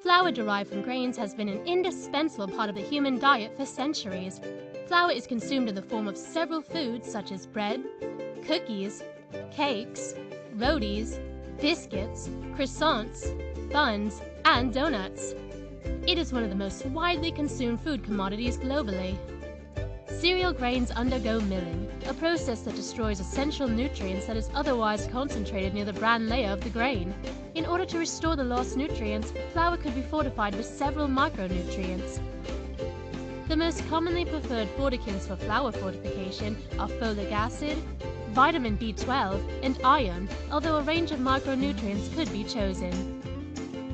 Flour derived from grains has been an indispensable part of the human diet for centuries. Flour is consumed in the form of several foods such as bread, cookies, cakes, rotis, biscuits, croissants, buns, and donuts. It is one of the most widely consumed food commodities globally. Cereal grains undergo milling, a process that destroys essential nutrients that is otherwise concentrated near the bran layer of the grain. In order to restore the lost nutrients, flour could be fortified with several micronutrients. The most commonly preferred fortificants for flour fortification are folic acid, vitamin B12, and iron, although a range of micronutrients could be chosen.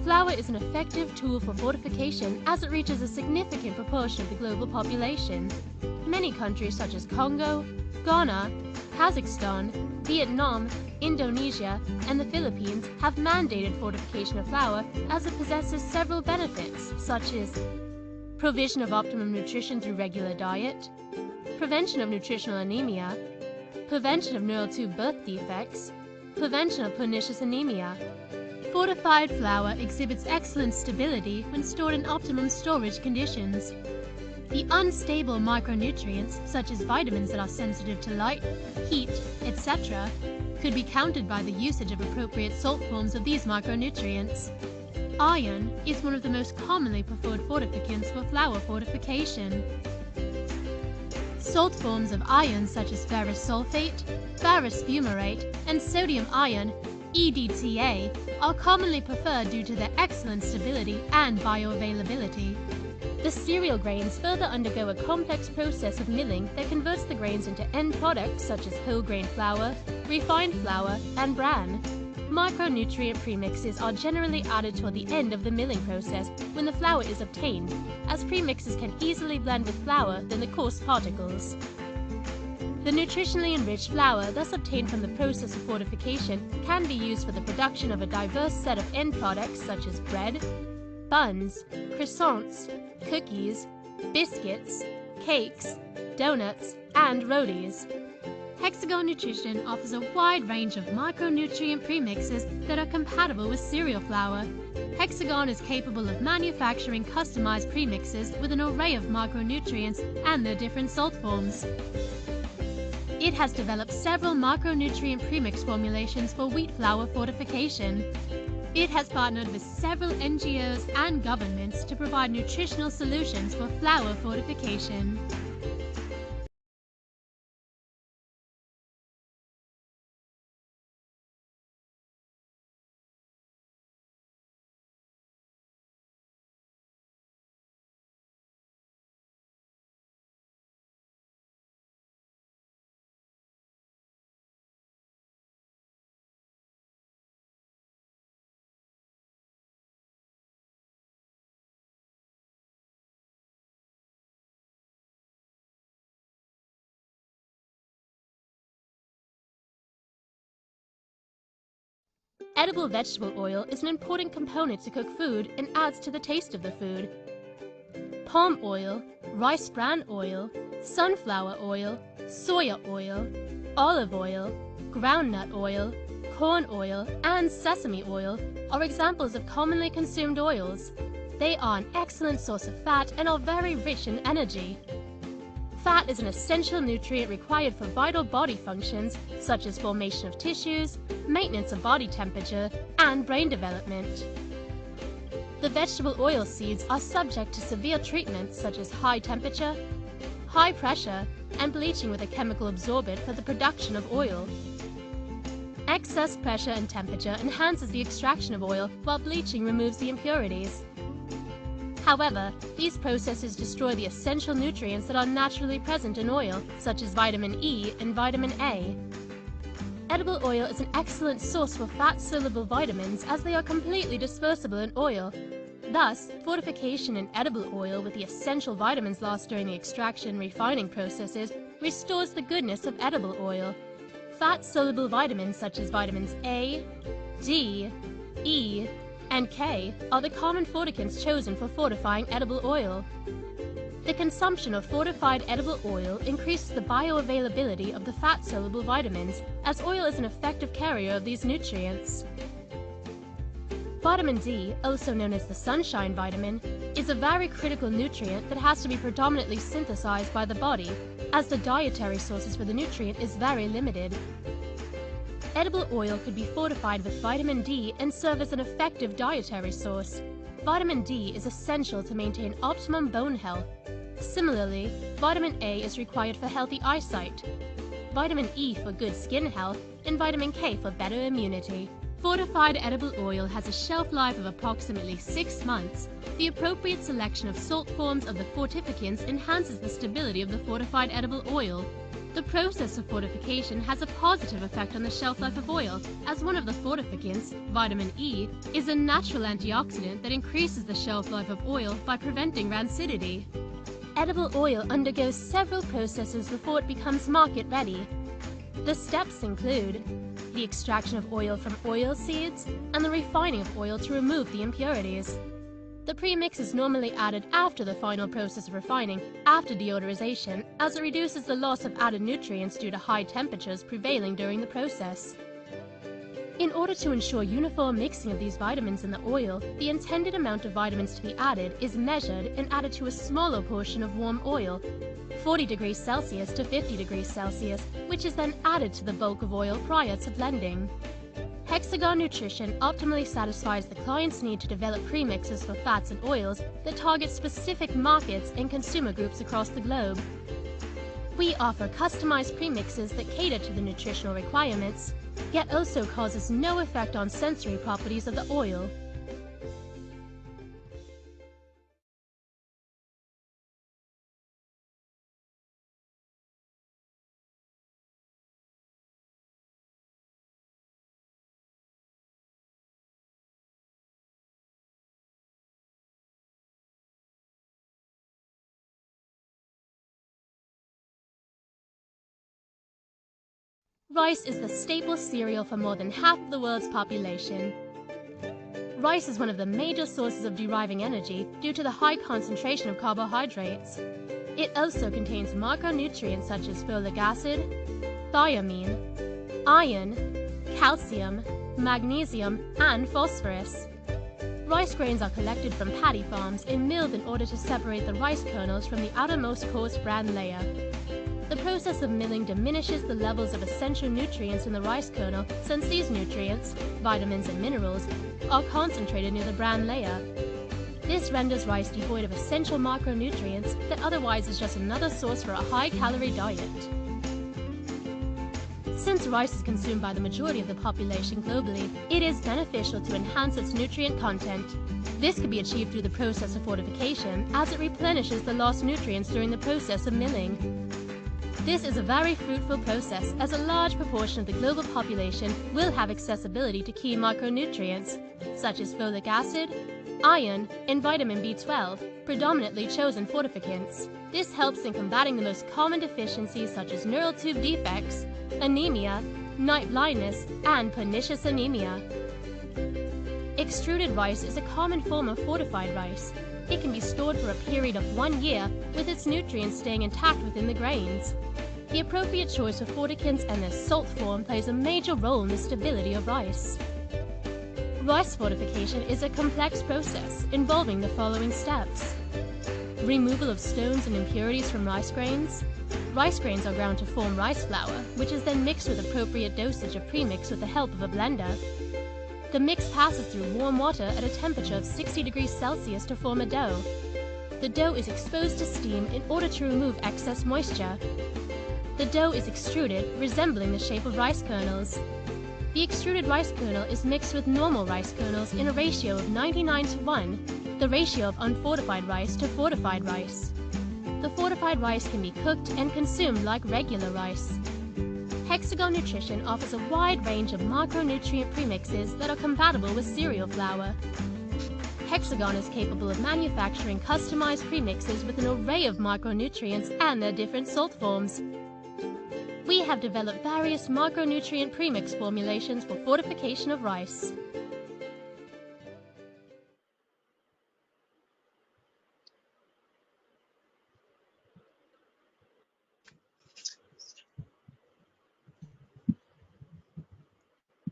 Flour is an effective tool for fortification as it reaches a significant proportion of the global population. Many countries such as Congo, Ghana, Kazakhstan, Vietnam, Indonesia, and the Philippines have mandated fortification of flour as it possesses several benefits such as provision of optimum nutrition through regular diet, prevention of nutritional anemia, prevention of neural tube birth defects, prevention of pernicious anemia. Fortified flour exhibits excellent stability when stored in optimum storage conditions. The unstable micronutrients, such as vitamins that are sensitive to light, heat, etc., could be countered by the usage of appropriate salt forms of these micronutrients. Iron is one of the most commonly preferred fortificants for flour fortification. Salt forms of iron such as ferrous sulfate, ferrous fumarate, and sodium iron EDTA are commonly preferred due to their excellent stability and bioavailability. The cereal grains further undergo a complex process of milling that converts the grains into end products such as whole grain flour, refined flour, and bran. Micronutrient premixes are generally added toward the end of the milling process when the flour is obtained, as premixes can easily blend with flour than the coarse particles. The nutritionally enriched flour thus obtained from the process of fortification can be used for the production of a diverse set of end products such as bread, buns, croissants, cookies, biscuits, cakes, donuts, and rotis. Hexagon Nutrition offers a wide range of micronutrient premixes that are compatible with cereal flour. Hexagon is capable of manufacturing customized premixes with an array of micronutrients and their different salt forms. It has developed several micronutrient premix formulations for wheat flour fortification. It has partnered with several NGOs and governments to provide nutritional solutions for flour fortification. Edible vegetable oil is an important component to cook food and adds to the taste of the food. Palm oil, rice bran oil, sunflower oil, soya oil, olive oil, groundnut oil, corn oil, and sesame oil are examples of commonly consumed oils. They are an excellent source of fat and are very rich in energy. Fat is an essential nutrient required for vital body functions such as formation of tissues, maintenance of body temperature, and brain development. The vegetable oil seeds are subject to severe treatments such as high temperature, high pressure, and bleaching with a chemical absorbent for the production of oil. Excess pressure and temperature enhances the extraction of oil, while bleaching removes the impurities. However, these processes destroy the essential nutrients that are naturally present in oil, such as vitamin E and vitamin A. Edible oil is an excellent source for fat-soluble vitamins as they are completely dispersible in oil. Thus, fortification in edible oil with the essential vitamins lost during the extraction and refining processes restores the goodness of edible oil. Fat-soluble vitamins such as vitamins A, D, E, and K are the common fortificants chosen for fortifying edible oil. The consumption of fortified edible oil increases the bioavailability of the fat-soluble vitamins, as oil is an effective carrier of these nutrients. Vitamin D, also known as the sunshine vitamin, is a very critical nutrient that has to be predominantly synthesized by the body, as the dietary sources for the nutrient is very limited. Edible oil could be fortified with vitamin D and serve as an effective dietary source. Vitamin D is essential to maintain optimum bone health. Similarly, vitamin A is required for healthy eyesight, vitamin E for good skin health, and vitamin K for better immunity. Fortified edible oil has a shelf life of approximately 6 months. The appropriate selection of salt forms of the fortificants enhances the stability of the fortified edible oil. The process of fortification has a positive effect on the shelf life of oil, as one of the fortificants, vitamin E, is a natural antioxidant that increases the shelf life of oil by preventing rancidity. Edible oil undergoes several processes before it becomes market ready. The steps include the extraction of oil from oil seeds and the refining of oil to remove the impurities. The premix is normally added after the final process of refining, after deodorization, as it reduces the loss of added nutrients due to high temperatures prevailing during the process. In order to ensure uniform mixing of these vitamins in the oil, the intended amount of vitamins to be added is measured and added to a smaller portion of warm oil, 40 degrees Celsius to 50 degrees Celsius, which is then added to the bulk of oil prior to blending. Hexagon Nutrition optimally satisfies the client's need to develop premixes for fats and oils that target specific markets and consumer groups across the globe. We offer customized premixes that cater to the nutritional requirements, yet also causes no effect on sensory properties of the oil. Rice is the staple cereal for more than half of the world's population. Rice is one of the major sources of deriving energy due to the high concentration of carbohydrates. It also contains micronutrients such as folic acid, thiamine, iron, calcium, magnesium, and phosphorus. Rice grains are collected from paddy farms and milled in order to separate the rice kernels from the outermost coarse bran layer. The process of milling diminishes the levels of essential nutrients in the rice kernel, since these nutrients, vitamins and minerals, are concentrated near the bran layer. This renders rice devoid of essential micronutrients that otherwise is just another source for a high-calorie diet. Since rice is consumed by the majority of the population globally, it is beneficial to enhance its nutrient content. This can be achieved through the process of fortification, as it replenishes the lost nutrients during the process of milling. This is a very fruitful process, as a large proportion of the global population will have accessibility to key micronutrients, such as folic acid, iron, and vitamin B12, predominantly chosen fortificants. This helps in combating the most common deficiencies such as neural tube defects, anemia, night blindness, and pernicious anemia. Extruded rice is a common form of fortified rice. It can be stored for a period of 1 year, with its nutrients staying intact within the grains. The appropriate choice of fortificants and their salt form plays a major role in the stability of rice. Rice fortification is a complex process involving the following steps. Removal of stones and impurities from rice grains. Rice grains are ground to form rice flour, which is then mixed with appropriate dosage of premix with the help of a blender. The mix passes through warm water at a temperature of 60 degrees Celsius to form a dough. The dough is exposed to steam in order to remove excess moisture. The dough is extruded, resembling the shape of rice kernels. The extruded rice kernel is mixed with normal rice kernels in a ratio of 99:1, the ratio of unfortified rice to fortified rice. The fortified rice can be cooked and consumed like regular rice. Hexagon Nutrition offers a wide range of micronutrient premixes that are compatible with cereal flour. Hexagon is capable of manufacturing customized premixes with an array of micronutrients and their different salt forms. We have developed various micronutrient premix formulations for fortification of rice.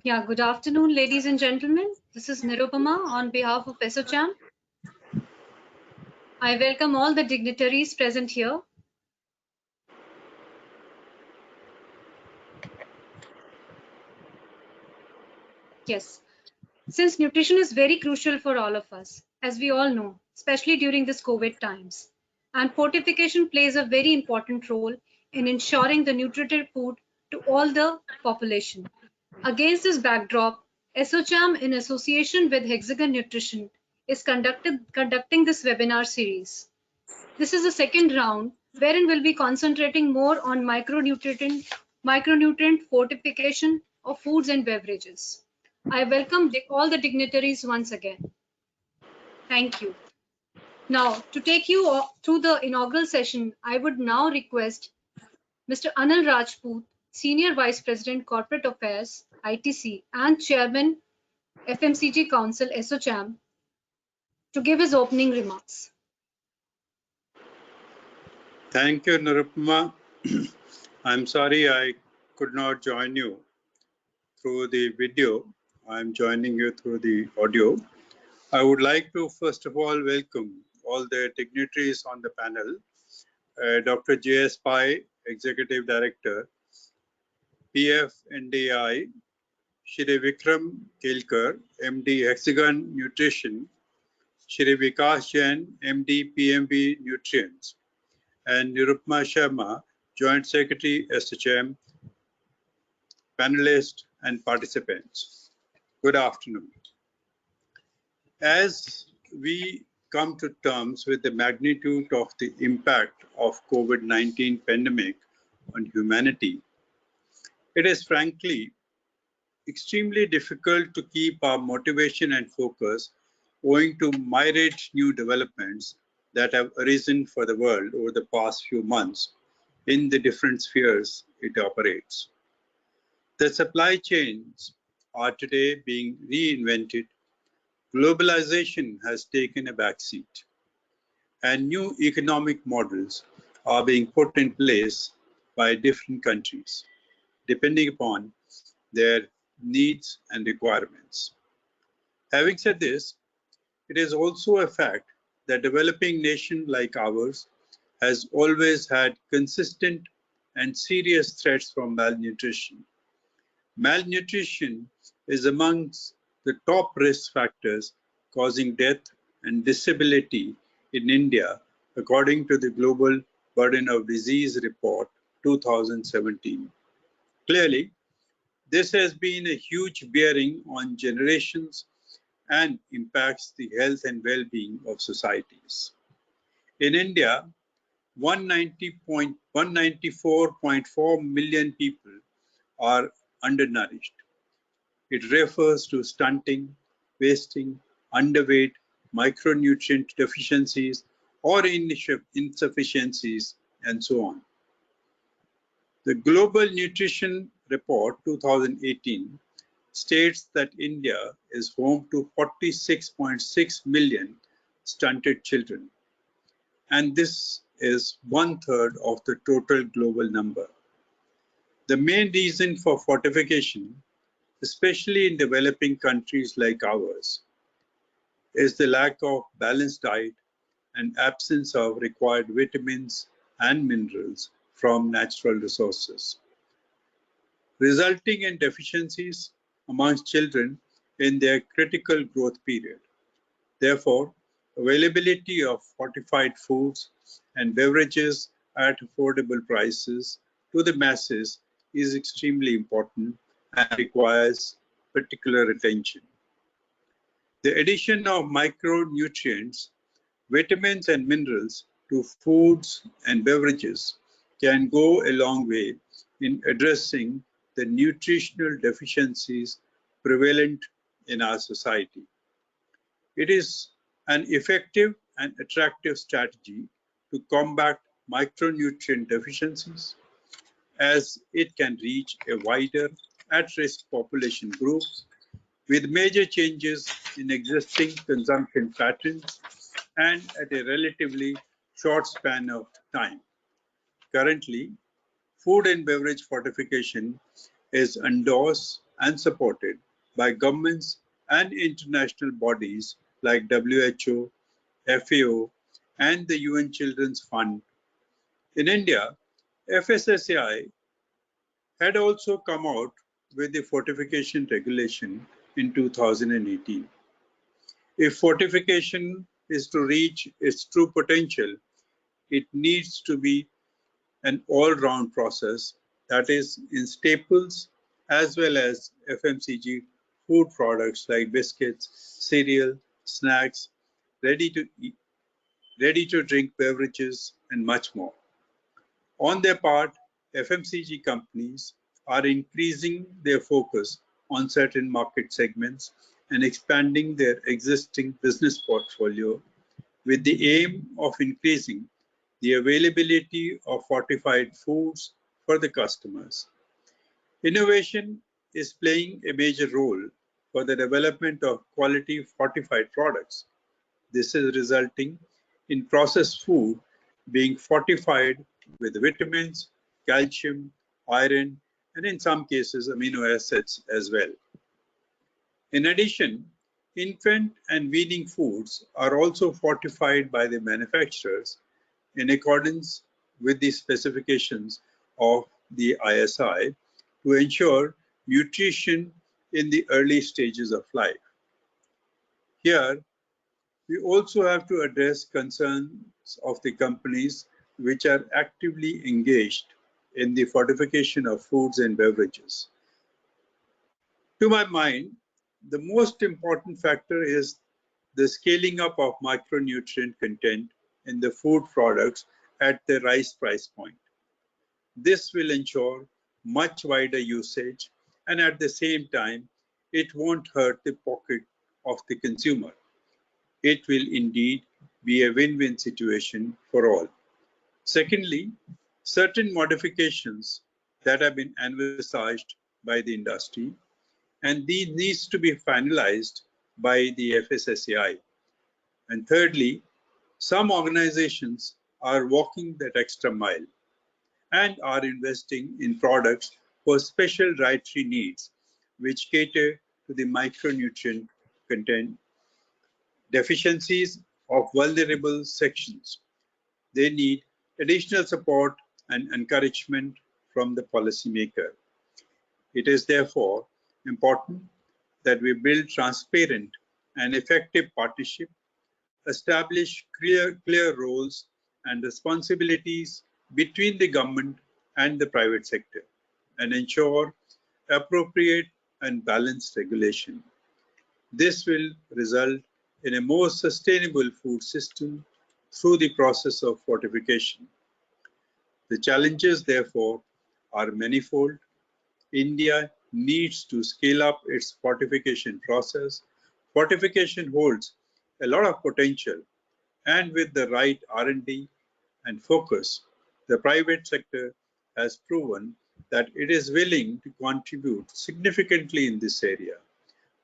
Yeah, good afternoon, ladies and gentlemen. This is Nirupama on behalf of ASSOCHAM. I welcome all the dignitaries present here. Yes, since nutrition is very crucial for all of us, as we all know, especially during this COVID times, and fortification plays a very important role in ensuring the nutritive food to all the population. Against this backdrop, ASSOCHAM, in association with Hexagon Nutrition, is conducting this webinar series. This is the second round, wherein we'll be concentrating more on micronutrient fortification of foods and beverages. I welcome all the dignitaries once again. Thank you. Now, to take you through the inaugural session, I would now request Mr. Anil Rajput, Senior Vice President Corporate Affairs, ITC, and Chairman, FMCG Council, ASSOCHAM, to give his opening remarks. Thank you, Nirupama. I'm sorry I could not join you through the video. I'm joining you through the audio. I would like to first of all welcome all the dignitaries on the panel. Dr. J.S. Pai, Executive Director, PFNDI, Shri Vikram Kelkar, MD Hexagon Nutrition, Shri Vikas Jain, MD PMB Nutrients, and Nirupama Sharma, Joint Secretary, ASSOCHAM, panelists and participants. Good afternoon. As we come to terms with the magnitude of the impact of COVID-19 pandemic on humanity, it is frankly extremely difficult to keep our motivation and focus owing to myriad new developments that have arisen for the world over the past few months in the different spheres it operates. The supply chains are today being reinvented. Globalization has taken a backseat, and new economic models are being put in place by different countries, depending upon their needs and requirements. Having said this, it is also a fact that developing nation like ours has always had consistent and serious threats from malnutrition. Malnutrition is amongst the top risk factors causing death and disability in India, according to the Global Burden of Disease Report 2017. Clearly, this has been a huge bearing on generations and impacts the health and well-being of societies. In India, 194.4 million people are undernourished. It refers to stunting, wasting, underweight, micronutrient deficiencies, or insufficiencies, and so on. The Global Nutrition Report 2018 states that India is home to 46.6 million stunted children, and this is 1/3 of the total global number. The main reason for fortification, especially in developing countries like ours, is the lack of balanced diet and absence of required vitamins and minerals from natural resources, resulting in deficiencies amongst children in their critical growth period. Therefore, availability of fortified foods and beverages at affordable prices to the masses is extremely important and requires particular attention. The addition of micronutrients, vitamins and minerals to foods and beverages can go a long way in addressing the nutritional deficiencies prevalent in our society. It is an effective and attractive strategy to combat micronutrient deficiencies, as it can reach a wider at-risk population group with major changes in existing consumption patterns and at a relatively short span of time. Currently, food and beverage fortification is endorsed and supported by governments and international bodies like WHO, FAO, and the UN Children's Fund. In India, FSSAI had also come out with the fortification regulation in 2018. If fortification is to reach its true potential, it needs to be an all-round process, that is, in staples as well as FMCG food products like biscuits, cereal, snacks, ready to eat, ready to drink beverages, and much more. On their part, FMCG companies are increasing their focus on certain market segments and expanding their existing business portfolio with the aim of increasing the availability of fortified foods for the customers. Innovation is playing a major role for the development of quality fortified products. This is resulting in processed food being fortified with vitamins, calcium, iron, and in some cases amino acids as well. In addition, infant and weaning foods are also fortified by the manufacturers in accordance with the specifications of the ISI to ensure nutrition in the early stages of life. Here, we also have to address concerns of the companies which are actively engaged in the fortification of foods and beverages. To my mind, the most important factor is the scaling up of micronutrient content in the food products at the right price point. This will ensure much wider usage, and at the same time, it won't hurt the pocket of the consumer. It will indeed be a win-win situation for all. Secondly, certain modifications that have been envisaged by the industry, and these needs to be finalized by the FSSAI. And thirdly, some organizations are walking that extra mile and are investing in products for special dietary needs, which cater to the micronutrient content deficiencies of vulnerable sections. They need additional support and encouragement from the policymaker. It is therefore important that we build transparent and effective partnership, establish clear roles and responsibilities between the government and the private sector, and ensure appropriate and balanced regulation. This will result in a more sustainable food system through the process of fortification. The challenges, therefore, are manifold. India needs to scale up its fortification process. Fortification holds a lot of potential, and with the right R&D and focus, the private sector has proven that it is willing to contribute significantly in this area.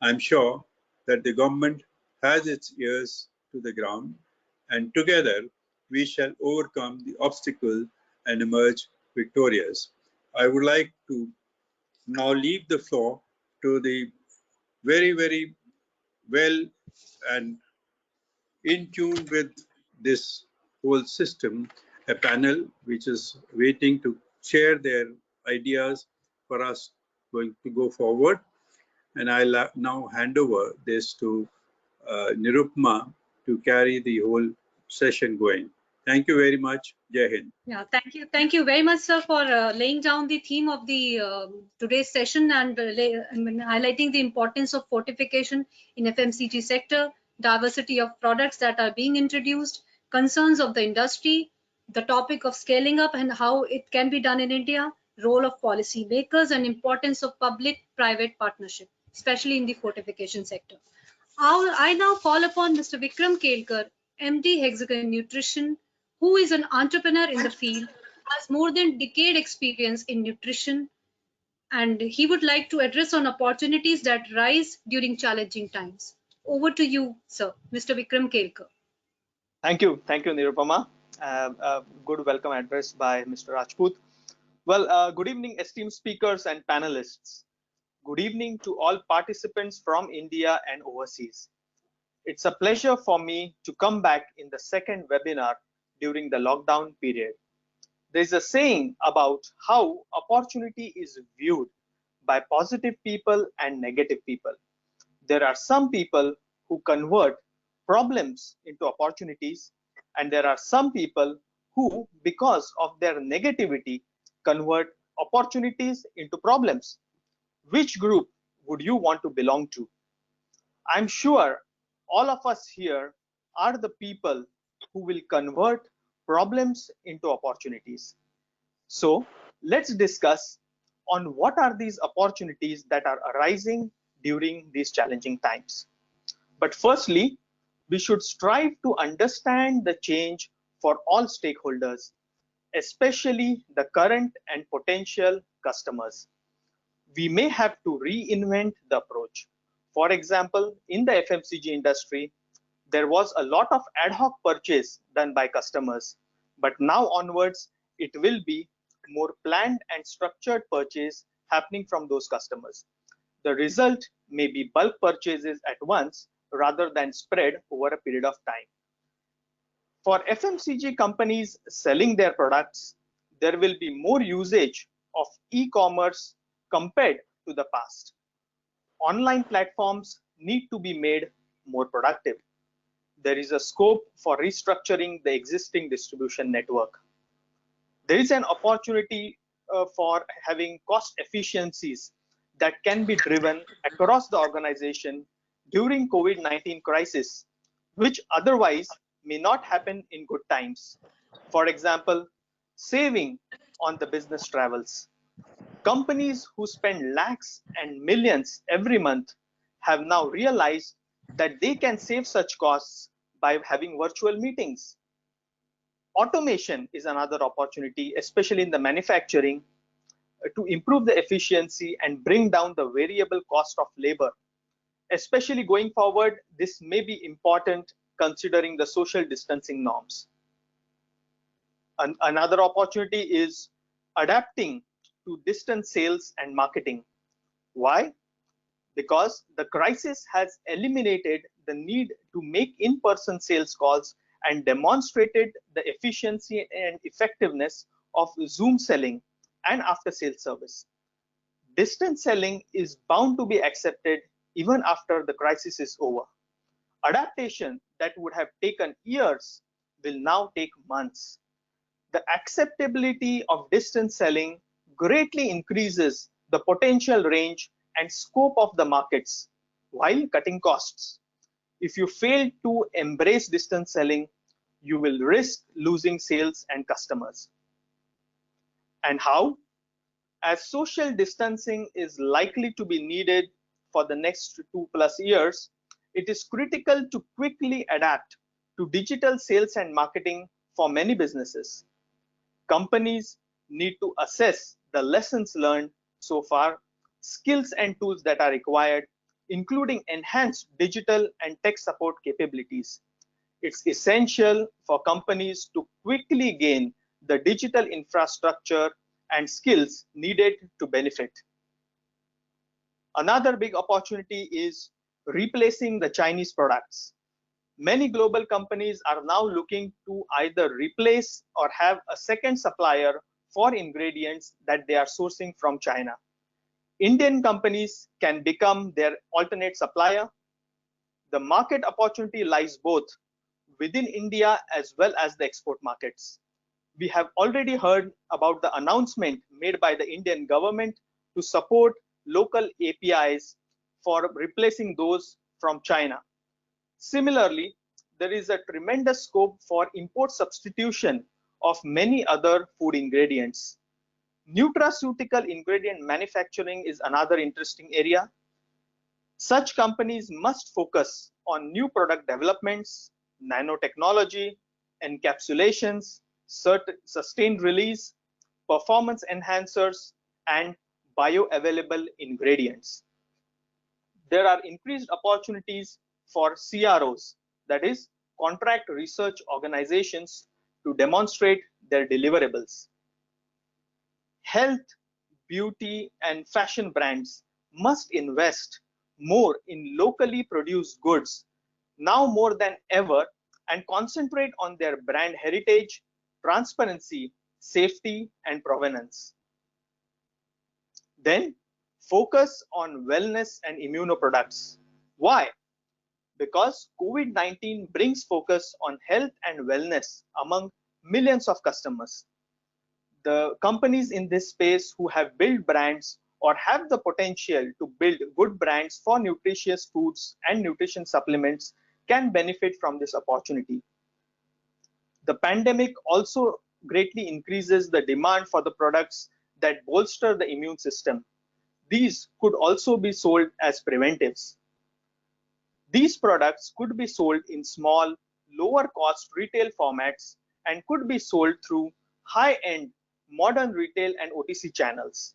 I'm sure that the government has its ears to the ground, and together we shall overcome the obstacle and emerge victorious. I would like to now leave the floor to the very well and in tune with this whole system, a panel which is waiting to share their ideas for us going to go forward. And I'll now hand over this to Nirupma to carry the whole session going. Thank you very much. Jai Hind. Yeah, thank you very much, sir, for laying down the theme of the today's session and highlighting the importance of fortification in FMCG sector, diversity of products that are being introduced, concerns of the industry, the topic of scaling up and how it can be done in India, role of policy makers, and importance of public-private partnership, especially in the fortification sector. I now call upon Mr. Vikram Kelkar, MD Hexagon Nutrition, who is an entrepreneur in the field, has more than decade experience in nutrition, and he would like to address on opportunities that rise during challenging times. Over to you, sir, Mr. Vikram Kelkar. Thank you, Nirupama. Good welcome address by Mr. Rajput. Well, good evening, esteemed speakers and panelists. Good evening to all participants from India and overseas. It's a pleasure for me to come back in the second webinar during the lockdown period. There's a saying about how opportunity is viewed by positive people and negative people. There are some people who convert problems into opportunities, and there are some people who, because of their negativity, convert opportunities into problems. Which group would you want to belong to? I'm sure all of us here are the people who will convert problems into opportunities. So let's discuss on what are these opportunities that are arising during these challenging times. But firstly, we should strive to understand the change for all stakeholders, especially the current and potential customers. We may have to reinvent the approach. For example, in the FMCG industry, there was a lot of ad hoc purchase done by customers, but now onwards, it will be more planned and structured purchase happening from those customers. The result may be bulk purchases at once rather than spread over a period of time. For FMCG companies selling their products, there will be more usage of e-commerce compared to the past. Online platforms need to be made more productive. There is a scope for restructuring the existing distribution network. There is an opportunity for having cost efficiencies that can be driven across the organization during COVID-19 crisis, which otherwise may not happen in good times. For example, saving on the business travels. Companies who spend lakhs and millions every month have now realized that they can save such costs by having virtual meetings. Automation is another opportunity, especially in the manufacturing, to improve the efficiency and bring down the variable cost of labor. Especially going forward, this may be important considering the social distancing norms. Another opportunity is adapting to distance sales and marketing. Why? Because the crisis has eliminated the need to make in-person sales calls and demonstrated the efficiency and effectiveness of Zoom selling and after-sales service. Distance selling is bound to be accepted even after the crisis is over. Adaptation that would have taken years will now take months. The acceptability of distance selling greatly increases the potential range and scope of the markets while cutting costs. If you fail to embrace distance selling, you will risk losing sales and customers. And how? As social distancing is likely to be needed for the next 2+ years, it is critical to quickly adapt to digital sales and marketing for many businesses. Companies need to assess the lessons learned so far, skills and tools that are required, including enhanced digital and tech support capabilities. It's essential for companies to quickly gain the digital infrastructure and skills needed to benefit. Another big opportunity is replacing the Chinese products. Many global companies are now looking to either replace or have a second supplier for ingredients that they are sourcing from China. Indian companies can become their alternate supplier. The market opportunity lies both within India as well as the export markets. We have already heard about the announcement made by the Indian government to support local APIs for replacing those from China. Similarly, there is a tremendous scope for import substitution of many other food ingredients. Nutraceutical ingredient manufacturing is another interesting area. Such companies must focus on new product developments, nanotechnology, encapsulations, sustained release, performance enhancers, and bioavailable ingredients. There are increased opportunities for CROs, that is, contract research organizations, to demonstrate their deliverables. Health, beauty, and fashion brands must invest more in locally produced goods now more than ever and concentrate on their brand heritage, transparency, safety, and provenance. Then focus on wellness and immunoproducts. Why? Because COVID-19 brings focus on health and wellness among millions of customers. The companies in this space who have built brands or have the potential to build good brands for nutritious foods and nutrition supplements can benefit from this opportunity. The pandemic also greatly increases the demand for the products that bolster the immune system. These could also be sold as preventives. These products could be sold in small, lower cost retail formats and could be sold through high-end modern retail and OTC channels.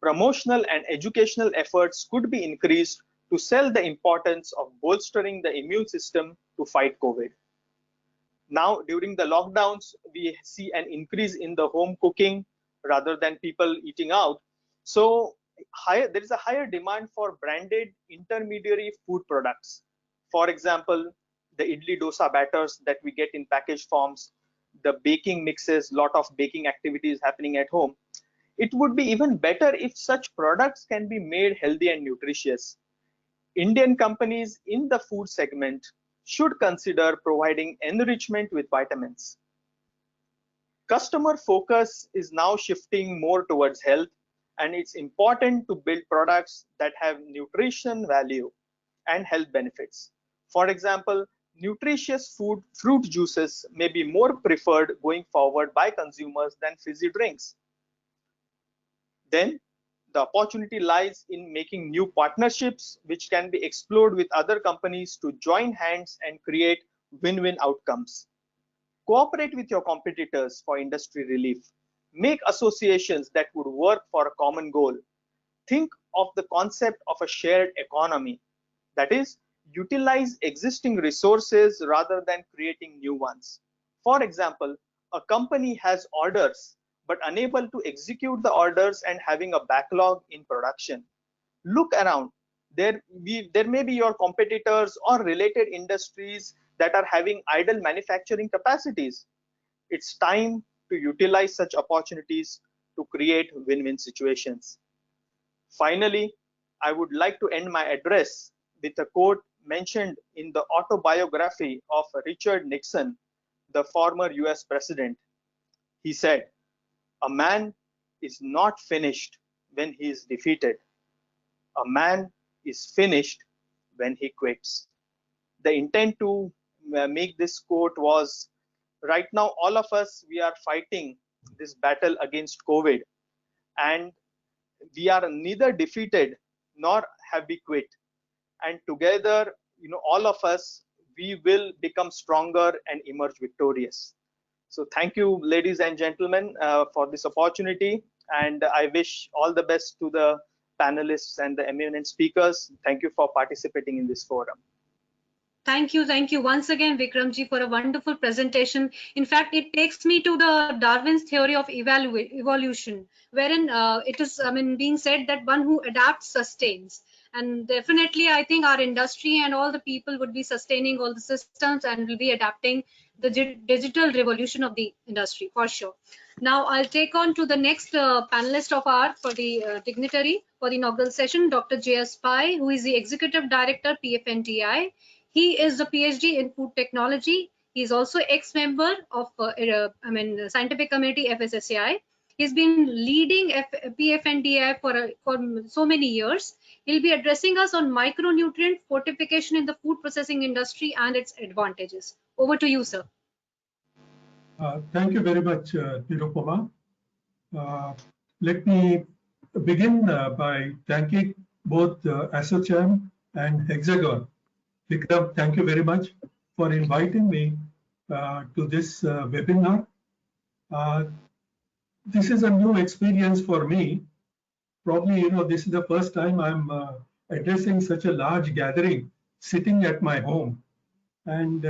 Promotional and educational efforts could be increased to sell the importance of bolstering the immune system to fight COVID. Now, during the lockdowns, we see an increase in the home cooking rather than people eating out. So there is a higher demand for branded intermediary food products. For example, the idli dosa batters that we get in packaged forms, the baking mixes, lot of baking activities happening at home. It would be even better if such products can be made healthy and nutritious. Indian companies in the food segment should consider providing enrichment with vitamins. Customer focus is now shifting more towards health, and it's important to build products that have nutrition value and health benefits. For example, nutritious fruit juices may be more preferred going forward by consumers than fizzy drinks. Then the opportunity lies in making new partnerships which can be explored with other companies to join hands and create win-win outcomes. Cooperate with your competitors for industry relief. Make associations that would work for a common goal. Think of the concept of a shared economy. That is, utilize existing resources rather than creating new ones. For example, a company has orders but unable to execute the orders and having a backlog in production. Look around. There may be your competitors or related industries that are having idle manufacturing capacities. It's time to utilize such opportunities to create win-win situations. Finally, I would like to end my address with a quote mentioned in the autobiography of Richard Nixon, the former US president. He said, "A man is not finished when he is defeated. A man is finished when he quits." The intent to make this quote was, right now all of us, we are fighting this battle against COVID, and we are neither defeated nor have we quit. And together, all of us, we will become stronger and emerge victorious. So thank you, ladies and gentlemen, for this opportunity. And I wish all the best to the panelists and the eminent speakers. Thank you for participating in this forum. Thank you once again, Vikramji, for a wonderful presentation. In fact, it takes me to the Darwin's theory of evolution, wherein it is, being said that one who adapts sustains. And definitely, I think our industry and all the people would be sustaining all the systems and will be adapting the digital revolution of the industry for sure. Now, I'll take on to the next panelist of ours for the dignitary for the inaugural session, Dr. J.S. Pai, who is the Executive Director, PFNDI. He is a PhD in food technology. He is also ex-member of scientific committee FSSAI. He's been leading PFNDI for so many years. He'll be addressing us on micronutrient fortification in the food processing industry and its advantages. Over to you, sir. Thank you very much, Nirupama. Let me begin by thanking both ASSOCHAM and Hexagon. Vikram, thank you very much for inviting me to this webinar. This is a new experience for me. Probably, this is the first time I'm addressing such a large gathering sitting at my home. And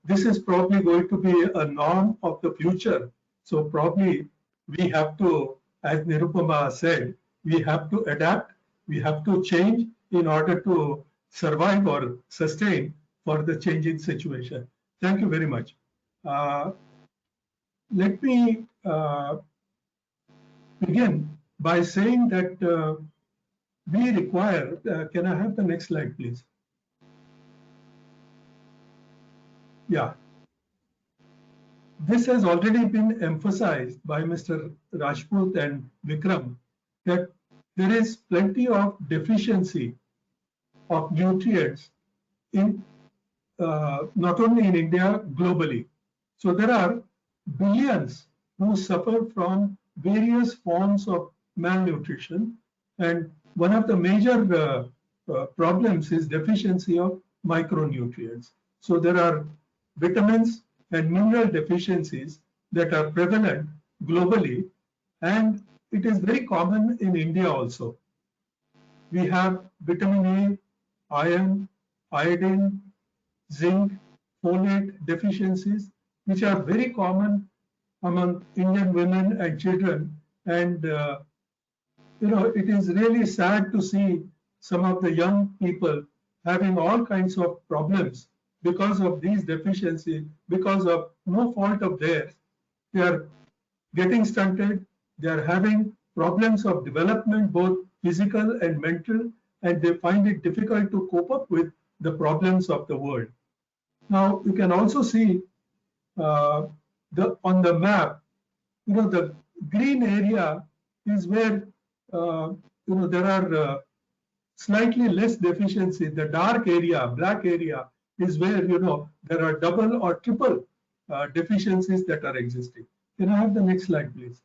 this is probably going to be a norm of the future. So probably we have to, as Nirupama said, we have to adapt We have to change in order to survive or sustain for the changing situation. Thank you very much. Let me begin by saying that we require, can I have the next slide, please? Yeah. This has already been emphasized by Mr. Rajput and Vikram that there is plenty of deficiency of nutrients in not only in India, globally. So there are billions who suffer from various forms of malnutrition, and one of the major problems is deficiency of micronutrients. So there are vitamins and mineral deficiencies that are prevalent globally, and it is very common in India also. We have vitamin A, iron, iodine, zinc, folate deficiencies, which are very common among Indian women and children. And it is really sad to see some of the young people having all kinds of problems because of these deficiencies, because of no fault of theirs. They are getting stunted, they are having problems of development, both physical and mental, and they find it difficult to cope up with the problems of the world. Now, you can also see on the map, the green area is where there are slightly less deficiency. The dark area, black area, is where there are double or triple deficiencies that are existing. Can I have the next slide, please?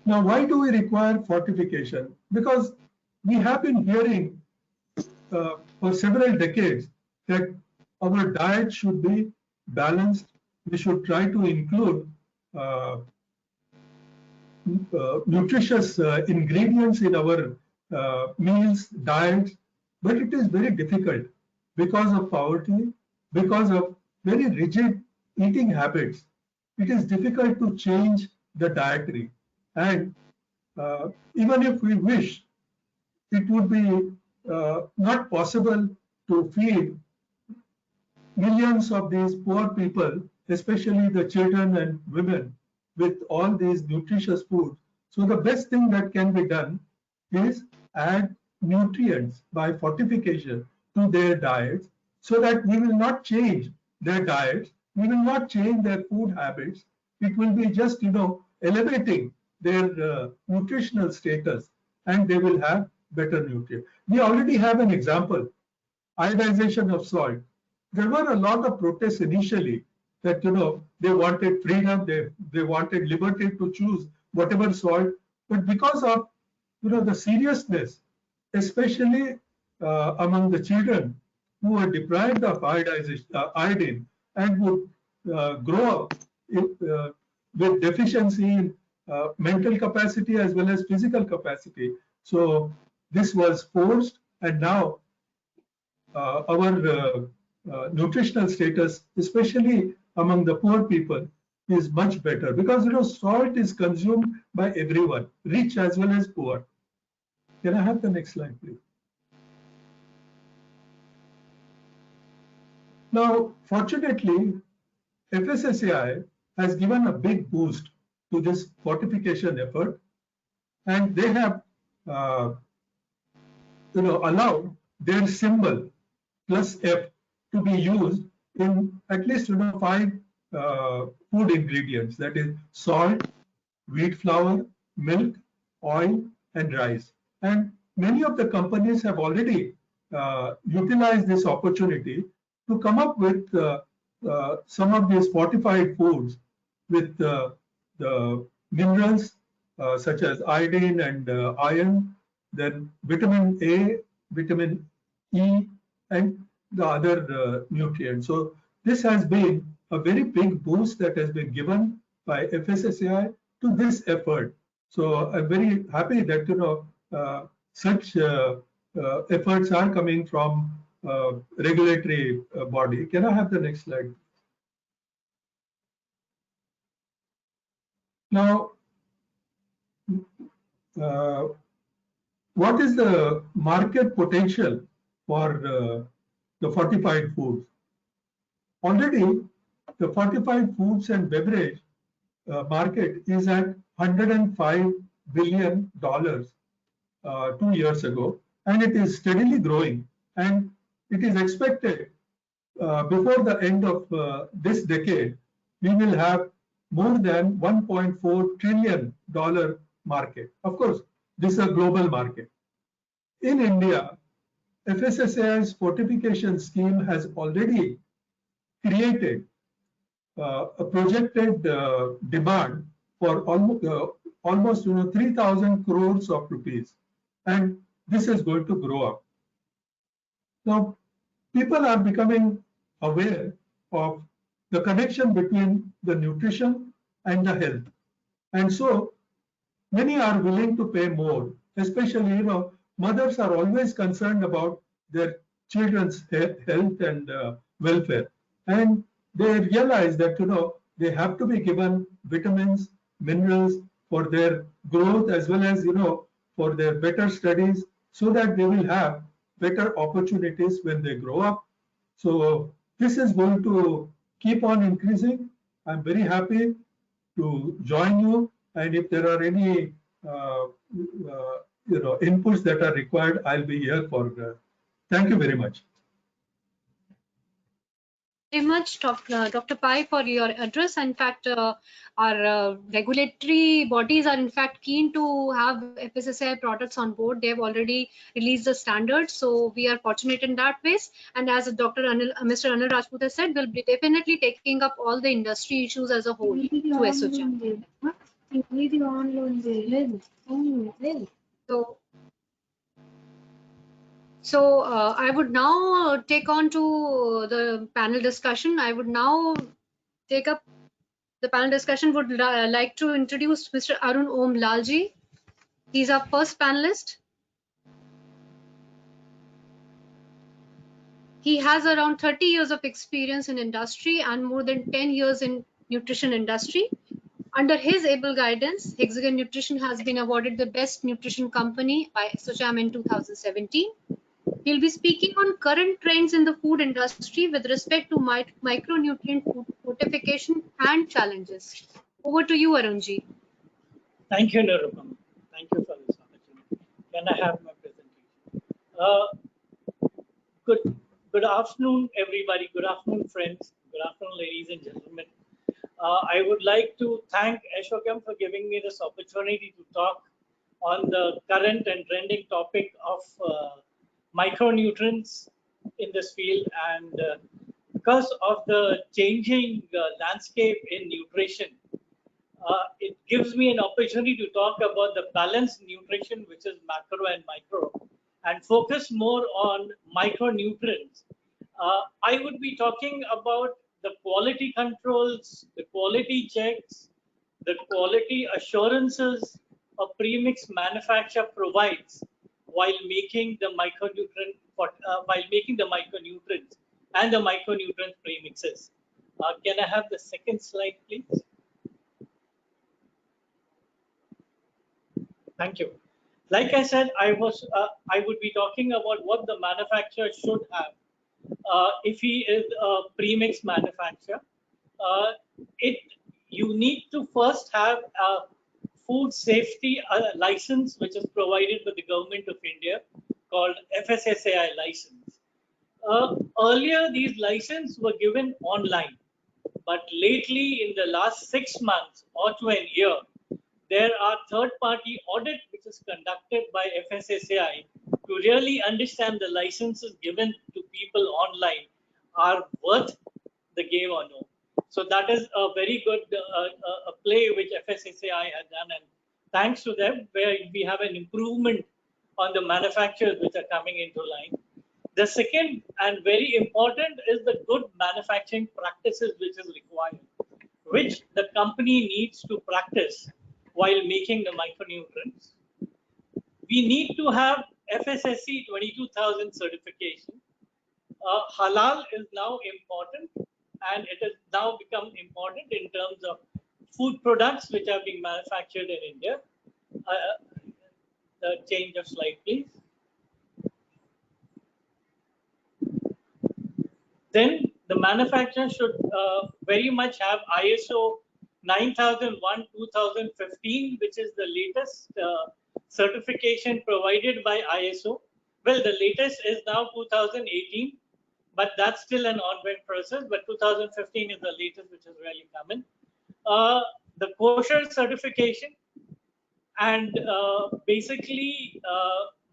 Now, why do we require fortification? Because we have been hearing for several decades that our diet should be balanced. We should try to include nutritious ingredients in our meals, diets, but it is very difficult because of poverty, because of very rigid eating habits. It is difficult to change the dietary, and even if we wish, it would be not possible to feed millions of these poor people, especially the children and women, with all these nutritious foods. So the best thing that can be done is add nutrients by fortification to their diets, so that we will not change their diets, we will not change their food habits. It will be just elevating their nutritional status, and they will have better nutrients. We already have an example, ionization of soil. There were a lot of protests initially that they wanted freedom, they wanted liberty to choose whatever soil, but because of the seriousness, especially among the children who were deprived of iodine and would grow up with deficiency in mental capacity as well as physical capacity. So this was forced, and now our nutritional status, especially among the poor people, is much better, because salt is consumed by everyone, rich as well as poor. Can I have the next slide, please? Now, fortunately, FSSAI has given a big boost to this fortification effort, and they have allowed their symbol plus F to be used in at least 5 food ingredients, that is salt, wheat flour, milk, oil, and rice. And many of the companies have already utilized this opportunity to come up with some of these fortified foods with the minerals such as iodine and iron, then vitamin A, vitamin E, and the other nutrients. So this has been a very big boost that has been given by FSSAI to this effort. So I'm very happy that such efforts are coming from regulatory body. Can I have the next slide? Now, uh, what is the market potential for the fortified foods? Already, the fortified foods and beverage market is at $105 billion 2 years ago, and it is steadily growing. And it is expected before the end of this decade, we will have more than $1.4 trillion market. Of course, this is a global market. In India, FSSAI's fortification scheme has already created a projected demand for almost 3,000 crores of rupees, and this is going to grow up. Now, people are becoming aware of the connection between the nutrition and the health, and so many are willing to pay more. Especially, mothers are always concerned about their children's health and welfare, and they realize that they have to be given vitamins, minerals for their growth as well as for their better studies, so that they will have better opportunities when they grow up. So this is going to keep on increasing. I'm very happy to join you, and if there are any inputs that are required, I'll be here for. Thank you very much. Very much, Dr. Pai, for your address. In fact, our regulatory bodies are in fact keen to have FSSAI products on board. They have already released the standards, so we are fortunate in that ways. And as Mr. Anil Rajput has said, we'll be definitely taking up all the industry issues as a whole to ASSOCHAM. So I would now take on to the panel discussion. I would now take up the panel discussion. Would like to introduce Mr. Arun Om Lalji. He's our first panelist. He has around 30 years of experience in industry and more than 10 years in nutrition industry. Under his able guidance, Hexagon Nutrition has been awarded the Best Nutrition Company by ASSOCHAM in 2017. He'll be speaking on current trends in the food industry with respect to micronutrient fortification and challenges. Over to you, Arunji. Thank you, Nirupam. Thank you for this opportunity. Can I have my presentation? Good afternoon, everybody. Good afternoon, friends. Good afternoon, ladies and gentlemen. I would like to thank ASSOCHAM for giving me this opportunity to talk on the current and trending topic of micronutrients in this field. And because of the changing landscape in nutrition, it gives me an opportunity to talk about the balanced nutrition, which is macro and micro, and focus more on micronutrients. I would be talking about the quality controls, the quality checks, the quality assurances a premix manufacturer provides while making the micronutrients and the micronutrient premixes. Can I have the second slide, please? Thank you. Like I said, I would be talking about what the manufacturer should have if he is a premix manufacturer. You need to first have a food safety license, which is provided by the government of India, called FSSAI license. Earlier, these licenses were given online, but lately, in the last 6 months or to a year, there are third-party audit which is conducted by FSSAI to really understand the licenses given to people online are worth the game or no. So that is a very good play which FSSAI has done, and thanks to them, where we have an improvement on the manufacturers which are coming into line. The second and very important is the good manufacturing practices which is required, which the company needs to practice while making the micronutrients. We need to have FSSC 22,000 certification. Halal is now important, and it has now become important in terms of food products which are being manufactured in India. change of slide, please. Then the manufacturer should very much have ISO 9001:2015, which is the latest certification provided by ISO. Well, the latest is now 2018, but that's still an ongoing process. But 2015 is the latest, which is really common. The kosher certification, and basically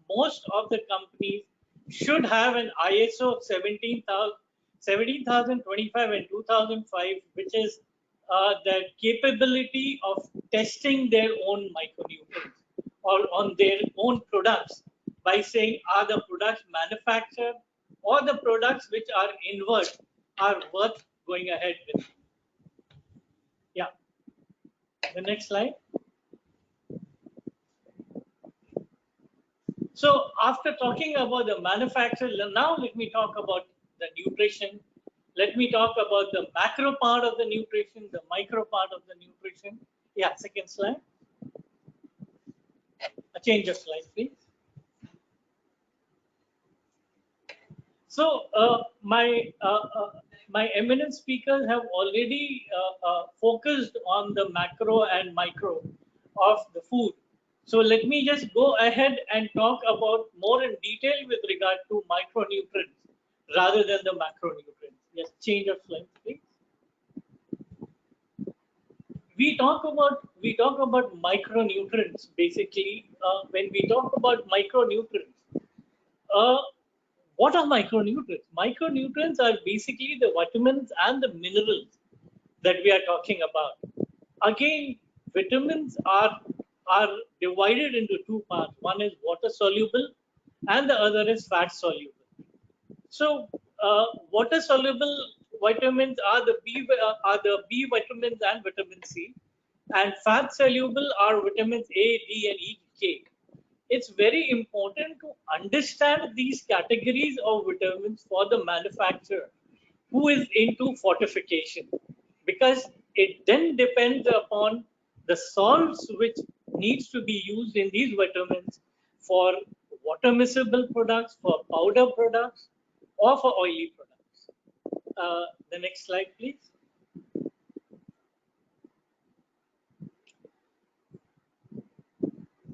most of the companies should have an ISO 17025 and 2005, which is the capability of testing their own micronutrients or on their own products by saying, are the products manufactured or the products which are inward are worth going ahead with. Yeah. The next slide. So after talking about the manufacture, now let me talk about the nutrition. Let me talk about the macro part of the nutrition, the micro part of the nutrition. Yeah, second slide. A change of slide, please. So my eminent speakers have already focused on the macro and micro of the food. So let me just go ahead and talk about more in detail with regard to micronutrients rather than the macronutrients. Yes, change of slide, please. We talk about micronutrients basically. When we talk about micronutrients, what are micronutrients? Micronutrients are basically the vitamins and the minerals that we are talking about. Again, vitamins are divided into two parts. One is water soluble and the other is fat soluble. So water soluble vitamins are the B vitamins and vitamin C, and fat soluble are vitamins A, D, and E, K. It's very important to understand these categories of vitamins for the manufacturer who is into fortification, because it then depends upon the salts which needs to be used in these vitamins for water miscible products, for powder products, or for oily products. The next slide, please.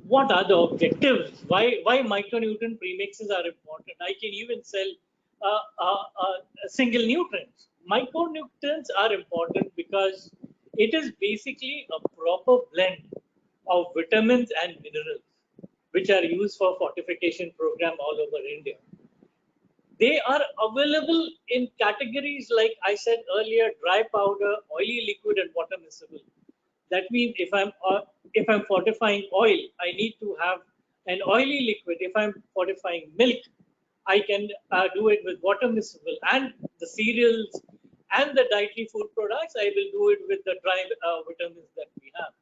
What are the objectives? Why micronutrient premixes are important? I can even sell single nutrients. Micronutrients are important because it is basically a proper blend of vitamins and minerals which are used for fortification program all over India. They are available in categories like I said earlier: dry powder, oily liquid, and water miscible. That means if I'm fortifying oil, I need to have an oily liquid. If I'm fortifying milk, I can do it with water miscible, and the cereals and the dietary food products, I will do it with the dry vitamins that we have.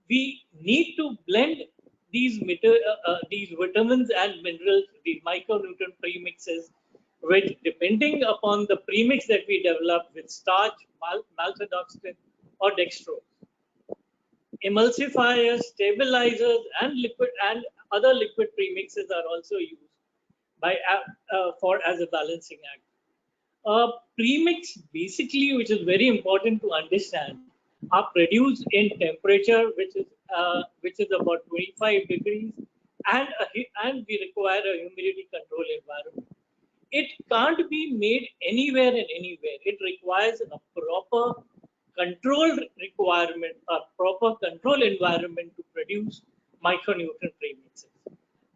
We need to blend these vitamins and minerals, these micronutrient premixes, which depending upon the premix that we develop with starch, maltodextrin, or dextrose. Emulsifiers, stabilizers, and liquid and other liquid premixes are also used by as a balancing act. Premix basically, which is very important to understand, are produced in temperature which is about 25 degrees, and we require a humidity control environment. It can't be made anywhere and anywhere. It requires a proper control requirement, a proper control environment to produce micronutrient premixes.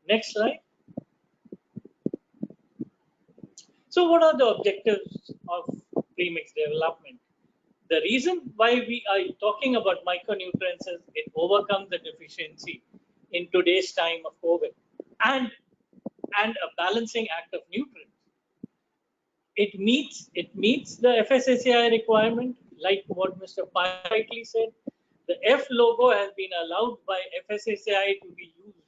Next slide. So what are the objectives of premix development? The reason why we are talking about micronutrients is it overcomes the deficiency in today's time of COVID and a balancing act of nutrients. It meets the FSSAI requirement, like what Mr. Pai rightly said. The F logo has been allowed by FSSAI to be used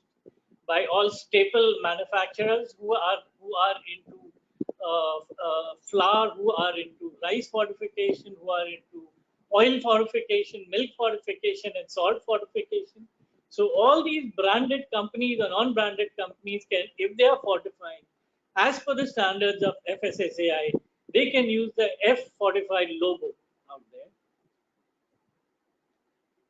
by all staple manufacturers who are into flour, who are into rice fortification, who are into oil fortification, milk fortification, and salt fortification. So all these branded companies or non-branded companies can, if they are fortifying, as per the standards of FSSAI, they can use the F Fortified logo out there.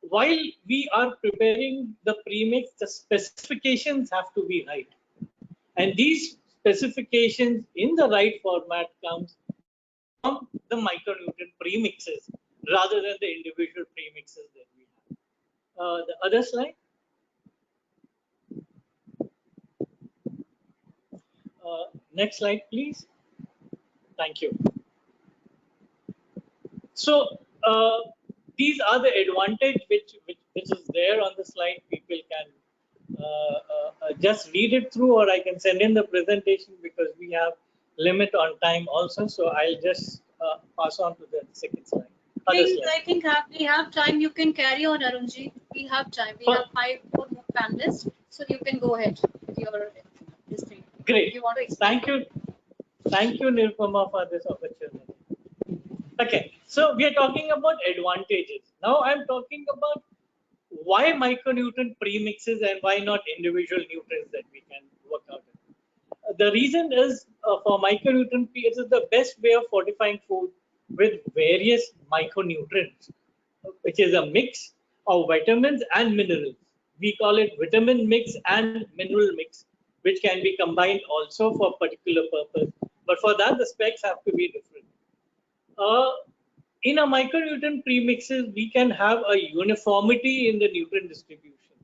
While we are preparing the premix, the specifications have to be right. And these specifications in the right format comes from the micronutrient premixes rather than the individual premixes that we have. The other slide. Next slide, please. Thank you. So these are the advantage which is there on the slide. People can just read it through, or I can send in the presentation because we have limit on time also. So I'll just pass on to the second slide. I think we have time. You can carry on, Arunji. We have time. We have 5 more panelists, so you can go ahead with your this thing. Great. You want to explain? Thank you, Nirupama, for this opportunity. Okay, so we are talking about advantages. Now I'm talking about why micronutrient premixes and why not individual nutrients that we can work out. The reason is for micronutrient premixes is the best way of fortifying food with various micronutrients, which is a mix of vitamins and minerals. We call it vitamin mix and mineral mix, which can be combined also for particular purpose. But for that, the specs have to be different. In a micronutrient premixes, we can have a uniformity in the nutrient distribution.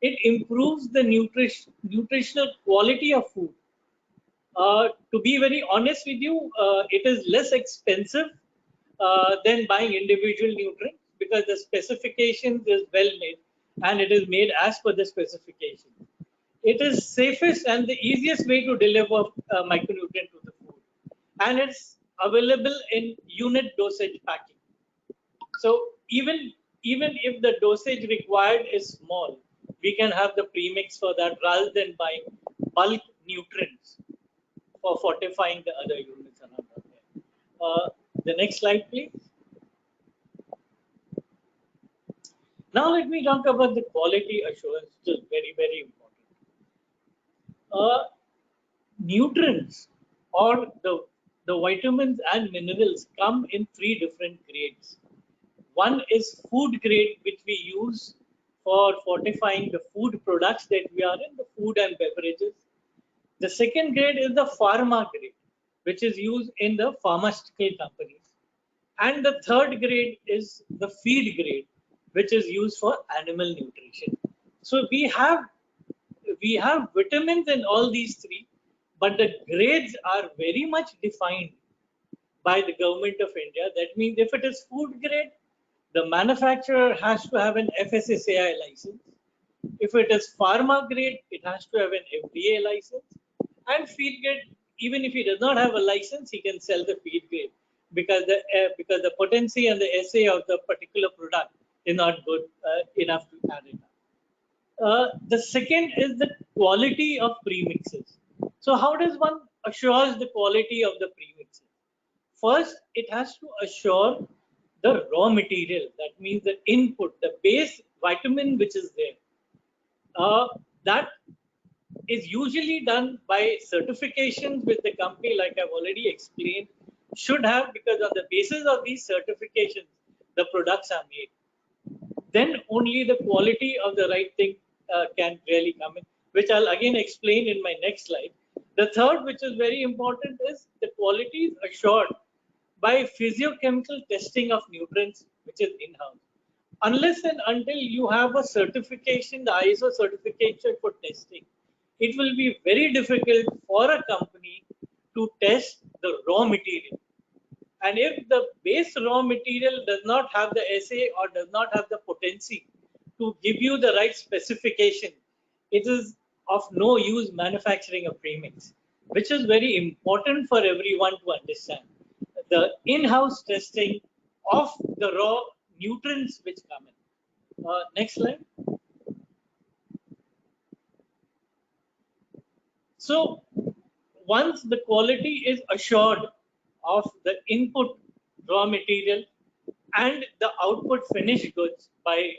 It improves the nutritional quality of food. To be very honest with you, it is less expensive than buying individual nutrients because the specifications is well made and it is made as per the specification. It is safest and the easiest way to deliver micronutrient to the food, and it's available in unit dosage packing. So even if the dosage required is small, we can have the premix for that rather than buying bulk nutrients for fortifying the other units around there. The next slide, please. Now let me talk about the quality assurance, which is very, very important. Nutrients or the vitamins and minerals come in 3 different grades. One is food grade, which we use for fortifying the food products that we are in, the food and beverages. The second grade is the pharma grade, which is used in the pharmaceutical companies. And the third grade is the feed grade, which is used for animal nutrition. So we have vitamins in all these 3, but the grades are very much defined by the government of India. That means if it is food grade, the manufacturer has to have an FSSAI license. If it is pharma grade, it has to have an FDA license. And feed grade, even if he does not have a license, he can sell the feed grade because the potency and the assay of the particular product is not good enough to add it up. The second is the quality of premixes. So how does one assure the quality of the premixes? First, it has to assure the raw material. That means the input, the base vitamin which is there. That is usually done by certifications with the company, like I've already explained, should have, because on the basis of these certifications, the products are made. Then only the quality of the right thing can really come in, which I'll again explain in my next slide. The third, which is very important, is the quality is assured by physiochemical testing of nutrients, which is in-house. Unless and until you have a certification, the ISO certification for testing, it will be very difficult for a company to test the raw material. And if the base raw material does not have the assay or does not have the potency to give you the right specification, it is of no use manufacturing a premix, which is very important for everyone to understand. The in-house testing of the raw nutrients which come in. Next slide. So once the quality is assured of the input raw material, and the output finished goods by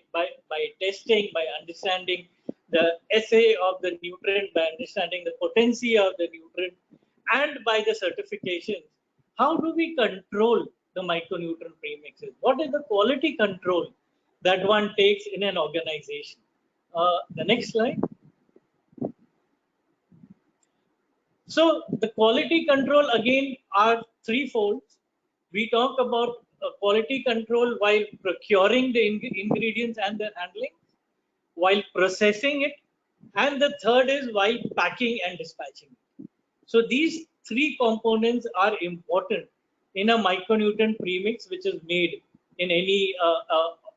testing, by understanding the assay of the nutrient, by understanding the potency of the nutrient, and by the certifications. How do we control the micronutrient premixes? What is the quality control that one takes in an organization? The next slide. So the quality control again are threefold. We talk about quality control while procuring the ingredients and their handling, while processing it, and the third is while packing and dispatching it. So these three components are important in a micronutrient premix which is made in any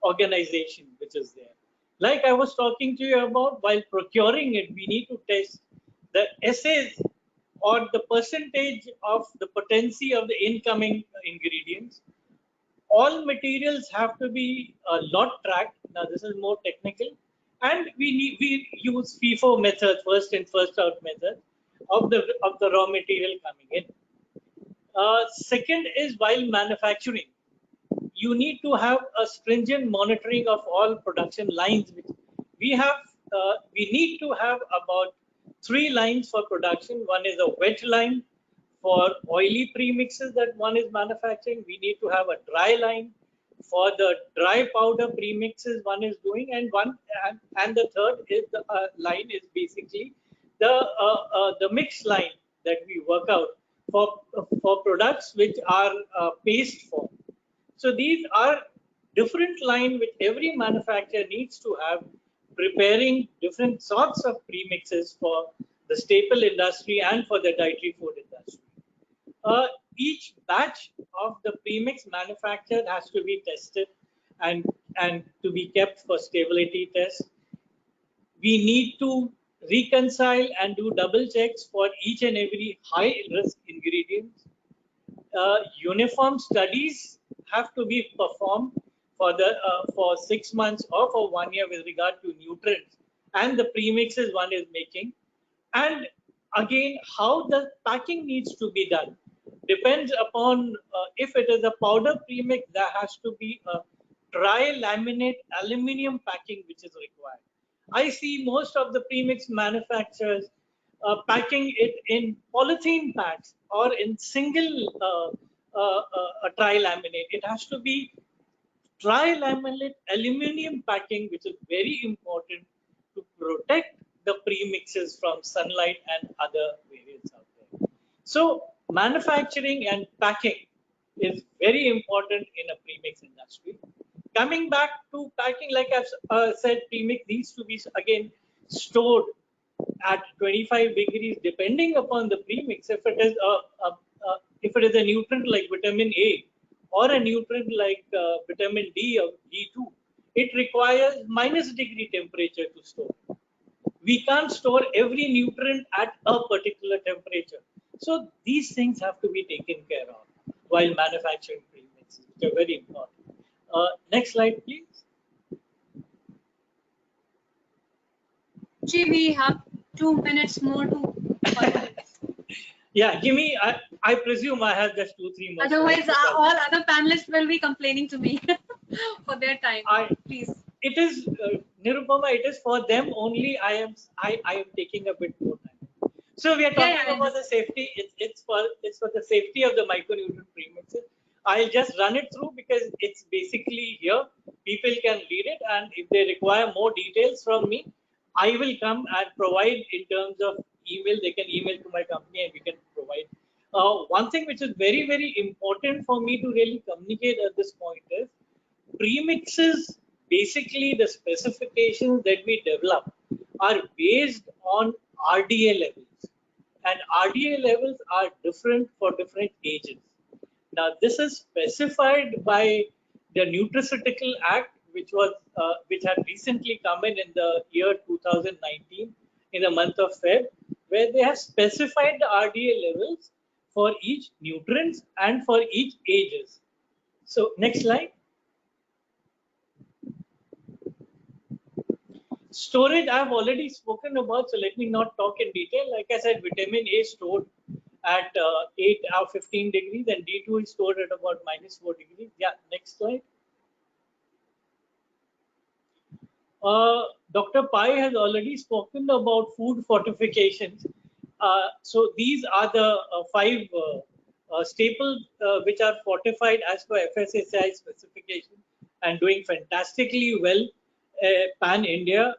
organization which is there. Like I was talking to you about, while procuring it, we need to test the assays or the percentage of the potency of the incoming ingredients. All materials have to be lot tracked. Now this is more technical, and we use FIFO method, first in first out method of the raw material coming in. Second is while manufacturing, you need to have a stringent monitoring of all production lines. We have we need to have about 3 lines for production. One is a wet line for oily premixes that one is manufacturing. We need to have a dry line for the dry powder premixes one is doing, and the third is the line is basically the mix line that we work out for products which are paste form. So these are different line which every manufacturer needs to have, preparing different sorts of premixes for the staple industry and for the dietary food industry. Each batch of the premix manufactured has to be tested and to be kept for stability tests. We need to reconcile and do double checks for each and every high risk ingredients. Uniform studies have to be performed for 6 months or for 1 year with regard to nutrients and the premixes one is making. And again, how the packing needs to be done depends upon if it is a powder premix, there has to be a dry laminate aluminum packing which is required. I see most of the premix manufacturers packing it in polythene packs or in single dry laminate. It has to be dry laminate aluminum packing, which is very important to protect the premixes from sunlight and other variants out there. So manufacturing and packing is very important in a premix industry. Coming back to packing, like I've said, premix needs to be again stored at 25 degrees, depending upon the premix. If it is a nutrient like vitamin A or a nutrient like vitamin D or D2, it requires -degree temperature to store. We can't store every nutrient at a particular temperature. So these things have to be taken care of while manufacturing premixes, which are very important. Next slide, please. Gee, we have 2 minutes more to. Yeah, give me. I presume I have just 2-3 more. Otherwise, all other panelists will be complaining to me for their time. Please. It is Nirupama. It is for them only. I am taking a bit more time. So we are talking about the safety. It's for the safety of the micronutrient premixes. I'll just run it through because it's basically here. People can read it, and if they require more details from me, I will come and provide in terms of email. They can email to my company and we can provide. One thing which is very, very important for me to really communicate at this point is premixes, basically the specifications that we develop are based on RDA levels. And RDA levels are different for different ages. Now, this is specified by the Nutraceutical Act, which had recently come in the year 2019, in the month of Feb, where they have specified the RDA levels for each nutrients and for each ages. So, next slide. Storage, I've already spoken about, so let me not talk in detail. Like I said, vitamin A stored at 8 or 15 degrees, and D2 is stored at about -4 degrees. Yeah, next slide. Dr. Pai has already spoken about food fortifications. So these are the 5 staples which are fortified as per FSSAI specification and doing fantastically well pan India.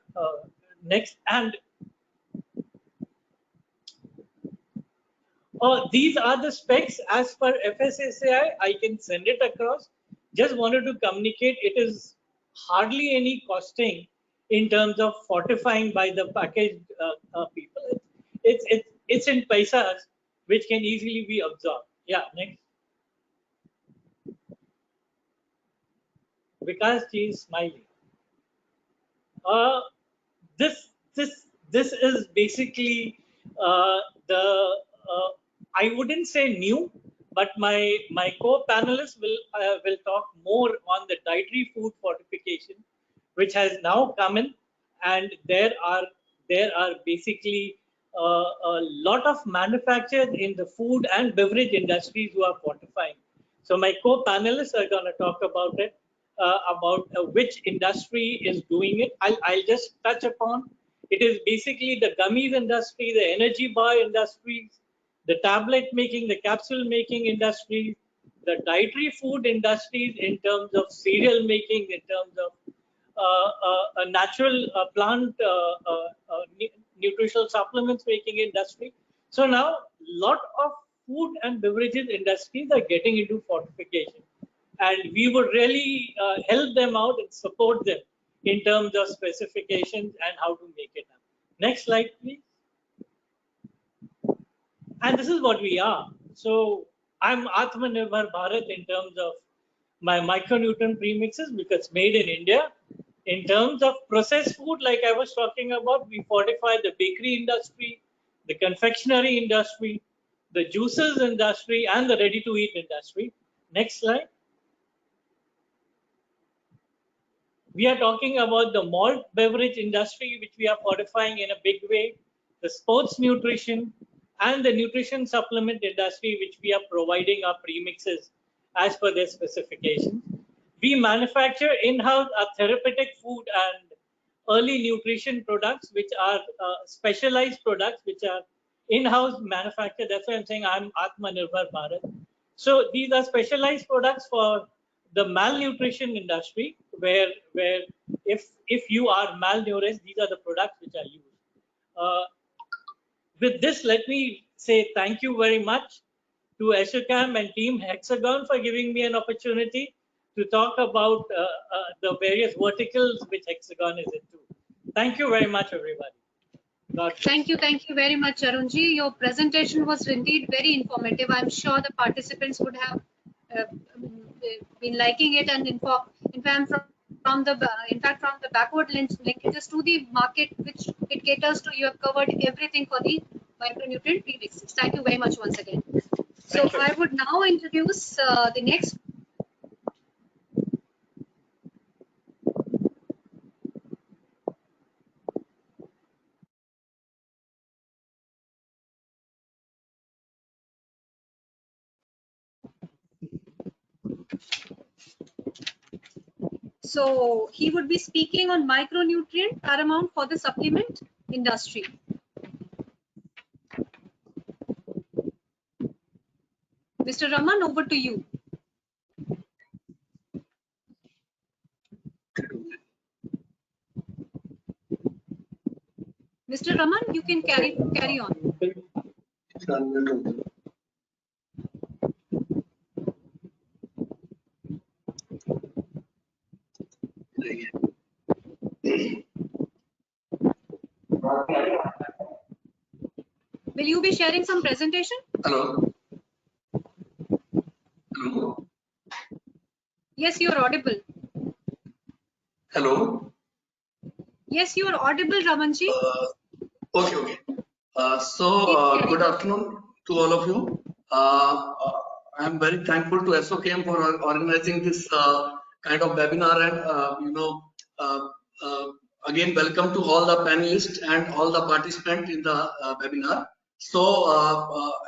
Next, and these are the specs as per FSSAI. I can send it across. Just wanted to communicate, it is hardly any costing in terms of fortifying by the packaged people. It's in paisas, which can easily be absorbed. Yeah, next. Vikas ji is smiling. This is basically the I wouldn't say new, but my co-panelists will talk more on the dietary food fortification, which has now come in, and there are basically a lot of manufacturers in the food and beverage industries who are fortifying. So my co-panelists are going to talk about it, about which industry is doing it. I'll just touch upon. It is basically the gummies industry, the energy bar industries, the tablet making, the capsule making industries, the dietary food industries in terms of cereal making, in terms of a natural plant nutritional supplements making industry. So now lot of food and beverages industries are getting into fortification, and we would really help them out and support them in terms of specifications and how to make it up. Next slide, please. And this is what we are. So I'm Atmanirbhar Bharat in terms of my micronutrient premixes, because made in India. In terms of processed food, like I was talking about, we fortify the bakery industry, the confectionery industry, the juices industry, and the ready-to-eat industry. Next slide. We are talking about the malt beverage industry, which we are fortifying in a big way, the sports nutrition, and the nutrition supplement industry, which we are providing our premixes as per their specifications. We manufacture in-house therapeutic food and early nutrition products, which are specialized products, which are in-house manufactured. That's why I'm saying I'm Atmanirbhar Bharat. So these are specialized products for the malnutrition industry, where if you are malnourished, these are the products which are used. With this, let me say thank you very much to ASSOCHAM and Team Hexagon for giving me an opportunity to talk about the various verticals which Hexagon is into. Thank you very much, everybody. Thank you very much, Arunji. Your presentation was indeed very informative. I'm sure the participants would have been liking it, and in fact from the backward linkages to the market which it caters to, you have covered everything for the micronutrient premixes. Thank you very much once again. So I would now introduce the next. So he would be speaking on micronutrient paramount for the supplement industry. Mr. Raman, over to you. Mr. Raman, you can carry on. Will you be sharing some presentation? Hello. Hello. Yes, you are audible. Hello. Yes, you are audible, Ramanji. Okay. Good afternoon to all of you. I'm very thankful to ASSOCHAM for organizing this kind of webinar, and again, welcome to all the panelists and all the participants in the webinar. So,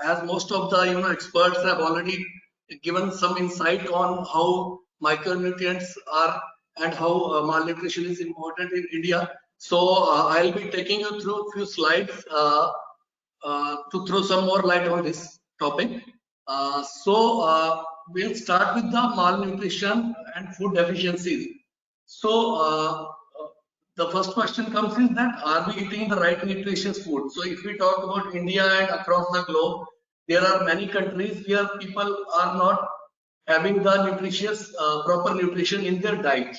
as most of the experts have already given some insight on how micronutrients are and how malnutrition is important in India. So I'll be taking you through a few slides to throw some more light on this topic. We'll start with the malnutrition and food deficiencies. So the first question comes is that, are we eating the right nutritious food? So if we talk about India and across the globe, there are many countries where people are not having the nutritious, proper nutrition in their diet.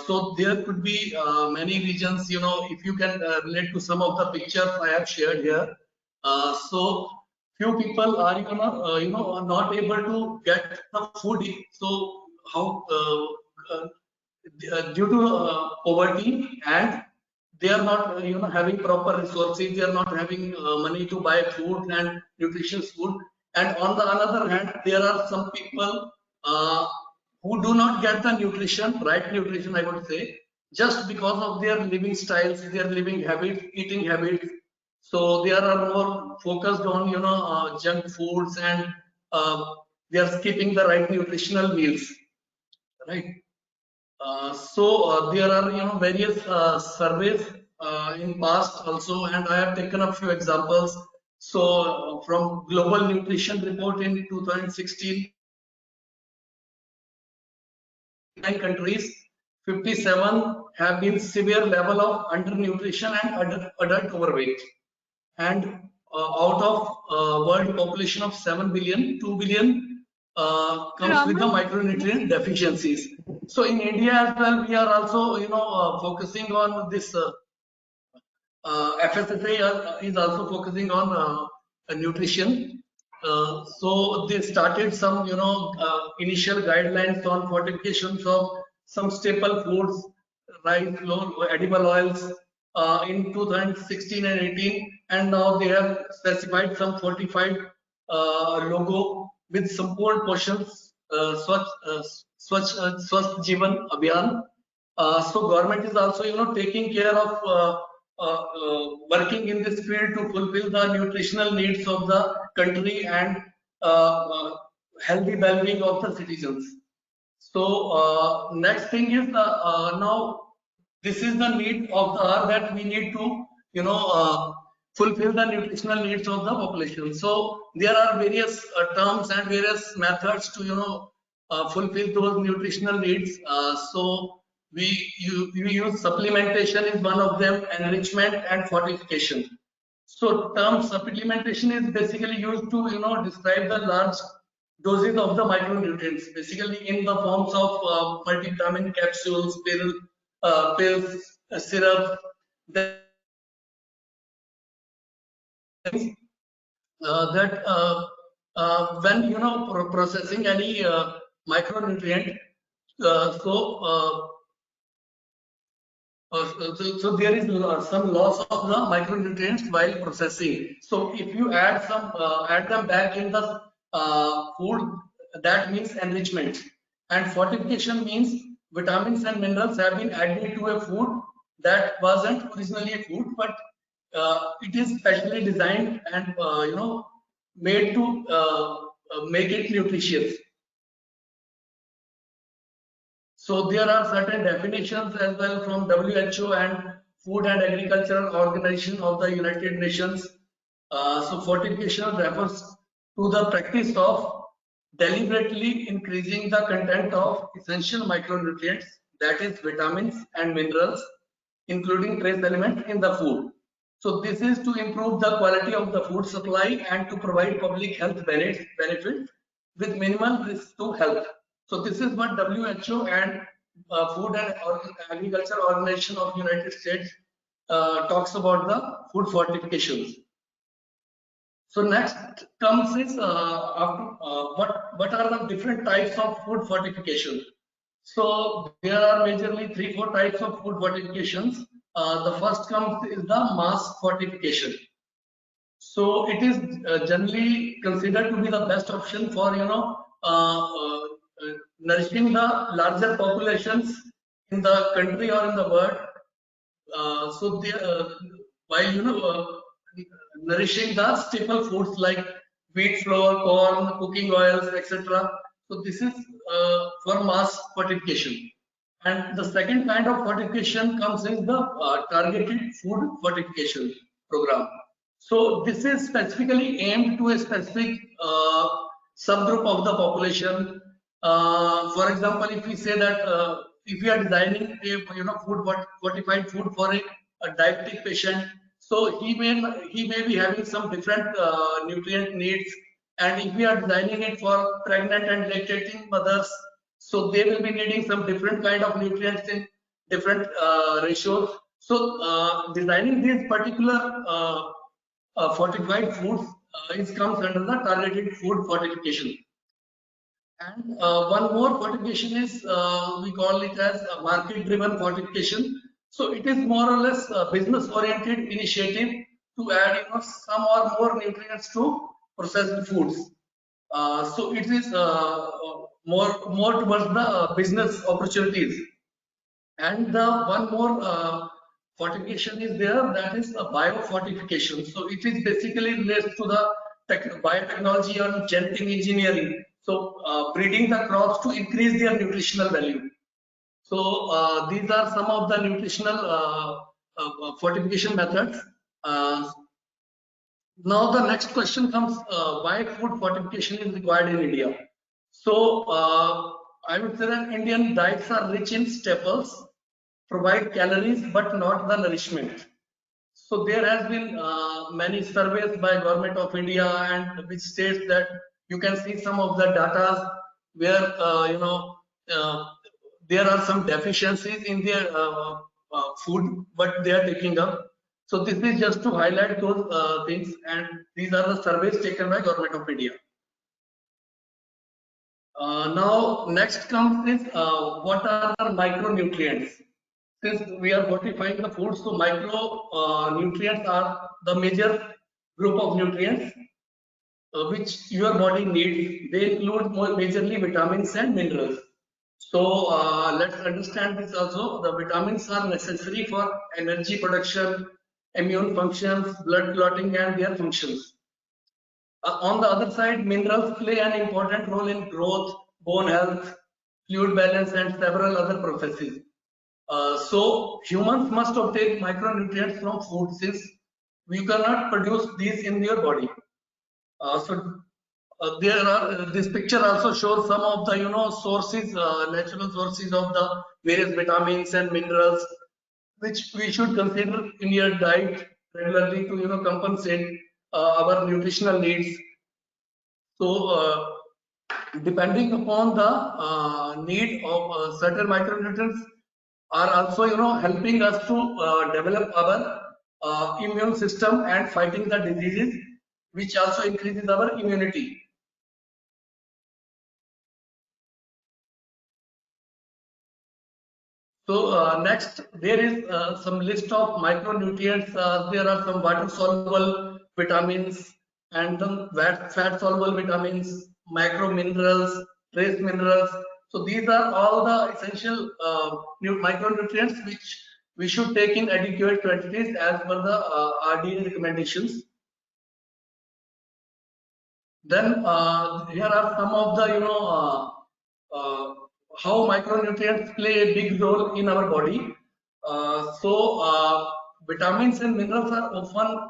So there could be many regions, you know, if you can relate to some of the pictures I have shared here. So few people are, you know, not able to get the food. So how due to poverty, and they are not, you know, having proper resources, they are not having money to buy food and nutritious food. And on the other hand, there are some people who do not get the nutrition, right nutrition, I would say, just because of their living styles, their living habits, eating habits. So they are more focused on, you know, junk foods, and they are skipping the right nutritional meals, right? There are, you know, various surveys in past also, and I have taken a few examples. So from Global Nutrition Report in 2016, 9 countries, 57 have been severe level of undernutrition and adult overweight. And out of world population of 7 billion, 2 billion comes with the micronutrient deficiencies. So in India as well, we are also, you know, focusing on this. FSSA is also focusing on nutrition. So they started some, you know, initial guidelines on fortifications of some staple foods, rice, edible oils in 2016 and 18, and now they have specified some fortified logo with support portions, Swachh Jeevan Abhiyan. So government is also, you know, taking care of working in this field to fulfill the nutritional needs of the country and healthy well-being of the citizens. So next thing is now this is the need of the hour, that we need to, you know, fulfill the nutritional needs of the population. So there are various terms and various methods to, you know, fulfill those nutritional needs. So we use supplementation is one of them, enrichment and fortification. So term supplementation is basically used to, you know, describe the large doses of the micronutrients, basically in the forms of multivitamin capsules, pills, syrup. When, you know, processing any micronutrient, so there is some loss of the micronutrients while processing. So if you add them back in the food, that means enrichment. And fortification means vitamins and minerals have been added to a food that wasn't originally a food, but it is specially designed and you know, made to make it nutritious. So there are certain definitions as well from WHO and Food and Agricultural Organization of the United Nations. So fortification refers to the practice of deliberately increasing the content of essential micronutrients, that is vitamins and minerals, including trace elements in the food. So this is to improve the quality of the food supply and to provide public health benefits with minimal risk to health. So this is what WHO and Food and Agriculture Organization of United States talks about the food fortifications. So next comes is what are the different types of food fortification. So there are majorly 3-4 types of food fortifications. The first comes is the mass fortification. So it is generally considered to be the best option for, you know, nourishing the larger populations in the country or in the world. So they, while, you know, nourishing the staple foods like wheat flour, corn, cooking oils, etc. So this is for mass fortification. And the second kind of fortification comes in the targeted food fortification program. So this is specifically aimed to a specific subgroup of the population. For example, if we say that if we are designing a fortified food for a diabetic patient, so he may be having some different nutrient needs, and if we are designing it for pregnant and lactating mothers, so they will be needing some different kind of nutrients in different ratios. So designing these particular fortified foods comes under the targeted food fortification. And one more fortification is we call it as a market-driven fortification. So it is more or less a business-oriented initiative to add some or more nutrients to processed foods. So it is more towards the business opportunities. And the one more fortification is there, that is a biofortification. So it is basically related to the biotechnology or genetic engineering. So breeding the crops to increase their nutritional value. So these are some of the nutritional fortification methods. Now the next question comes, why food fortification is required in India? So I would say that Indian diets are rich in staples, provide calories but not the nourishment. So there has been many surveys by Government of India, and which states that you can see some of the data where there are some deficiencies in their food what they are taking up. So this is just to highlight those things, and these are the surveys taken by Government of India. Now next comes is what are the micronutrients? Since we are fortifying the food, so micronutrients are the major group of nutrients which your body needs. They include more majorly vitamins and minerals. So let's understand this also. The vitamins are necessary for energy production, immune functions, blood clotting, and their functions. On the other side, minerals play an important role in growth, bone health, fluid balance, and several other processes. So humans must obtain micronutrients from food, since we cannot produce these in your body. There are this picture also shows some of the sources, natural sources of the various vitamins and minerals, which we should consider in your diet regularly to compensate our nutritional needs. So depending upon the need of certain micronutrients are also helping us to develop our immune system and fighting the diseases, which also increases our immunity. So next, there is some list of micronutrients. There are some water soluble vitamins and some fat soluble vitamins, microminerals, trace minerals. So these are all the essential micronutrients which we should take in adequate quantities as per the RDA recommendations. Then here are some of the how micronutrients play a big role in our body. So vitamins and minerals are often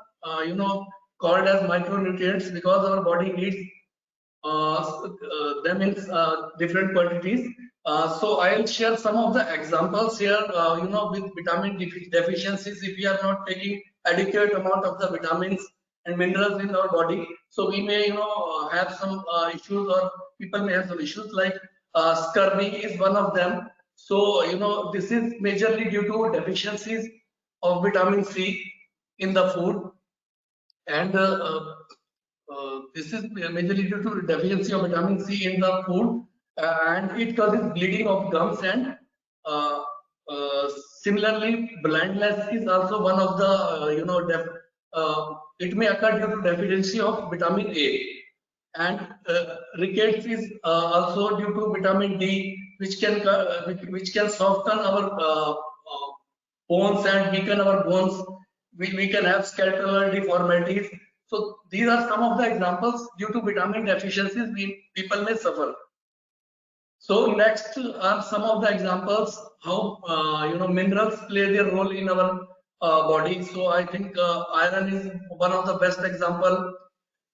called as micronutrients because our body needs them in different quantities. So I'll share some of the examples here. With vitamin deficiencies, if we are not taking adequate amount of the vitamins and minerals in our body, so we may have some issues, or people may have some issues like scurvy is one of them. So this is majorly due to deficiencies of vitamin C in the food, and this is majorly due to deficiency of vitamin C in the food, and it causes bleeding of gums, and similarly blindness is also one of the it may occur due to deficiency of vitamin A. And rickets is also due to vitamin D, which can soften our bones and weaken our bones. We can have skeletal deformities. So these are some of the examples due to vitamin deficiencies people may suffer. So next are some of the examples how minerals play their role in our body. So I think iron is one of the best example.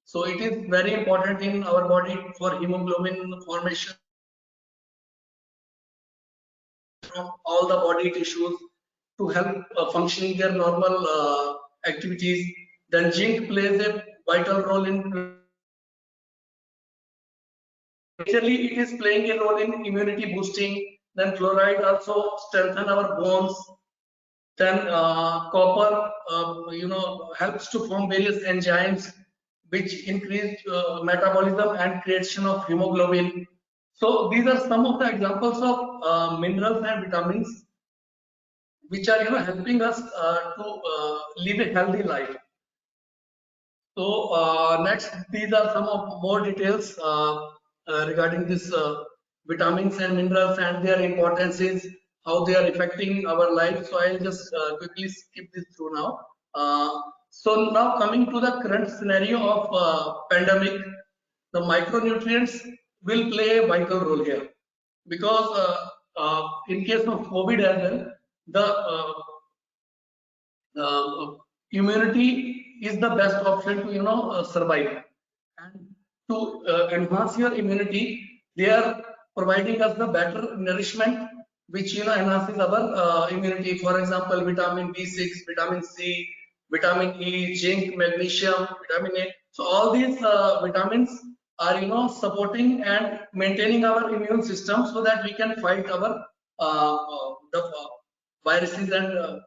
So it is very important in our body for hemoglobin formation from all the body tissues to help functioning their normal activities. Then zinc plays a vital role in Actually, it is playing a role in immunity boosting. Then fluoride also strengthen our bones. Then copper, helps to form various enzymes which increase metabolism and creation of hemoglobin. So these are some of the examples of minerals and vitamins which are helping us to live a healthy life. So next, these are some of more details regarding this vitamins and minerals and their importances, how they are affecting our life. So I'll just quickly skip this through now. So now coming to the current scenario of pandemic, the micronutrients will play a vital role here because in case of COVID as well, the immunity is the best option to survive, and to enhance your immunity they are providing us the better nourishment which enhances our immunity. For example, vitamin B6, vitamin C, vitamin E, zinc, magnesium, vitamin A. So all these vitamins are supporting and maintaining our immune system so that we can fight our the viruses and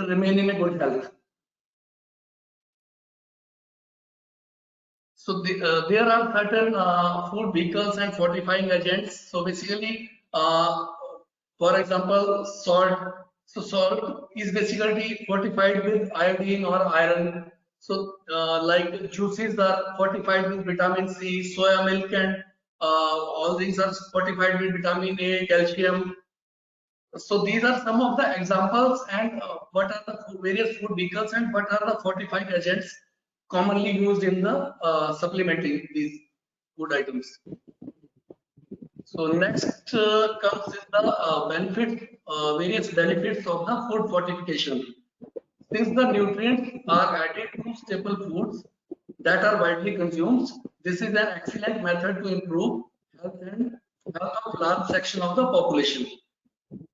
remain in a good health. So there are certain food vehicles and fortifying agents. So basically, for example, salt. So salt is basically fortified with iodine or iron. So like juices are fortified with vitamin C, soya milk, and all these are fortified with vitamin A, calcium. So these are some of the examples and what are the various food vehicles and what are the fortifying agents commonly used in the supplementing these food items. So next comes is the various benefits of the food fortification. Since the nutrients are added to staple foods that are widely consumed, this is an excellent method to improve health and health of large section of the population.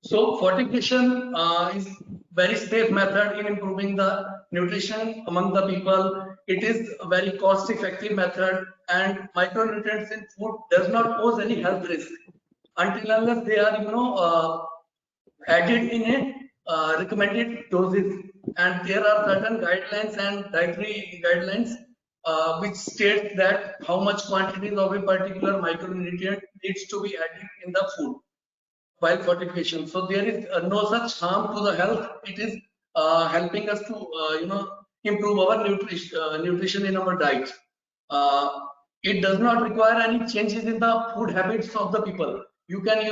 So fortification is very safe method in improving the nutrition among the people. It is a very cost effective method and micronutrients in food does not pose any health risk until unless they are added in a recommended doses, and there are certain guidelines and dietary guidelines which state that how much quantities of a particular micronutrient needs to be added in the food while fortification. So there is no such harm to the health. It is helping us to improve our nutrition in our diet. It does not require any changes in the food habits of the people. You can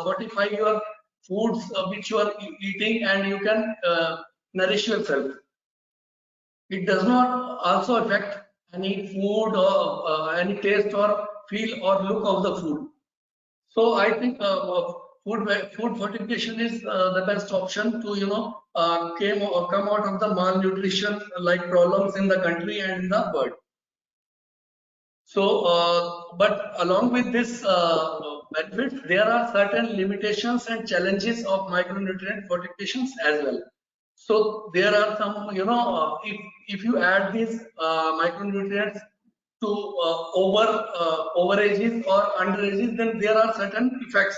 fortify your foods which you are eating and you can nourish yourself. It does not also affect any food or any taste or feel or look of the food. So I think food fortification is the best option to come out of the malnutrition like problems in the country and in the world. So, but along with this benefits, there are certain limitations and challenges of micronutrient fortifications as well. So there are some, if you add these micronutrients to overages or underages, then there are certain effects.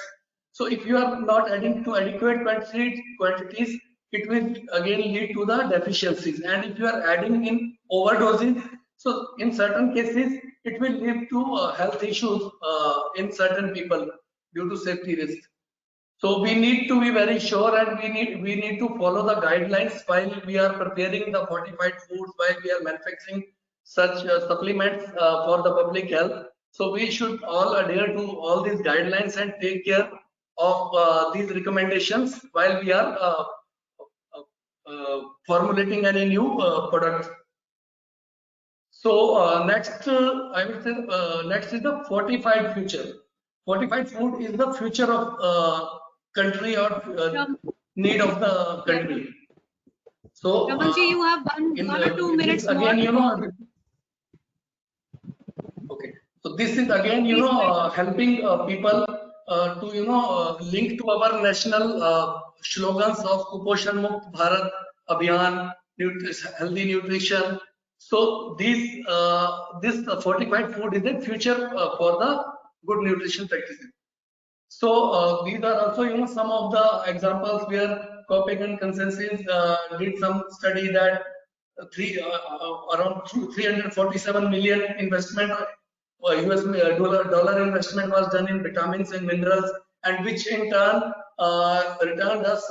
So if you are not adding to adequate quantities, it will again lead to the deficiencies. And if you are adding in overdoses, so in certain cases, it will lead to health issues in certain people due to safety risks. So we need to be very sure, and we need to follow the guidelines while we are preparing the fortified foods, while we are manufacturing such supplements for the public health. So we should all adhere to all these guidelines and take care of these recommendations while we are formulating any new product. So next, I would say next is the fortified future. fortified food is the future of country or need of the country. So Ramanji, you have one or 2 minutes again, more. Okay, so this is again, helping people to, link to our national slogans of Kuposhan Mukt Bharat Abhiyan, healthy nutrition. So this fortified food is the future for the good nutrition practices. So these are also, some of the examples where Copenhagen Consensus did some study that around 347 million investment, US dollar investment was done in vitamins and minerals, and which in turn returned us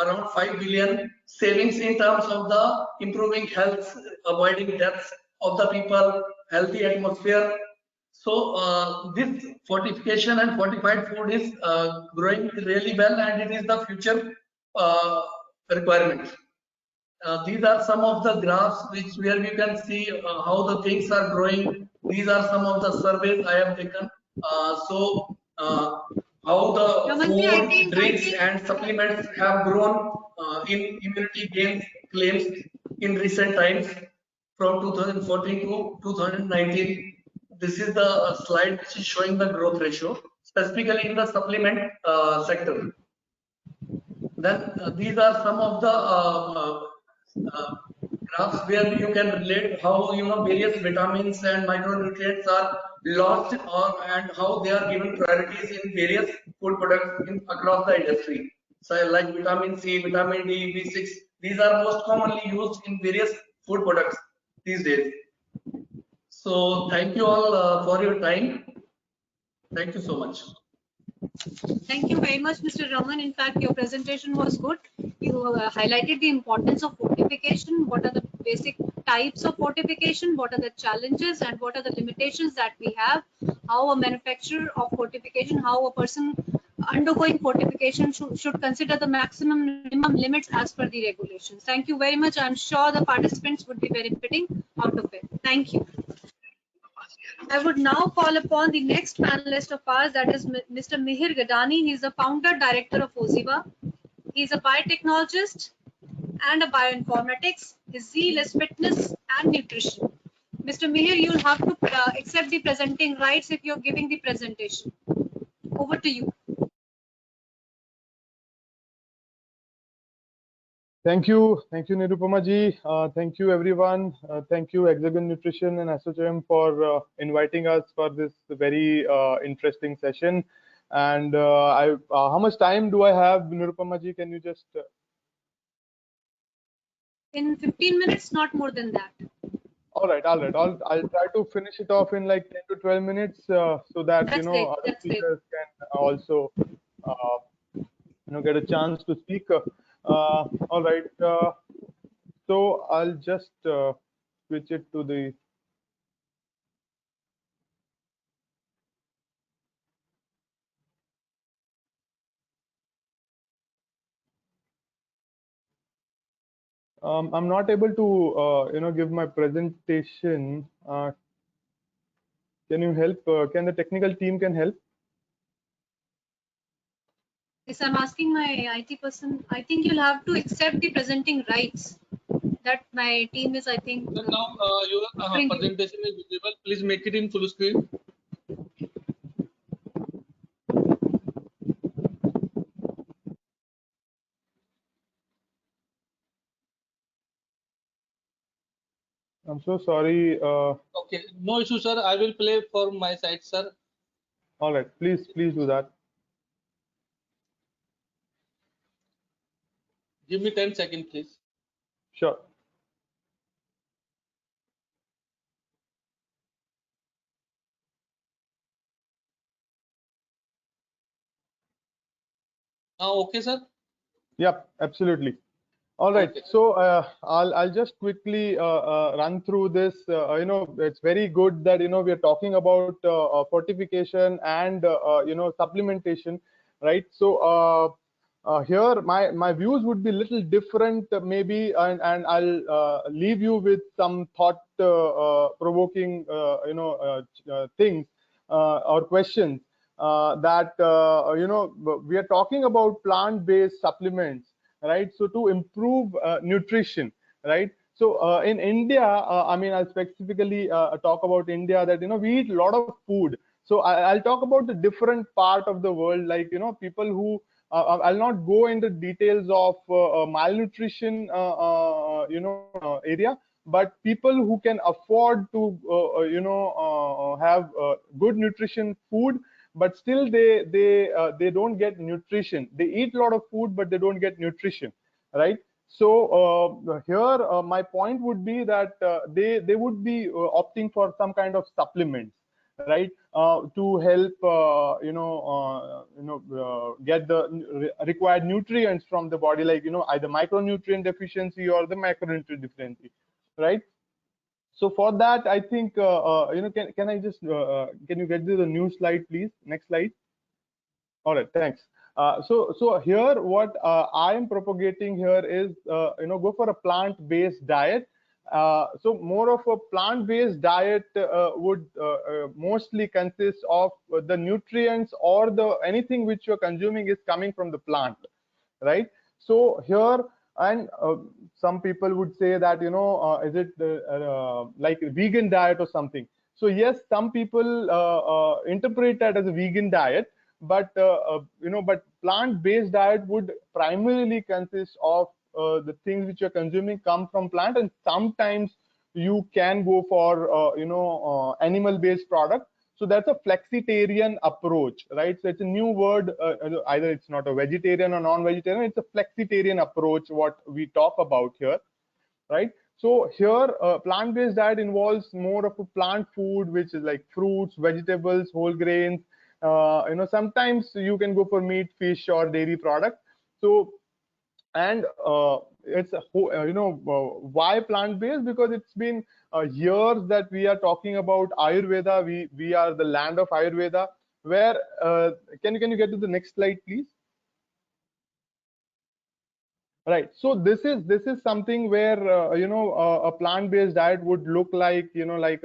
around 5 billion savings in terms of the improving health, avoiding deaths of the people, healthy atmosphere. So this fortification and fortified food is growing really well, and it is the future requirement. These are some of the graphs where we can see how the things are growing. These are some of the surveys I have taken. How the food, drinks, and supplements have grown in immunity gains claims in recent times from 2014 to 2019. This is the slide which is showing the growth ratio, specifically in the supplement sector. Then these are some of the graphs where you can relate how various vitamins and micronutrients are lost and how they are given priorities in various food products across the industry. So like vitamin C, vitamin D, B6, these are most commonly used in various food products these days. So thank you all for your time. Thank you so much. Thank you very much, Mr. Raman. In fact, your presentation was good. You highlighted the importance of fortification. What are the basic types of fortification? What are the challenges and what are the limitations that we have? How a manufacturer of fortification, how a person undergoing fortification should consider the minimum limits as per the regulations. Thank you very much. I'm sure the participants would be benefiting out of it. Thank you. I would now call upon the next panelist of ours, that is Mr. Mihir Gadani. He is the founder director of OZIVA. He is a biotechnologist and a bioinformatics. His zeal is fitness and nutrition. Mr. Mihir, you'll have to accept the presenting rights if you're giving the presentation. Over to you. Thank you, Nirupama ji. Thank you, everyone. Thank you, Hexagon Nutrition and ASSOCHAM for inviting us for this very interesting session. And how much time do I have, Nirupama ji? Can you just? In 15 minutes, not more than that. All right. I'll try to finish it off in like 10 to 12 minutes, so that That's other speakers can also get a chance to speak. All right, so I'll just switch it to the I'm not able to give my presentation. Can you help? Can the technical team help? Yes, I'm asking my IT person. I think you'll have to accept the presenting rights. That my team is, I think. So now your presentation is visible. Please make it in full screen. I'm so sorry. Okay, no issue, sir. I will play for my side, sir. All right, please do that. Give me 10 seconds, please. Sure. Okay, sir. Yep, absolutely. All right, okay. So I'll just quickly run through this. It's very good that we are talking about fortification and supplementation, right? So here my views would be a little different, maybe, and I'll leave you with some thought provoking things or questions. that we are talking about plant-based supplements, right? So to improve nutrition, right? So in India, I mean, I'll specifically talk about India, that we eat a lot of food. So I'll talk about the different part of the world, like people who I'll not go into details of malnutrition area, but people who can afford to have good nutrition food, but still they don't get nutrition. They eat a lot of food, but they don't get nutrition, right? So here my point would be that they would be opting for some kind of supplements, right, to help get the required nutrients from the body, like either micronutrient deficiency or the macronutrient deficiency, right? So for that, I think can I just can you get to the new slide, please? Next slide. All right, thanks. So here what I am propagating here is go for a plant-based diet. So more of a plant-based diet would mostly consist of the nutrients or the anything which you're consuming is coming from the plant, right? So here, and some people would say that is it like a vegan diet or something. So yes, some people interpret that as a vegan diet, but but plant-based diet would primarily consist of the things which you're consuming come from plant, and sometimes you can go for animal-based product. So that's a flexitarian approach, right? So it's a new word, either it's not a vegetarian or non-vegetarian, it's a flexitarian approach what we talk about here, right? So here plant-based diet involves more of a plant food, which is like fruits, vegetables, whole grains. Sometimes you can go for meat, fish, or dairy product. So, and it's why plant-based? Because it's been years that we are talking about Ayurveda. We are the land of Ayurveda. Where can you get to the next slide, please? Right. So this is something where a plant-based diet would look like, like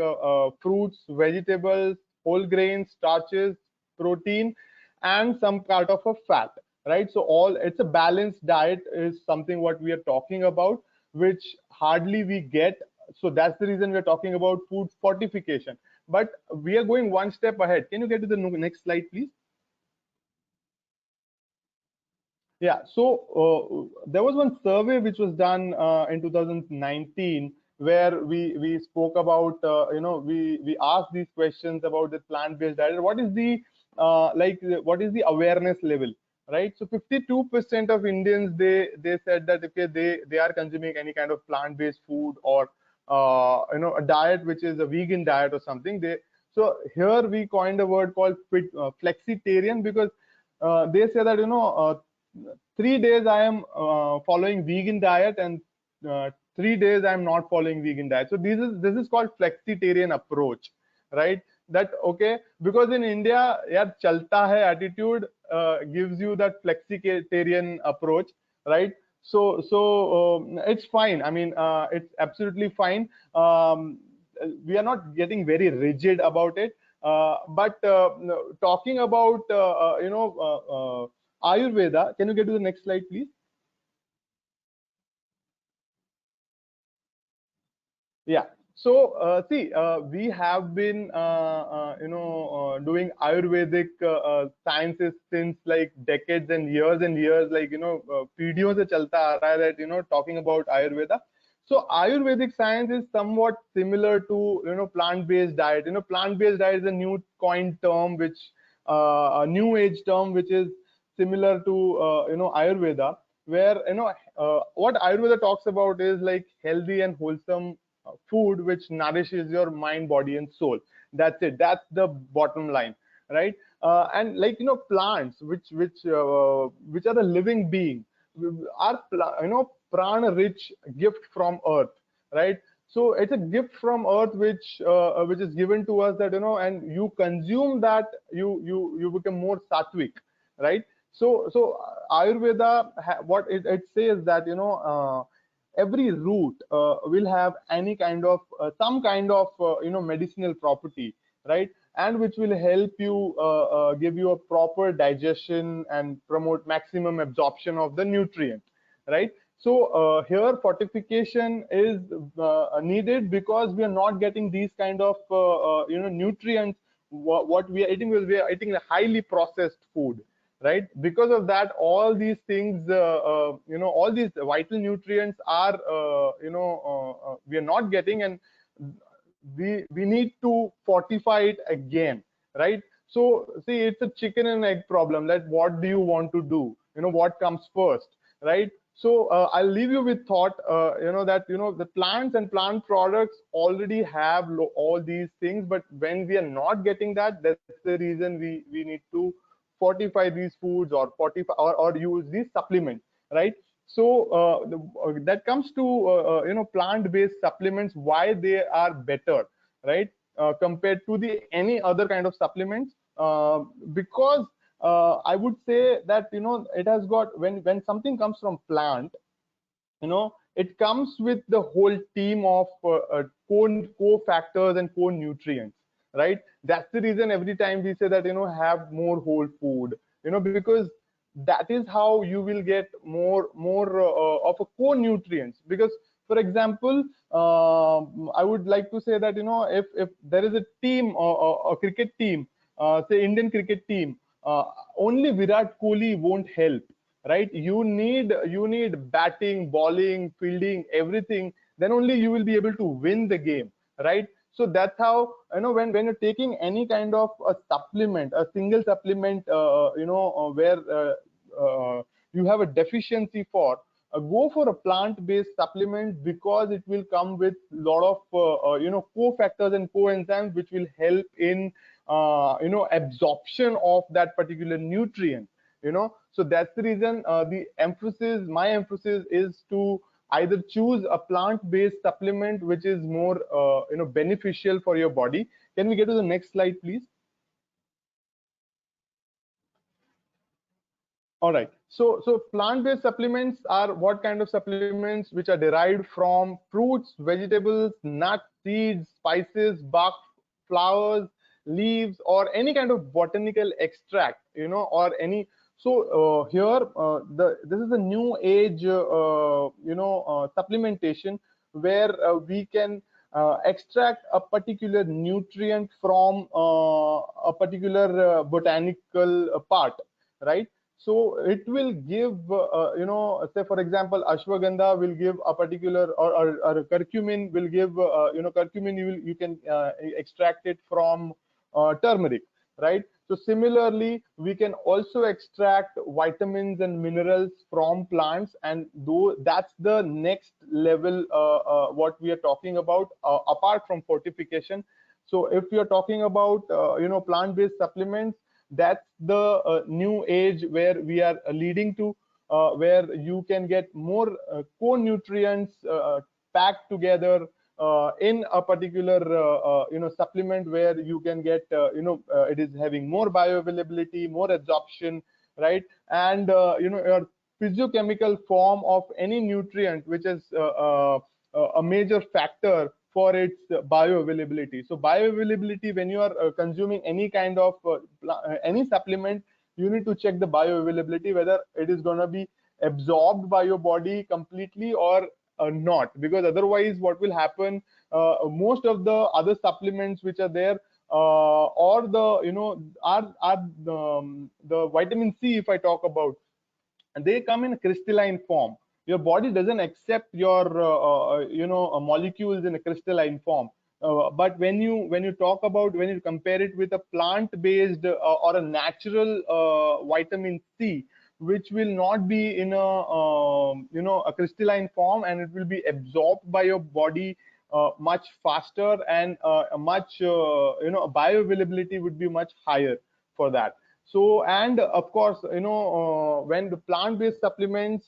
fruits, vegetables, whole grains, starches, protein, and some part of a fat, right? So it's a balanced diet is something what we are talking about, which hardly we get. So that's the reason we're talking about food fortification. But we are going one step ahead. Can you get to the next slide, please? Yeah, so there was one survey which was done in 2019 where we spoke about we asked these questions about the plant-based diet. What is the what is the awareness level, right? So 52% of Indians they said that okay they are consuming any kind of plant-based food or a diet which is a vegan diet or something. So here we coined a word called flexitarian, because they say that 3 days I am following vegan diet and 3 days I am not following vegan diet. So this is called flexitarian approach, right? That okay, because in India, yaar chalta hai attitude gives you that flexitarian approach, right? So it's fine. I mean, it's absolutely fine. We are not getting very rigid about it, but talking about Ayurveda. Can you get to the next slide, please? Yeah. So see, we have been doing Ayurvedic sciences since like decades and years, like पीढ़ियों से चलता आ रहा है that talking about Ayurveda. So Ayurvedic science is somewhat similar to plant-based diet. Plant-based diet is a new coined term, which a new age term, which is similar to Ayurveda, where what Ayurveda talks about is like healthy and wholesome food which nourishes your mind, body, and soul. That's it. That's the bottom line, right? And like plants which are a living being, are prana rich gift from earth, right? So it's a gift from earth which is given to us, that and you consume that, you become more sattvic, right? So Ayurveda, what it says that every root will have any kind of some kind of medicinal property, right? and which will help you give you a proper digestion and promote maximum absorption of the nutrient, right? So here fortification is needed because we are not getting these kind of nutrients what we are eating, because we are eating a highly processed food, right? Because of that, all these things all these vital nutrients are we are not getting, and we need to fortify it again, right? So see, it's a chicken and egg problem. That what do you want to do, what comes first, right? So I'll leave you with thought, that the plants and plant products already have all these things, but when we are not getting that, that's the reason we need to fortify these foods, or fortify or use these supplements, right? So that comes to plant-based supplements, why they are better, right, compared to the any other kind of supplements, because I would say that it has got, when something comes from plant, it comes with the whole team of co-factors and co-nutrients, right? That's the reason every time we say that have more whole food, because that is how you will get more of a co-nutrients. Because for example, I would like to say that if there is a team, or a cricket team, say Indian cricket team, only Virat Kohli won't help, right? You need batting, bowling, fielding, everything, then only you will be able to win the game, right? So that's how when you're taking any kind of a supplement, a single supplement, where you have a deficiency for, go for a plant-based supplement, because it will come with a lot of cofactors and coenzymes which will help in absorption of that particular nutrient. So that's the reason my emphasis is to either choose a plant-based supplement which is more beneficial for your body. Can we get to the next slide, please? All right. So plant-based supplements are what kind of supplements which are derived from fruits, vegetables, nuts, seeds, spices, bark, flowers, leaves, or any kind of botanical extract, or any. So here, this is a new age, supplementation, where we can extract a particular nutrient from a particular botanical part, right? So it will give, say for example, ashwagandha will give a particular, or curcumin will give, curcumin you can extract it from turmeric, right? So similarly, we can also extract vitamins and minerals from plants, and though that's the next level what we are talking about, apart from fortification. So if we are talking about plant-based supplements, that's the new age where we are leading to, where you can get more co-nutrients packed together in a particular supplement, where you can get it is having more bioavailability, more absorption, right? And your physiochemical form of any nutrient which is a major factor for its bioavailability. So bioavailability, when you are consuming any kind of any supplement, you need to check the bioavailability, whether it is going to be absorbed by your body completely or not. Because otherwise what will happen, most of the other supplements which are there, or the the vitamin C, if I talk about, and they come in a crystalline form. Your body doesn't accept your molecules in a crystalline form. But when you talk about, when you compare it with a plant-based or a natural vitamin C, which will not be in a crystalline form, and it will be absorbed by your body much faster, and much bioavailability would be much higher for that. So, and of course, when the plant-based supplements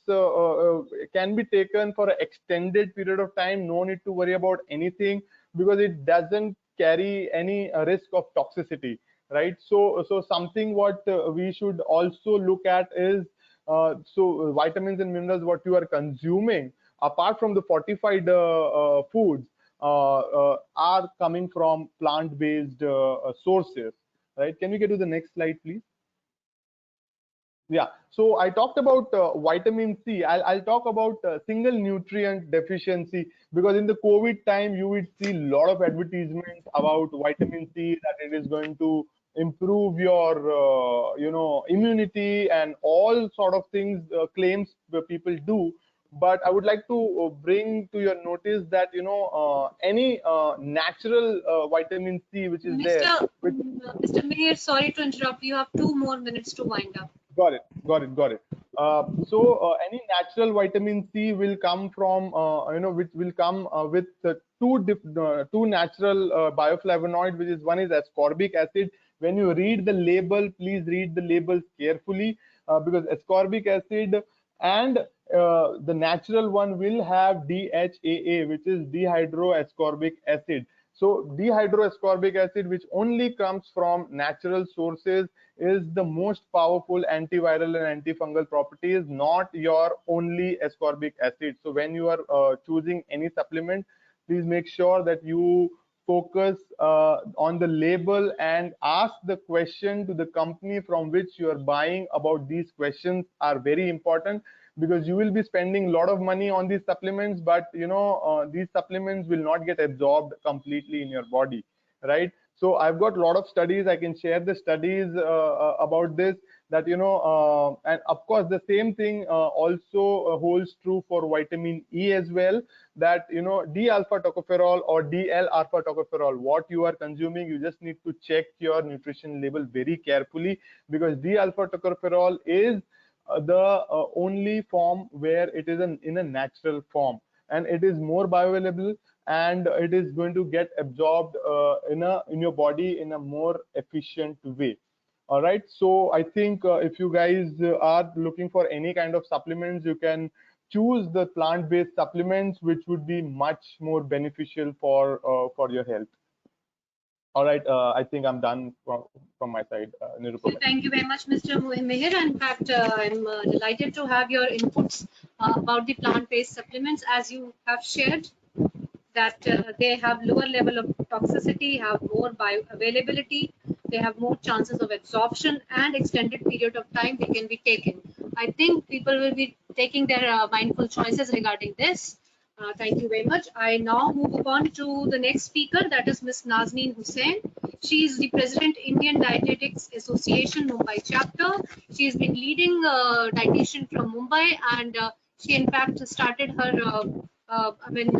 can be taken for an extended period of time, no need to worry about anything, because it doesn't carry any risk of toxicity, right? So something what we should also look at is, so vitamins and minerals what you are consuming, apart from the fortified foods, are coming from plant-based sources, right? Can we get to the next slide, please? Yeah, so I talked about vitamin C. I'll talk about single nutrient deficiency, because in the COVID time you would see a lot of advertisements about vitamin C, that it is going to improve your immunity and all sort of things, claims people do. But I would like to bring to your notice that any natural vitamin C which is there. Mr. Mayor, sorry to interrupt. You have 2 more minutes to wind up. Got it. Any natural vitamin C will come from, which will come with two natural bioflavonoid, which is one is ascorbic acid. When you read the label, please read the labels carefully, because ascorbic acid and the natural one will have DHAA, which is dehydroascorbic acid. So dehydroascorbic acid, which only comes from natural sources, is the most powerful antiviral and antifungal properties, not your only ascorbic acid. So when you are choosing any supplement, please make sure that you focus on the label and ask the question to the company from which you are buying. About these questions are very important, because you will be spending a lot of money on these supplements, but these supplements will not get absorbed completely in your body, right? So I've got a lot of studies. I can share the studies about this, that and of course the same thing also holds true for vitamin E as well, that D-alpha tocopherol or DL-alpha tocopherol, what you are consuming, you just need to check your nutrition label very carefully, because D-alpha tocopherol is the only form where it is in a natural form, and it is more bioavailable, and it is going to get absorbed in your body in a more efficient way. All right, so I think if you guys are looking for any kind of supplements, you can choose the plant-based supplements, which would be much more beneficial for your health. All right, I think I'm done from my side, Nirupama. Thank you very much, Mr. Meher. In fact, I'm delighted to have your inputs about the plant-based supplements, as you have shared that they have lower level of toxicity, have more bioavailability, they have more chances of absorption, and extended period of time they can be taken. I think people will be taking their mindful choices regarding this. Thank you very much. I now move on to the next speaker, that is Ms. Nazneen Hussain. She is the President, Indian Dietetics Association, Mumbai chapter. She has been leading dietitian from Mumbai, and she in fact started her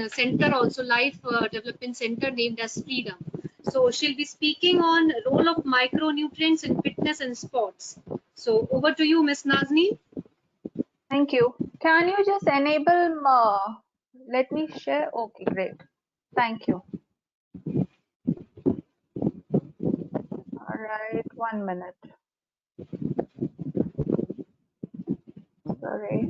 center also, life development center named as Freedom. So she'll be speaking on role of micronutrients in fitness and sports. So over to you, Ms. Nazneen. Thank you. Can you just enable, let me share. Okay, great. Thank you. All right, 1 minute. Sorry.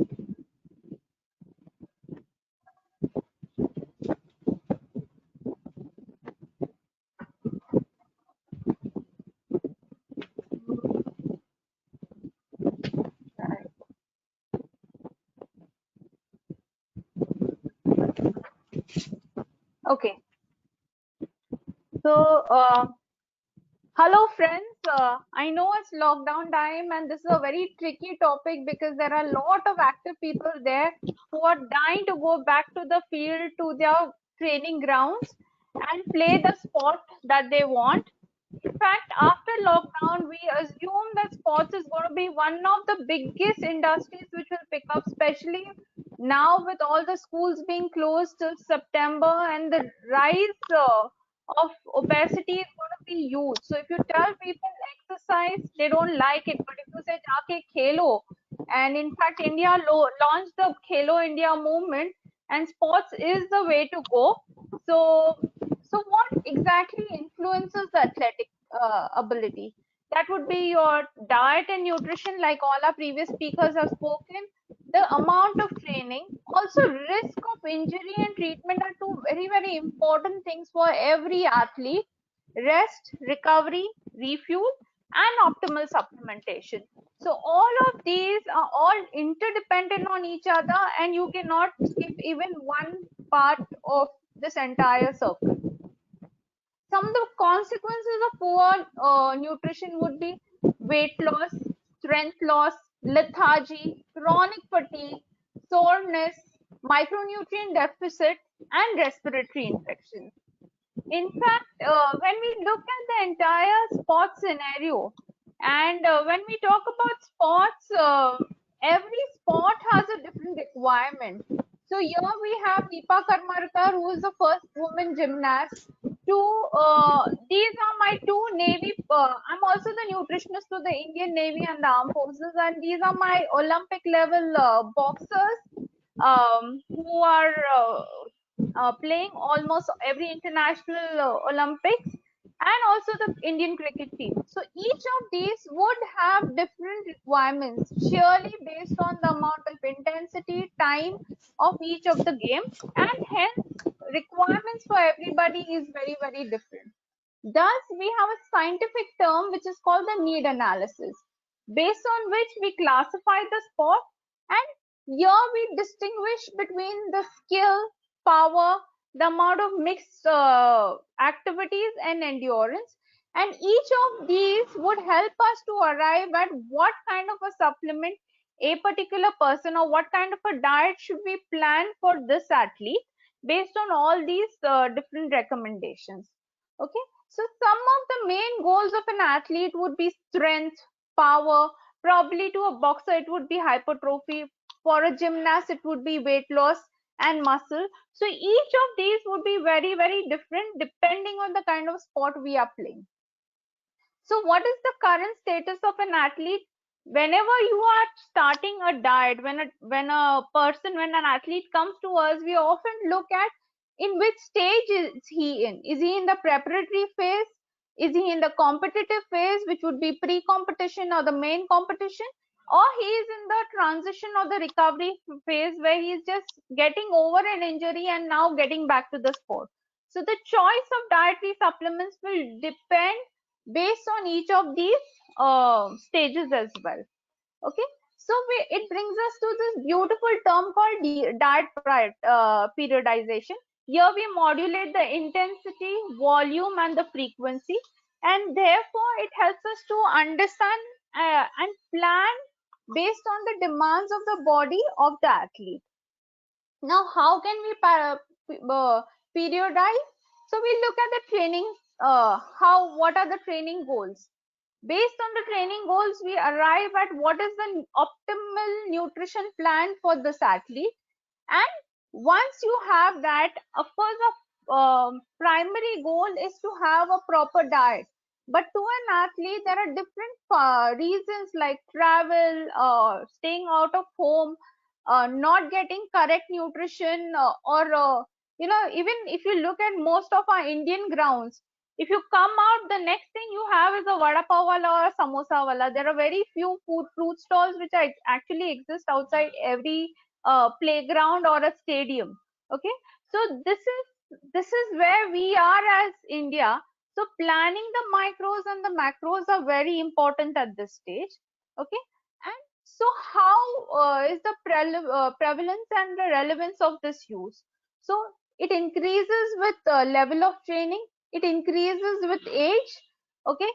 Okay. So, hello friends. I know it's lockdown time, and this is a very tricky topic because there are a lot of active people there who are dying to go back to the field, to their training grounds, and play the sport that they want. In fact, after lockdown, we assume that sports is going to be one of the biggest industries which will pick up, especially now with all the schools being closed till September, and the rise of obesity is going to be huge. So if you tell people exercise, they don't like it. But if you say, "Jaake khelo," and in fact, India launched the Khelo India movement, and sports is the way to go. So what exactly influences the athletic ability? That would be your diet and nutrition, like all our previous speakers have spoken. The amount of training, also risk of injury and treatment are two very, very important things for every athlete. Rest, recovery, refuel, and optimal supplementation. So all of these are all interdependent on each other, and you cannot skip even one part of this entire circle. Some of the consequences of poor nutrition would be weight loss, strength loss, lethargy, chronic fatigue, soreness, micronutrient deficit, and respiratory infections. In fact, when we look at the entire sport scenario, and when we talk about sports, every sport has a different requirement. So here we have Deepa Karmarkar, who is the first woman gymnast. These are my two Navy. I'm also the nutritionist to the Indian Navy and the Armed Forces, and these are my Olympic level boxers who are playing almost every international Olympics, and also the Indian cricket team. So each of these would have different requirements, surely based on the amount of intensity, time of each of the game, and hence requirements for everybody is very, very different. Thus, we have a scientific term which is called the need analysis, based on which we classify the sport, and here we distinguish between the skill, power, the amount of mixed activities and endurance, and each of these would help us to arrive at what kind of a supplement a particular person or what kind of a diet should we plan for this athlete based on all these different recommendations. Okay, so some of the main goals of an athlete would be strength, power, probably to a boxer it would be hypertrophy, for a gymnast it would be weight loss and muscle. So each of these would be very, very different depending on the kind of sport we are playing. So what is the current status of an athlete? Whenever you are starting a diet, when an athlete comes to us, we often look at in which stage is he in. Is he in the preparatory phase? Is he in the competitive phase, which would be pre-competition or the main competition? Or he is in the transition or the recovery phase where he is just getting over an injury and now getting back to the sport. So the choice of dietary supplements will depend based on each of these stages as well. Okay, so it brings us to this beautiful term called diet periodization. Here we modulate the intensity, volume, and the frequency, and therefore it helps us to understand and plan based on the demands of the body of the athlete. Now, how can we periodize? So we look at the training. What are the training goals? Based on the training goals, we arrive at what is the optimal nutrition plan for this athlete. And once you have that, of course, the primary goal is to have a proper diet. But to an athlete, there are different reasons like travel, staying out of home, not getting correct nutrition, or even if you look at most of our Indian grounds, if you come out, the next thing you have is a vada pav wala or a samosa wala. There are very few fruit stalls which actually exist outside every playground or a stadium. Okay, so this is where we are as India. So planning the micros and the macros are very important at this stage. Okay, and so how is the prevalence and the relevance of this use? So it increases with level of training. It increases with age. Okay,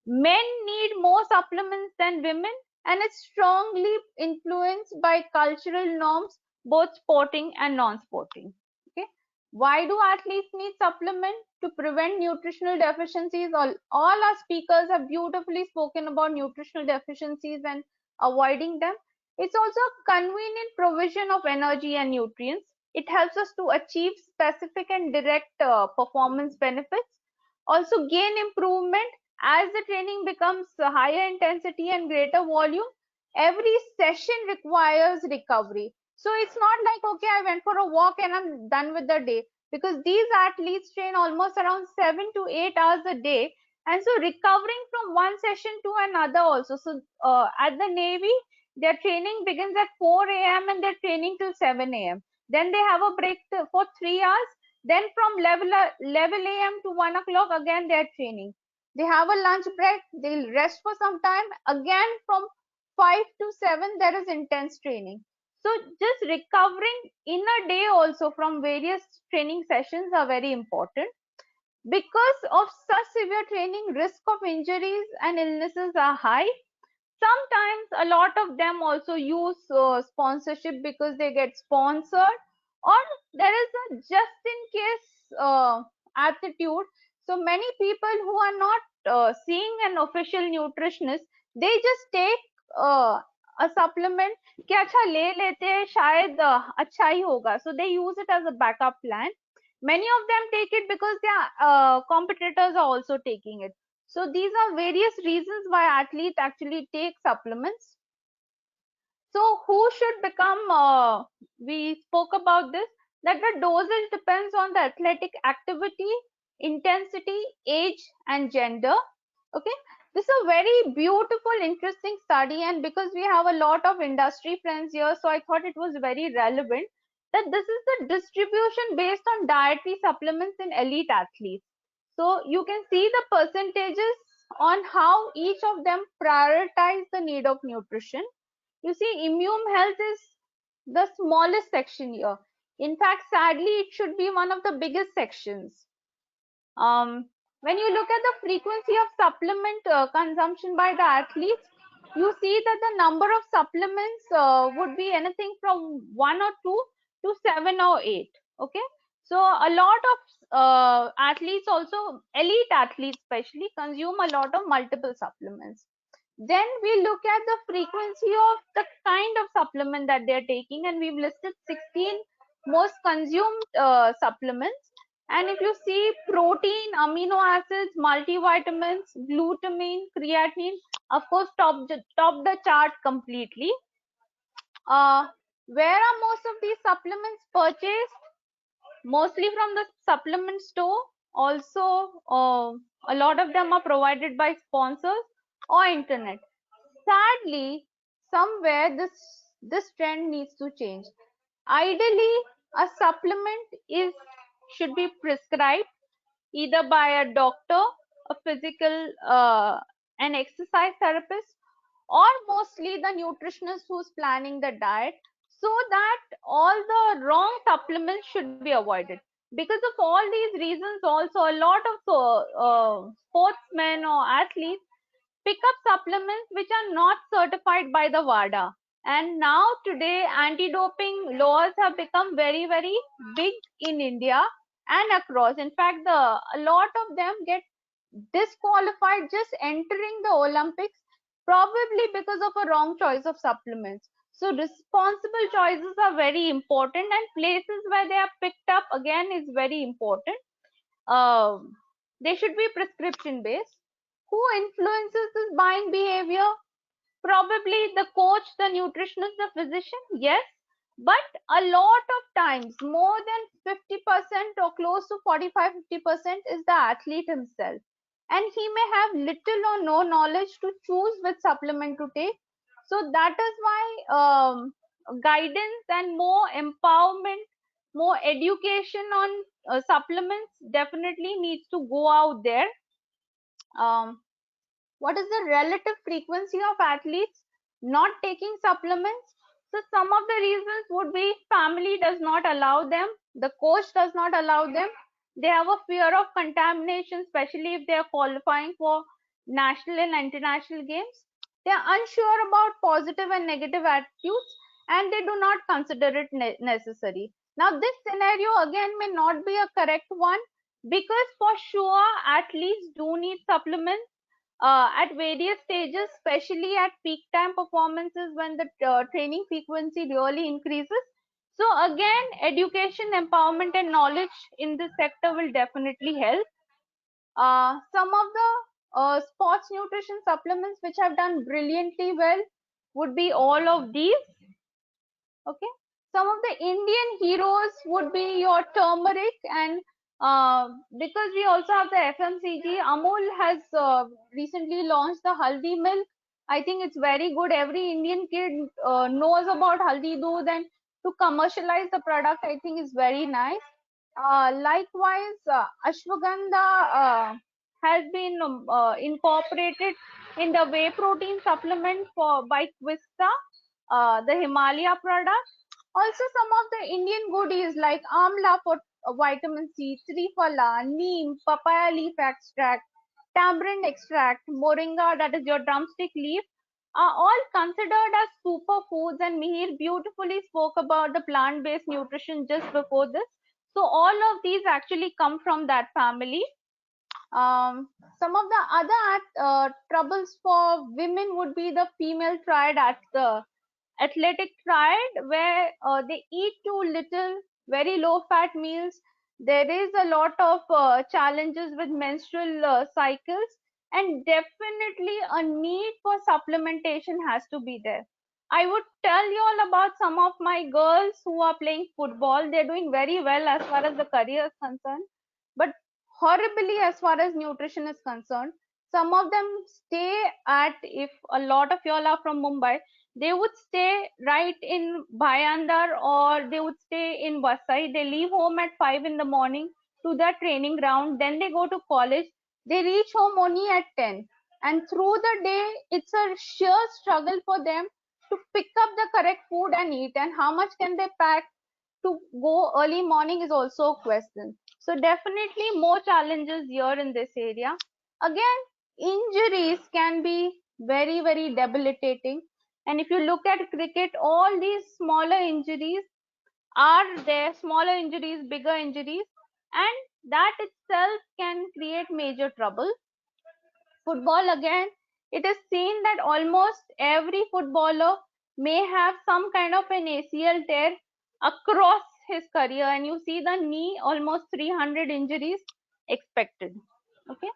men need more supplements than women, and it's strongly influenced by cultural norms, both sporting and non-sporting. Okay, why do athletes need supplement? To prevent nutritional deficiencies. All our speakers have beautifully spoken about nutritional deficiencies and avoiding them. It's also a convenient provision of energy and nutrients. It helps us to achieve specific and direct performance benefits. Also gain improvement as the training becomes higher intensity and greater volume. Every session requires recovery. So it's not like, okay, I went for a walk and I'm done with the day, because these athletes train almost around 7 to 8 hours a day. And so recovering from one session to another also. So at the Navy, their training begins at 4 a.m. and they're training till 7 a.m. Then they have a break for 3 hours. Then from 11 a.m. to 1 o'clock, again they're training. They have a lunch break. They'll rest for some time. Again from 5 to 7, there is intense training. So just recovering in a day also from various training sessions are very important. Because of such severe training, risk of injuries and illnesses are high. Sometimes a lot of them also use sponsorship because they get sponsored, or there is a just in case attitude. So many people who are not seeing an official nutritionist, they just take a supplement कि अच्छा ले लेते हैं शायद अच्छा ही होगा, so they use it as a backup plan. Many of them take it because their competitors are also taking it. So these are various reasons why athletes actually take supplements. So who should become, we spoke about this, that the dosage depends on the athletic activity, intensity, age and gender. Okay, this is a very beautiful, interesting study, and because we have a lot of industry friends here, so I thought it was very relevant that this is the distribution based on dietary supplements in elite athletes. So you can see the percentages on how each of them prioritize the need of nutrition. You see, immune health is the smallest section here. In fact, sadly, it should be one of the biggest sections. When you look at the frequency of supplement consumption by the athletes, you see that the number of supplements would be anything from 1 or 2 to 7 or 8. Okay, so a lot of athletes, also elite athletes especially, consume a lot of multiple supplements. Then we look at the frequency of the kind of supplement that they are taking, and we've listed 16 most consumed supplements. And if you see protein, amino acids, multivitamins, glutamine, creatine, of course, top the chart completely. Where are most of these supplements purchased? Mostly from the supplement store. Also, a lot of them are provided by sponsors or internet. Sadly, somewhere this trend needs to change. Ideally, a supplement should be prescribed either by a doctor, a physical an exercise therapist, or mostly the nutritionist who's planning the diet, so that all the wrong supplements should be avoided. Because of all these reasons, also a lot of sportsmen or athletes pick up supplements which are not certified by the WADA. And now today, anti-doping laws have become very, very big in India and across. In fact, a lot of them get disqualified just entering the Olympics, probably because of a wrong choice of supplements. So responsible choices are very important, and places where they are picked up again is very important. They should be prescription based. Who influences this buying behavior? Probably the coach, the nutritionist, the physician, yes. But a lot of times, more than 50% or close to 45-50% is the athlete himself. And he may have little or no knowledge to choose which supplement to take. So that is why guidance and more empowerment, more education on supplements definitely needs to go out there. What is the relative frequency of athletes not taking supplements? So some of the reasons would be family does not allow them, the coach does not allow them, they have a fear of contamination, especially if they are qualifying for national and international games. They are unsure about positive and negative attitudes, and they do not consider it necessary. Now this scenario again may not be a correct one, because for sure athletes do need supplements at various stages, especially at peak time performances when the training frequency really increases. So again, education, empowerment and knowledge in this sector will definitely help. Some of the sports nutrition supplements which have done brilliantly well would be all of these. Okay, some of the Indian heroes would be your turmeric, and because we also have the FMCG, Amul has recently launched the haldi milk. I think it's very good. Every Indian kid knows about haldi doodh, and to commercialize the product, I think is very nice. Likewise, ashwagandha has been incorporated in the whey protein supplement by Quista. the Himalaya product. Also some of the Indian goodies like amla for vitamin C, triphala, neem, papaya leaf extract, tamarind extract, moringa, that is your drumstick leaf, are all considered as superfoods, and Mihir beautifully spoke about the plant-based nutrition just before this. So all of these actually come from that family. Some of the other troubles for women would be the female triad at the athletic triad, where they eat too little, very low fat meals. There is a lot of challenges with menstrual cycles, and definitely a need for supplementation has to be there. I would tell you all about some of my girls who are playing football. They're doing very well as far as the career is concerned, but horribly as far as nutrition is concerned. Some of them stay at, if a lot of y'all are from Mumbai, they would stay right in Bhayandar, or they would stay in Vasai. They leave home at 5 in the morning to their training ground. Then they go to college. They reach home only at 10. And through the day, it's a sheer struggle for them to pick up the correct food and eat. And how much can they pack to go early morning is also a question. So definitely more challenges here in this area. Again, injuries can be very, very debilitating. And if you look at cricket, all these smaller injuries are there, smaller injuries, bigger injuries, and that itself can create major trouble. Football, again, it is seen that almost every footballer may have some kind of an ACL tear across his career, and you see the knee, almost 300 injuries expected. Okay.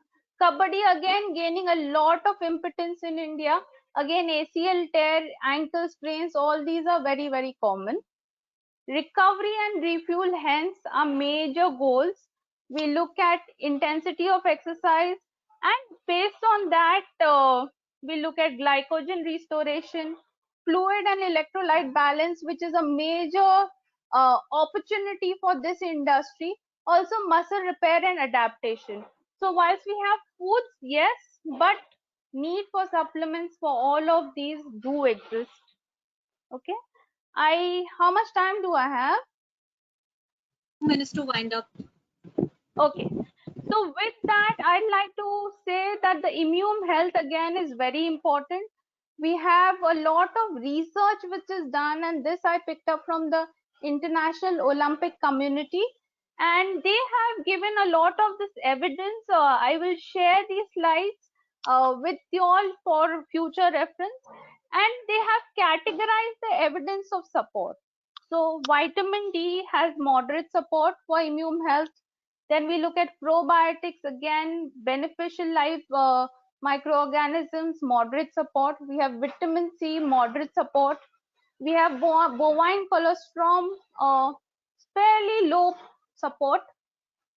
Kabaddi, again, gaining a lot of impotence in India. Again, ACL tear, ankle sprains, all these are very, very common. Recovery and refuel hence are major goals. We look at intensity of exercise, and based on that, we look at glycogen restoration, fluid and electrolyte balance, which is a major opportunity for this industry. Also muscle repair and adaptation. So whilst we have foods, yes, but need for supplements for all of these do exist. Okay. How much time do I have? 2 minutes to wind up. Okay. So with that, I'd like to say that the immune health again is very important. We have a lot of research which is done, and this I picked up from the International Olympic Community, and they have given a lot of this evidence. I will share these slides with you all for future reference, and they have categorized the evidence of support. So vitamin D has moderate support for immune health. Then we look at probiotics, again, beneficial life microorganisms, moderate support. We have vitamin C, moderate support. We have bovine colostrum, fairly low support.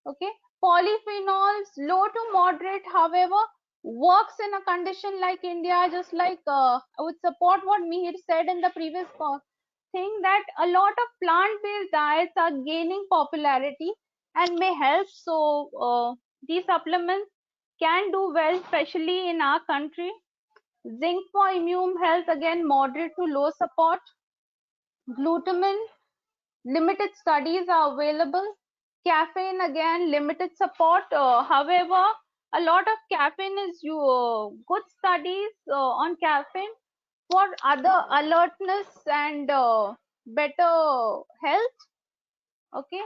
Okay. Polyphenols, low to moderate, however, works in a condition like India, just like I would support what Mihir said in the previous thing, that a lot of plant-based diets are gaining popularity and may help. So these supplements can do well, especially in our country. Zinc for immune health, again, moderate to low support. Glutamine, limited studies are available. Caffeine, again, limited support. However, a lot of caffeine is good studies on caffeine for other alertness and better health. Okay.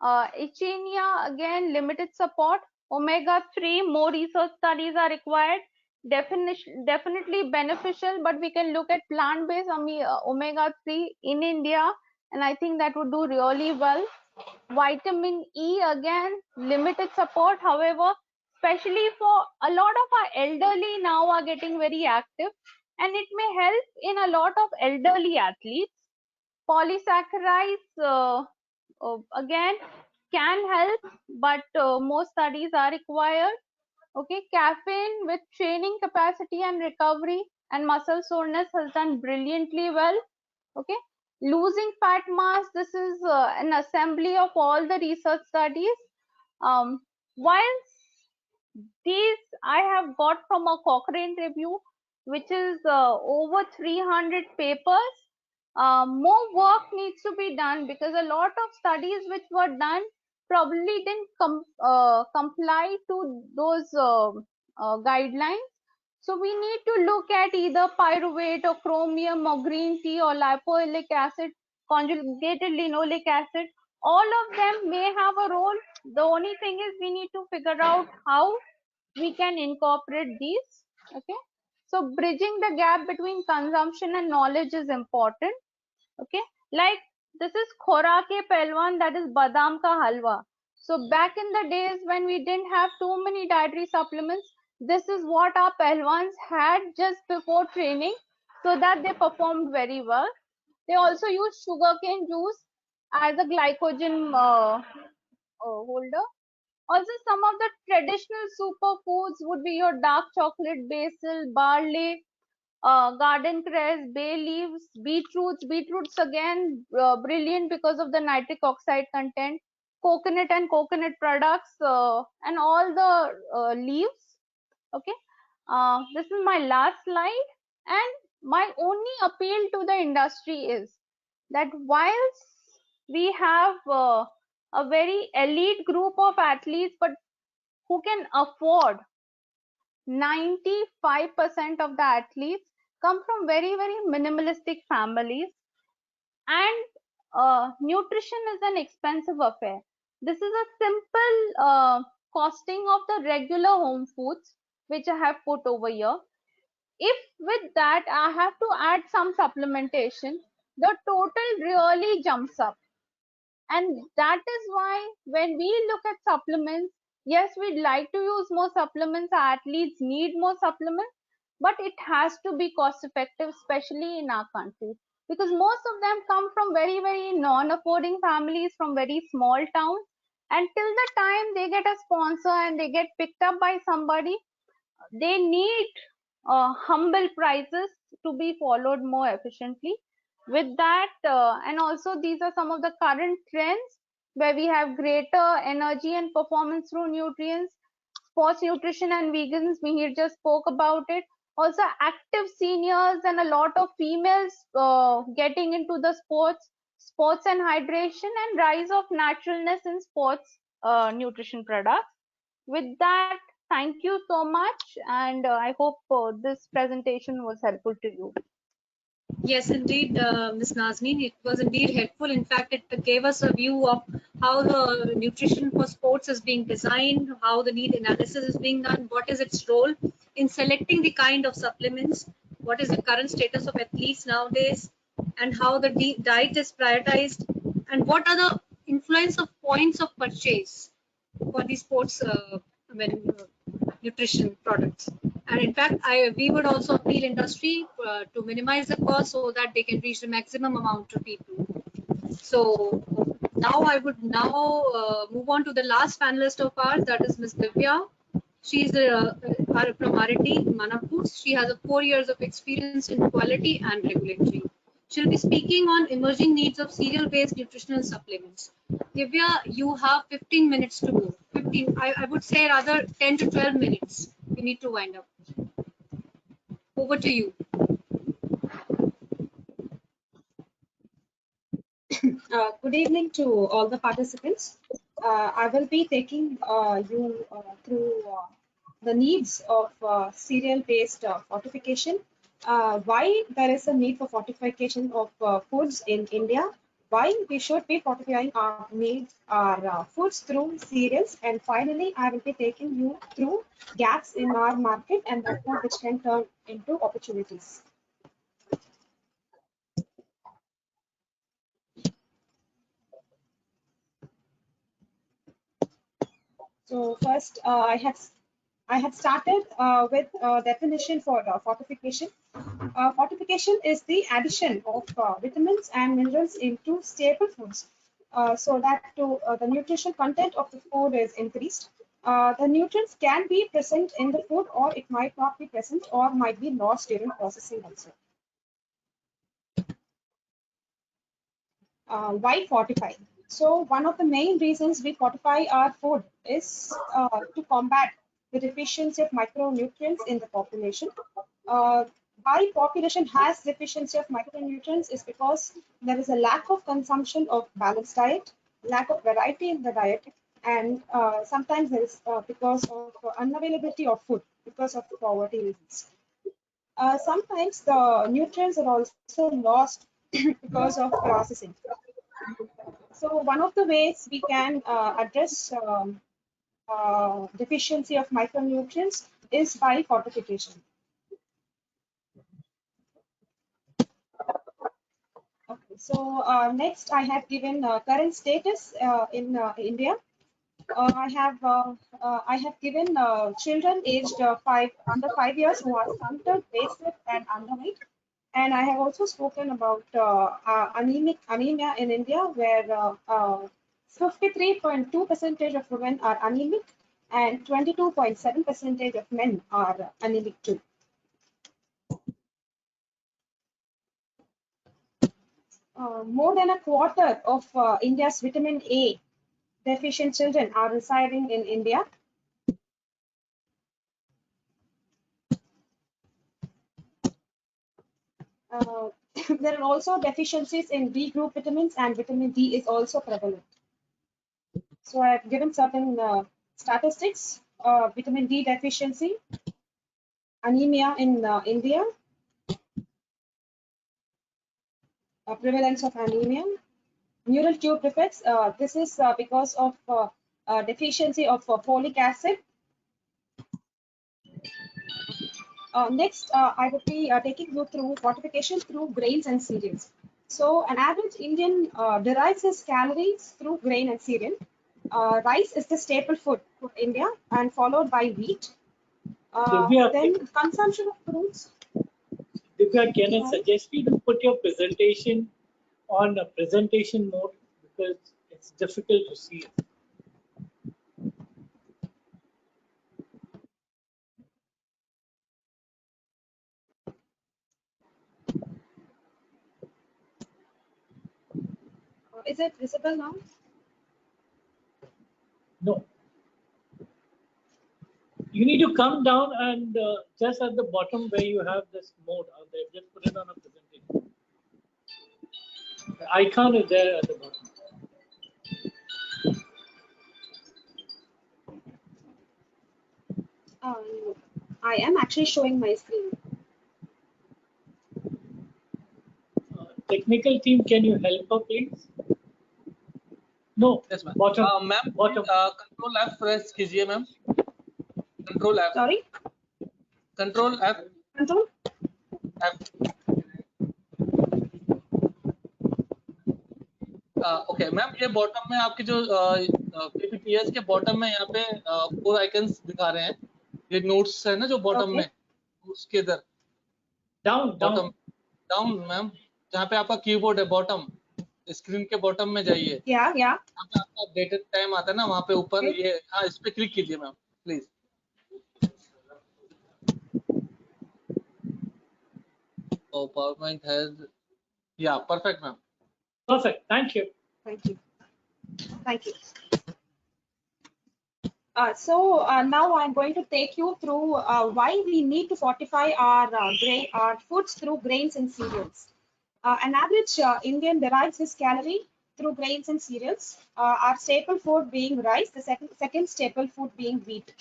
Echenia, again, limited support. Omega-3, more research studies are required. Definitely beneficial, but we can look at plant-based omega-3 in India, and I think that would do really well. Vitamin E, again, limited support. However, especially for a lot of our elderly now are getting very active, and it may help in a lot of elderly athletes. Polysaccharides, again, can help, but more studies are required. Okay, caffeine with training capacity and recovery and muscle soreness has done brilliantly well. Okay, losing fat mass, this is an assembly of all the research studies. While these I have got from a Cochrane review, which is over 300 papers, more work needs to be done, because a lot of studies which were done probably didn't comply to those guidelines. So we need to look at either pyruvate or chromium or green tea or lipoic acid, conjugated linoleic acid. All of them may have a role. The only thing is we need to figure out how we can incorporate these. Okay. So bridging the gap between consumption and knowledge is important. Okay, like this is khorake pelwan, that is badam ka halwa. So back in the days when we didn't have too many dietary supplements, this is what our pelwans had just before training, so that they performed very well. They also used sugarcane juice as a glycogen holder. Also, some of the traditional superfoods would be your dark chocolate, basil, barley, garden cress, bay leaves, beetroots. Beetroots again brilliant because of the nitric oxide content. Coconut and coconut products, and all the leaves. Okay, this is my last slide, and my only appeal to the industry is that whilst we have a very elite group of athletes, but who can afford, 95% of the athletes come from very, very minimalistic families, and nutrition is an expensive affair. This is a simple costing of the regular home foods which I have put over here. If with that I have to add some supplementation, the total really jumps up. And that is why when we look at supplements, yes, we'd like to use more supplements, our athletes need more supplements, but it has to be cost effective, especially in our country, because most of them come from very, very non-affording families from very small towns. And till the time they get a sponsor and they get picked up by somebody, they need humble prices to be followed more efficiently. With that, and also these are some of the current trends where we have greater energy and performance through nutrients, sports nutrition and vegans. Mihir just spoke about it. Also, active seniors and a lot of females getting into the sports and hydration, and rise of naturalness in sports nutrition products. With that, thank you so much, and I hope this presentation was helpful to you. Yes, indeed, Ms. Nazneen, it was indeed helpful. In fact, it gave us a view of how the nutrition for sports is being designed, how the need analysis is being done, what is its role in selecting the kind of supplements, what is the current status of athletes nowadays, and how the diet is prioritized, and what are the influence of points of purchase for the sports nutrition products. And in fact, we would also appeal industry to minimize the cost so that they can reach the maximum amount to people. So now I would move on to the last panelist of ours, that is Ms. Divya. She is from R&D, Manapur. She has 4 years of experience in quality and regulatory. She'll be speaking on emerging needs of cereal-based nutritional supplements. Divya, you have 15 minutes to go. 15, I would say rather 10 to 12 minutes. We need to wind up. Over to you. Good evening to all the participants. I will be taking you through the needs of cereal-based fortification, why there is a need for fortification of foods in India, why we should be fortifying our foods through cereals, and finally I will be taking you through gaps in our market and therefore which can turn into opportunities. So first, I had started with definition for fortification. Fortification is the addition of vitamins and minerals into staple foods, so that the nutritional content of the food is increased. The nutrients can be present in the food, or it might not be present, or might be lost during processing also. Why fortify? So one of the main reasons we fortify our food is to combat the deficiency of micronutrients in the population. why population has deficiency of micronutrients is because there is a lack of consumption of balanced diet, lack of variety in the diet, and sometimes there is because of unavailability of food because of poverty reasons. Sometimes the nutrients are also lost because of processing. So one of the ways we can address deficiency of micronutrients is by fortification. Okay, so next I have given current status in India. I have given children aged under 5 years who are stunted, wasted, and underweight. And I have also spoken about anemia in India, where 53.2% of women are anemic and 22.7% of men are anemic too. More than a quarter of India's vitamin A deficient children are residing in India. There are also deficiencies in B group vitamins, and vitamin D is also prevalent. So I have given certain statistics. Vitamin D deficiency, anemia in India, prevalence of anemia, neural tube defects. This is because of deficiency of folic acid. Next, I will be taking you through fortification through grains and cereals. So an average Indian derives his calories through grain and cereal. Rice is the staple food for India and followed by wheat. Then consumption of fruits. Divya, can I suggest you to put your presentation on a presentation mode because it's difficult to see it. Is it visible now? No. You need to come down and just at the bottom where you have this mode out there, just put it on a presentation. The icon is there at the bottom. I am actually showing my screen. Technical team, can you help her, please? No, yes, ma'am. Bottom. Ma'am, Bottom. control F press कीजिए ma'am. Control F. Sorry. Control F. Control F. Okay ma'am, ये bottom में आपके जो PPTs के bottom में यहाँ पे 4 icons दिखा रहे हैं. ये नोट्स है ना जो बॉटम में, उसके इधर डाउन मैम, जहाँ पे आपका कीबोर्ड है बॉटम, स्क्रीन के बॉटम में जाइए. यहाँ पे आपका अपडेटेड टाइम आता है ना, वहाँ पे ऊपर ये, हाँ, इस पे क्लिक कीजिए ma'am please. Oh, PowerPoint has, yeah, perfect ma'am. Perfect, thank you. Thank you. Thank you. So now I'm going to take you through why we need to fortify our foods through grains and cereals. An average Indian derives his calorie through grains and cereals. Our staple food being rice, the second staple food being wheat.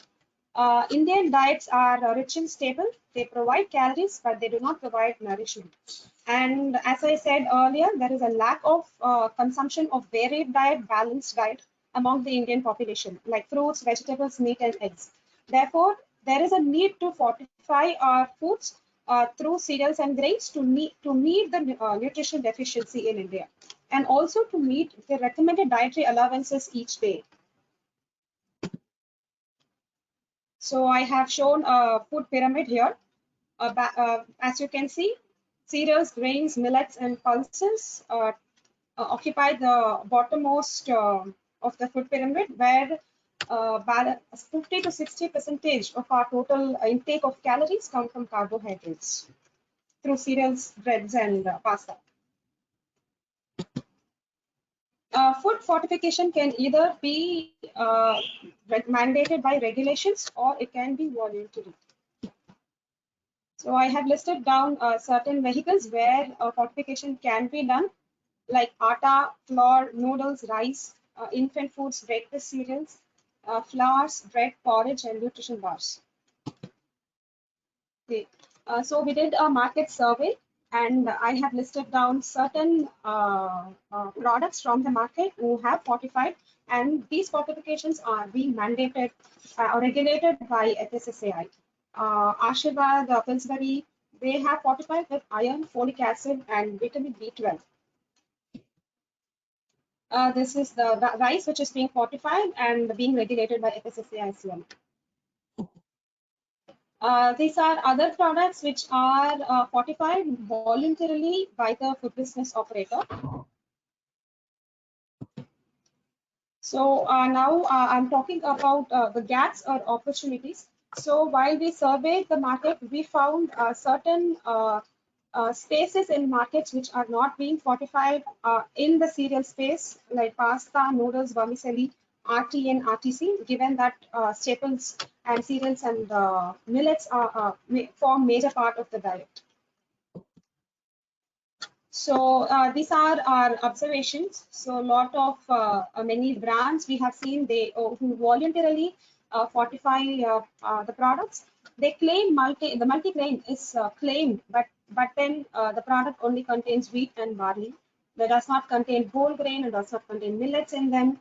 Indian diets are rich in staple. They provide calories, but they do not provide nourishment. And as I said earlier, there is a lack of consumption of varied diet, balanced diet among the Indian population, like fruits, vegetables, meat, and eggs. Therefore, there is a need to fortify our foods through cereals and grains to meet the nutritional deficiency in India, and also to meet the recommended dietary allowances each day. So I have shown a food pyramid here. As you can see, cereals, grains, millets, and pulses occupy the bottommost of the food pyramid, where 50 to 60% of our total intake of calories come from carbohydrates through cereals, breads, and pasta. Food fortification can either be mandated by regulations or it can be voluntary. So I have listed down certain vehicles where fortification can be done, like atta, flour, noodles, rice, infant foods, breakfast cereals, flours, bread, porridge, and nutrition bars. Okay. So we did a market survey, and I have listed down certain products from the market who have fortified, and these fortifications are being mandated or regulated by FSSAI. Ashirvad, Pillsbury, they have fortified with iron, folic acid, and vitamin B12. This is the rice which is being fortified and being regulated by FSSAI as well. These are other products which are fortified voluntarily by the food business operator. So now I'm talking about the gaps or opportunities. So while we surveyed the market, we found certain spaces in markets which are not being fortified in the cereal space, like pasta, noodles, vermicelli, RT and RTC, given that staples and cereals and millets form major part of the diet. So these are our observations. So a lot of many brands we have seen who voluntarily fortify the products. They claim the multi-grain is claimed, but then the product only contains wheat and barley. That does not contain whole grain and does not contain millets in them.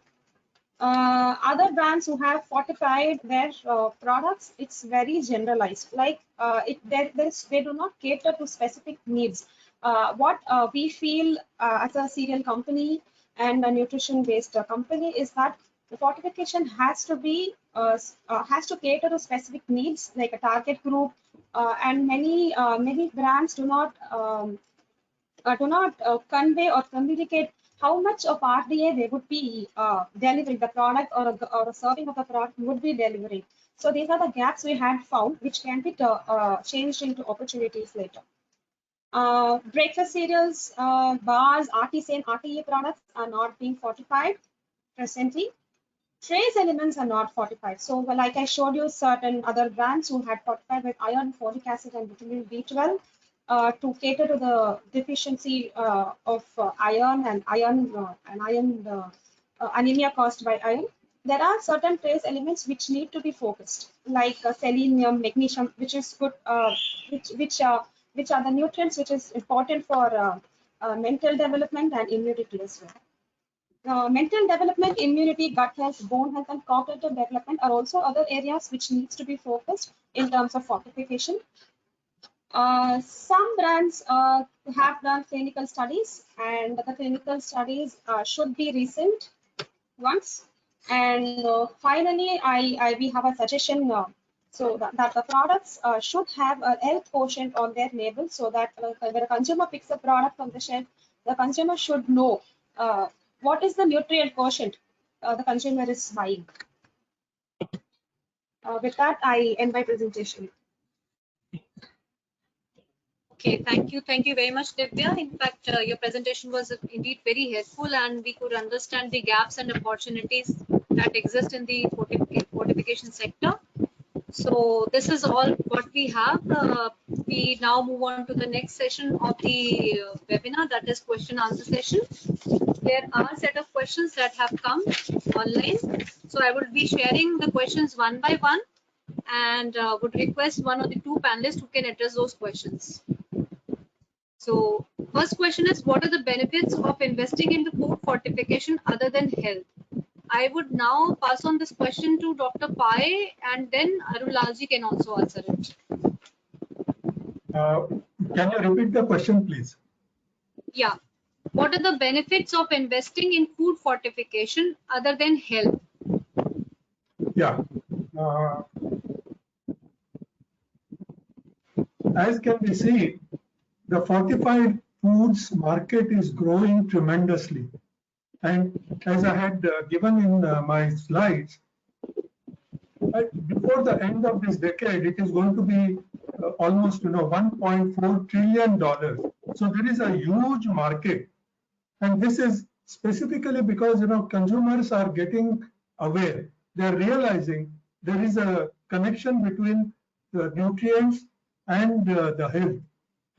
Other brands who have fortified their products, it's very generalized. Like they do not cater to specific needs. What we feel as a cereal company and a nutrition-based company is that the fortification has to be has to cater to specific needs, like a target group, and many brands do not convey or communicate how much of RDA they would be delivering, the product or a serving of the product would be delivering. So these are the gaps we had found, which can be changed into opportunities later. Breakfast cereals, bars, RTC and RTE products are not being fortified presently. Trace elements are not fortified. So like I showed you certain other brands who had fortified with iron, folic acid and vitamin B12 to cater to the deficiency of iron and anemia caused by iron. There are certain trace elements which need to be focused, like selenium, magnesium, which is good, which are the nutrients which is important for mental development and immunity as well. Mental development, immunity, gut health, bone health, and cognitive development are also other areas which needs to be focused in terms of fortification. Some brands have done clinical studies, and the clinical studies should be recent ones. And finally, we have a suggestion so that the products should have a health quotient on their label, so that when a consumer picks a product from the shelf, the consumer should know what is the nutrient quotient the consumer is buying. With that, I end my presentation. Okay, thank you very much, Divya. In fact, your presentation was indeed very helpful, and we could understand the gaps and opportunities that exist in the fortification sector. So this is all what we have. We now move on to the next session of the webinar, that is question answer session. There are a set of questions that have come online. So I will be sharing the questions one by one, and would request one of the two panelists who can address those questions. So first question is, what are the benefits of investing into food fortification other than health? I would now pass on this question to Dr. Pai, and then Arulalji can also answer it. Can you repeat the question, please? Yeah. What are the benefits of investing in food fortification other than health? Yeah. As can be seen, the fortified foods market is growing tremendously. And as I had given in my slides, before the end of this decade, it is going to be almost $1.4 trillion. So there is a huge market, and this is specifically because consumers are getting aware. They are realizing there is a connection between the nutrients and the health.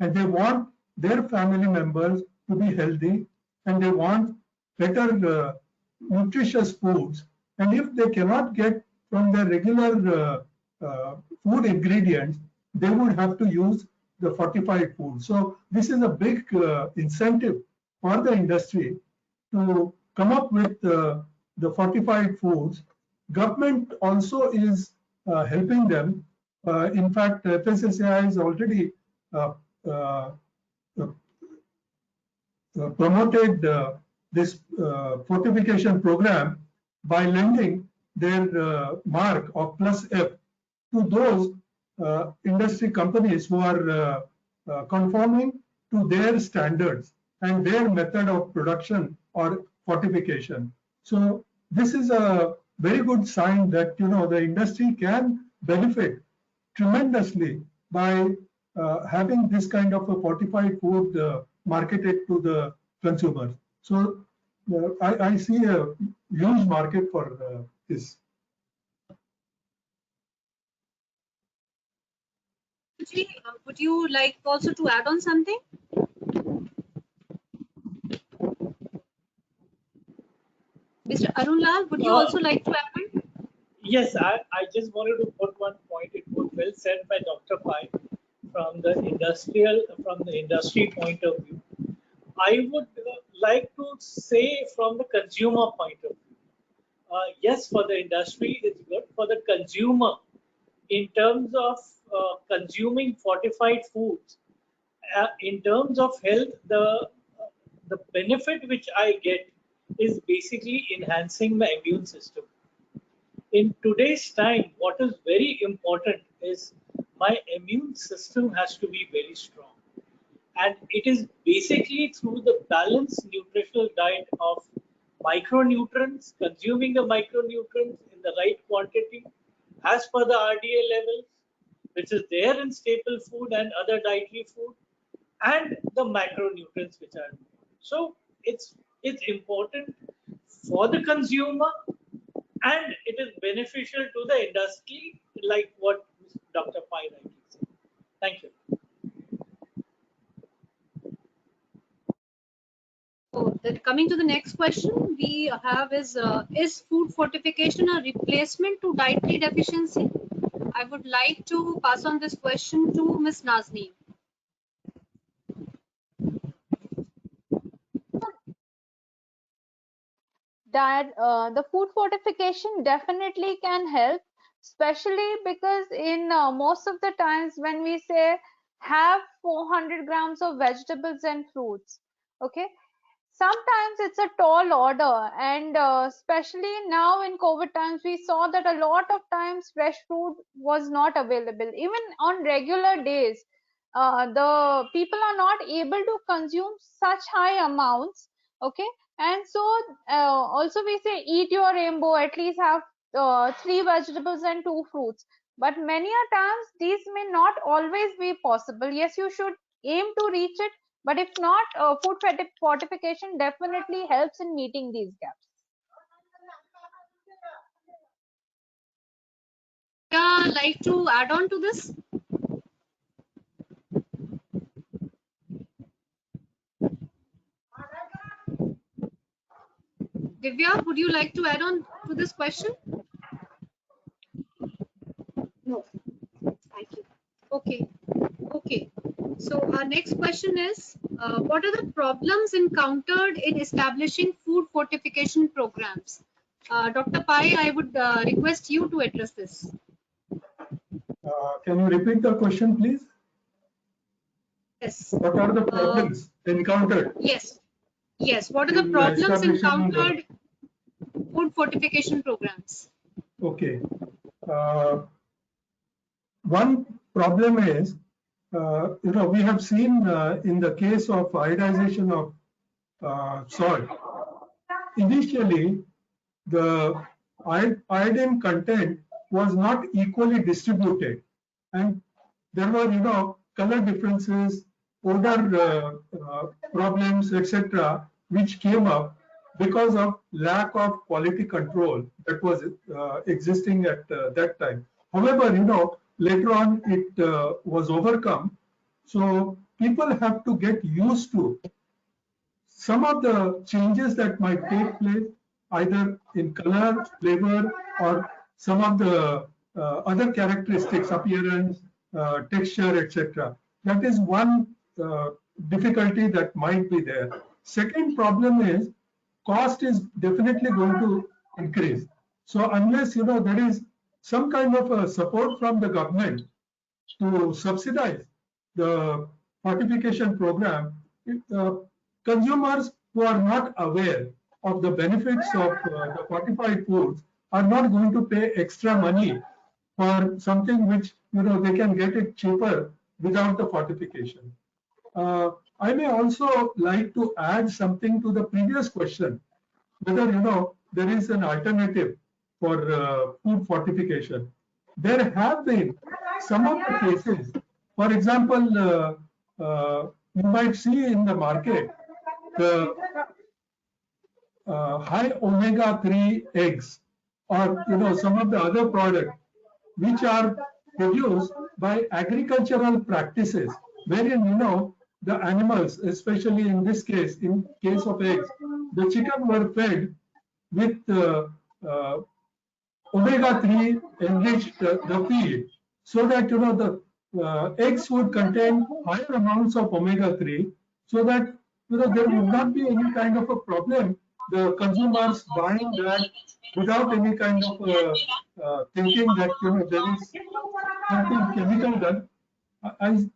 And they want their family members to be healthy, and they want better nutritious foods. And if they cannot get from the regular food ingredients, they would have to use the fortified food. So this is a big incentive for the industry to come up with the fortified foods. Government also is helping them. In fact, FSSAI is already promoted this fortification program by lending their mark of +F to those industry companies who are conforming to their standards and their method of production or fortification. So this is a very good sign that the industry can benefit tremendously by having this kind of a fortified food marketed to the consumers. So I see a huge market for this. Would you like also to add on something? Mr. Arunlal, would you also like to add on? Yes, I just wanted to put one point. It was well said by Dr. Pai from the industry point of view. I would like to say from the consumer point of view. Yes, for the industry, it's good. For the consumer, in terms of consuming fortified foods, in terms of health, the benefit which I get is basically enhancing my immune system. In today's time, what is very important is my immune system has to be very strong. And it is basically through the balanced nutritional diet of micronutrients, consuming the micronutrients in the right quantity as per the RDA levels, which is there in staple food and other dietary food, and the macronutrients which are. So it's important for the consumer, and it is beneficial to the industry, like what Dr. Pai rightly said. Thank you. So coming to the next question we have is food fortification a replacement to dietary deficiency? I would like to pass on this question to Ms. Nazneen. That the food fortification definitely can help, especially because in most of the times when we say have 400 grams of vegetables and fruits, okay, sometimes it's a tall order, and especially now in COVID times, we saw that a lot of times fresh fruit was not available. Even on regular days, the people are not able to consume such high amounts. Okay, and so also we say eat your rainbow, at least have 3 vegetables and 2 fruits. But many a times these may not always be possible. Yes, you should aim to reach it, but if not, food fortification definitely helps in meeting these gaps. Like to add on to this? Divya, would you like to add on to this question? No. Thank you. Okay. So our next question is, what are the problems encountered in establishing food fortification programs? Dr. Pai, I would request you to address this. Can you repeat the question, please? Yes. What are the problems encountered? Yes. What are the problems encountered food fortification programs? Okay. One problem is, we have seen in the case of ionization of soil. Initially, the iodine content was not equally distributed, and there were, color differences, odor problems, etc., which came up because of lack of quality control that was existing at that time. However, later on it was overcome. So people have to get used to some of the changes that might take place either in color, flavor, or some of the other characteristics, appearance, texture, etc. That is one difficulty that might be there. Second problem is cost is definitely going to increase. So unless there is some kind of a support from the government to subsidize the fortification program, consumers who are not aware of the benefits of the fortified foods are not going to pay extra money for something which they can get it cheaper without the fortification. I may also like to add something to the previous question, whether there is an alternative for food fortification. There have been some of the cases. For example, you might see in the market the high omega-3 eggs, or some of the other products which are produced by agricultural practices, wherein the animals, especially in this case, in case of eggs, the chicken were fed with omega-3 enriched the feed, so that the eggs would contain higher amounts of omega-3, so that there would not be any kind of a problem, the consumers buying that without any kind of thinking that there is something chemical done.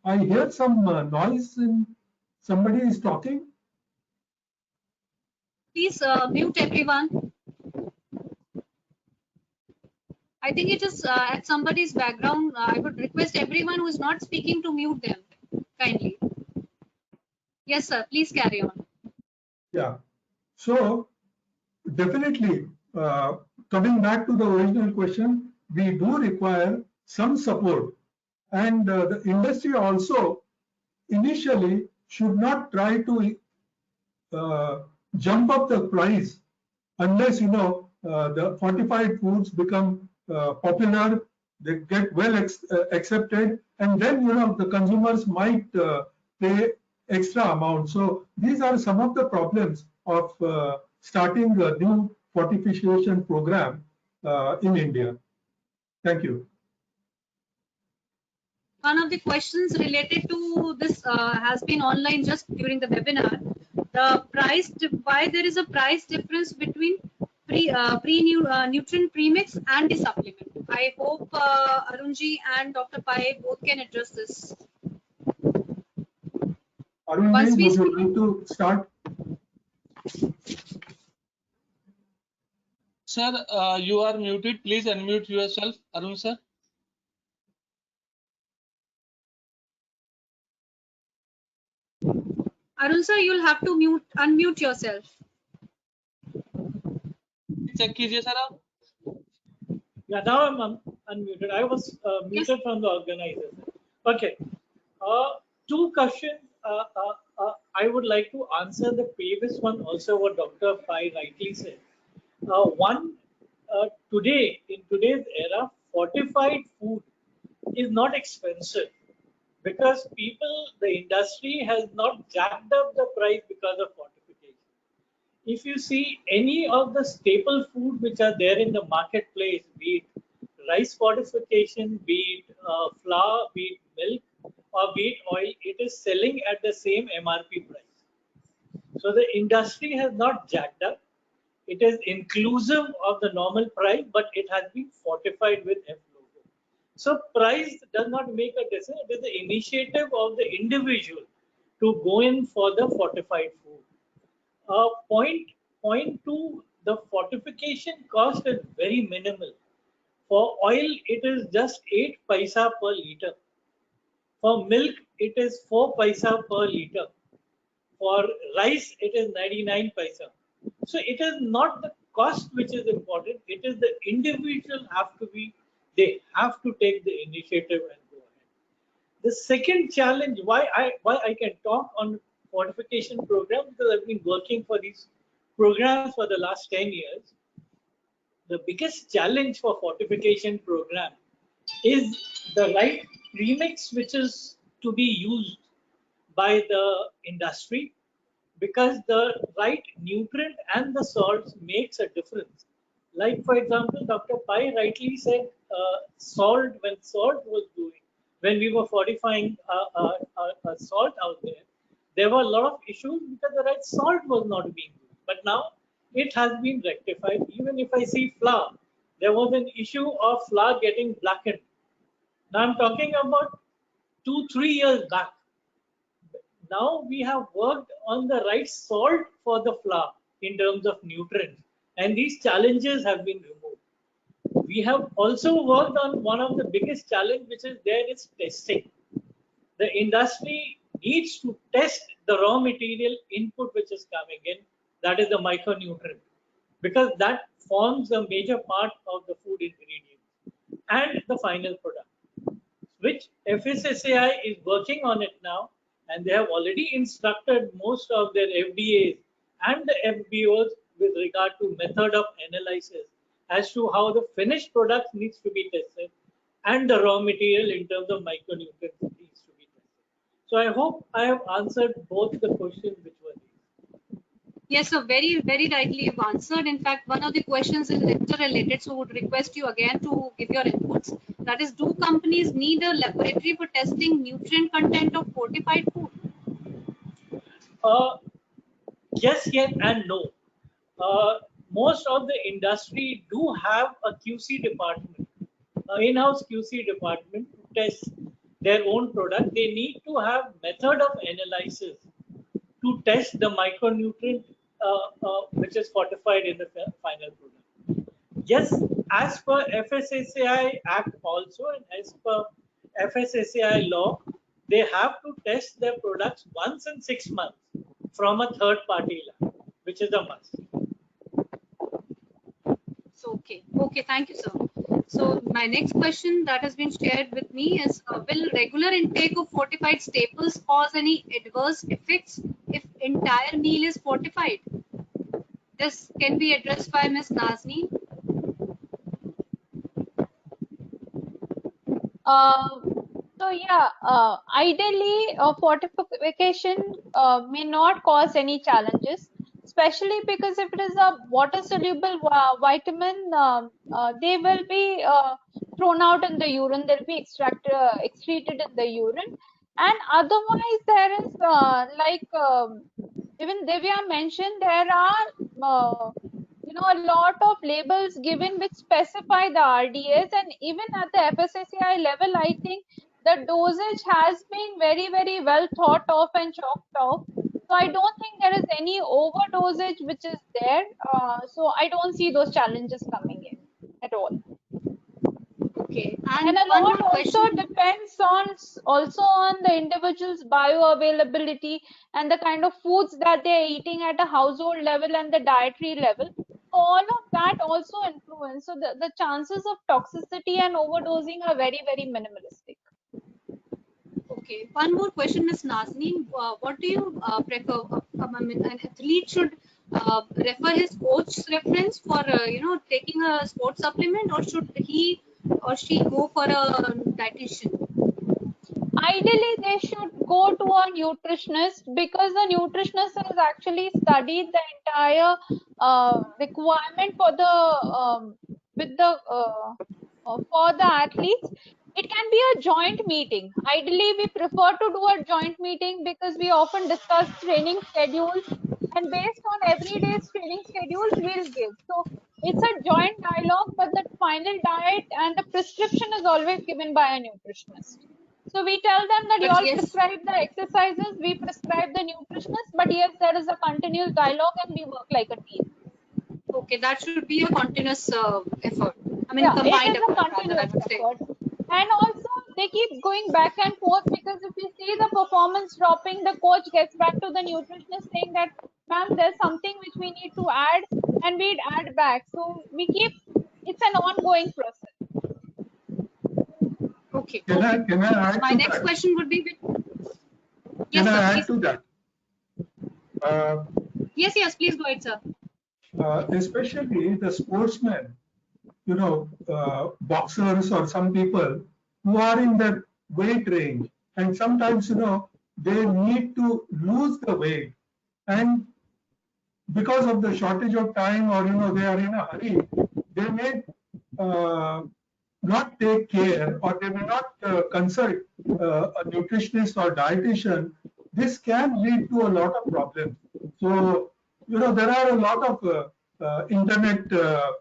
I hear some noise in somebody is talking. Please mute everyone. I think it is at somebody's background. I would request everyone who is not speaking to mute them kindly. Yes, sir. Please carry on. Yeah. So definitely, coming back to the original question, we do require some support, and the industry also initially should not try to jump up the price unless the fortified foods become popular, they get well accepted, and then the consumers might pay extra amount. So these are some of the problems of starting a new fortification program in India. Thank you. One of the questions related to this has been online just during the webinar. The price, why there is a price difference between Nutrient Premix and the supplement. I hope Arunji and Dr. Pai both can address this. Arunji, would you like to start? Sir, you are muted. Please unmute yourself, Arun sir. Arun sir, you'll have to unmute yourself. Check कीजिए sir आप. Yeah, now I'm unmuted. I was muted from the organizer. Okay. Two questions. I would like to answer the previous one also what Dr. Pai rightly said. One, today, in today's era, fortified food is not expensive because people, the industry has not jacked up the price because of fortification. If you see any of the staple food which are there in the marketplace, be it rice fortification, be it flour, be it milk, or be it oil, it is selling at the same MRP price. So the industry has not jacked up. It is inclusive of the normal price, but it has been fortified with F logo. So price does not make a difference. It is the initiative of the individual to go in for the fortified food. Point two, the fortification cost is very minimal. For oil, it is just 8 paisa per liter. For milk, it is 4 paisa per liter. For rice, it is 99 paisa. So it is not the cost which is important. It is the individual they have to take the initiative and go ahead. The second challenge, why I can talk on fortification program, because I've been working for these programs for the last 10 years. The biggest challenge for fortification program is the right premix which is to be used by the industry, because the right nutrient and the salts makes a difference. Like for example, Dr. Pai rightly said, salt, when salt was doing, when we were fortifying salt out there were a lot of issues because the right salt was not being used. But now it has been rectified. Even if I see flour, there was an issue of flour getting blackened. Now I'm talking about 2-3 years back. Now we have worked on the right salt for the flour in terms of nutrients, and these challenges have been removed. We have also worked on one of the biggest challenge which is there is testing. The industry needs to test the raw material input which is coming in, that is the micronutrient, because that forms a major part of the food ingredient and the final product, which FSSAI is working on it now, and they have already instructed most of their FDAs and the FBOs with regard to method of analysis as to how the finished product needs to be tested and the raw material in terms of micronutrients needs to be tested. So I hope I have answered both the questions which were raised. Yes, so very, very rightly you've answered. In fact, one of the questions is interrelated, so would request you again to give your inputs. That is, do companies need a laboratory for testing nutrient content of fortified food? Yes, yes, and no. Most of the industry do have a QC department, in-house QC department to test their own product. They need to have method of analysis to test the micronutrient which is fortified in the final product. Yes, as per FSSAI Act also and as per FSSAI law, they have to test their products once in 6 months from a third party lab, which is a must. So, okay, thank you, sir. So my next question that has been shared with me is, will regular intake of fortified staples cause any adverse effects if entire meal is fortified? This can be addressed by Ms. Nazneen. So yeah, ideally, fortification may not cause any challenges, especially because if it is a water-soluble vitamin, they will be thrown out in the urine. They'll be excreted in the urine, and otherwise there is even Divya mentioned, there are a lot of labels given which specify the RDS, and even at the FSSAI level, I think the dosage has been very, very well thought of and chalked off. So I don't think there is any overdosage which is there. So I don't see those challenges coming in at all. Okay, and a lot also depends on the individual's bioavailability and the kind of foods that they're eating at a household level and the dietary level. All of that also influence. So the chances of toxicity and overdosing are very, very minimalistic. Okay, one more question, Ms. Nazneen. What do you prefer? An athlete should refer his coach's reference for taking a sports supplement, or should he or she go for a dietitian? Ideally, they should go to a nutritionist, because the nutritionist has actually studied the entire requirement for the athletes. It can be a joint meeting. Ideally, we prefer to do a joint meeting because we often discuss training schedules, and based on every day's training schedules, we'll give. So it's a joint dialogue, but the final diet and the prescription is always given by a nutritionist. So we tell them that you all prescribe the exercises, we prescribe the nutritionist, but yes, there is a continuous dialogue and we work like a team. Okay, that should be a continuous effort. I mean, yeah, combined it is a continuous effort. And also, they keep going back and forth, because if you see the performance dropping, the coach gets back to the nutritionist saying that, ma'am, there's something which we need to add, and we'd add back. So it's an ongoing process. Okay. Can I add My to next that? question would be, Can I add to that? Yes, please go ahead, sir. Especially the sportsmen, boxers or some people, who are in the weight range, and sometimes they need to lose the weight, and because of the shortage of time, or they are in a hurry, they may not take care, or they may not consult a nutritionist or dietitian. This can lead to a lot of problems. So there are a lot of internet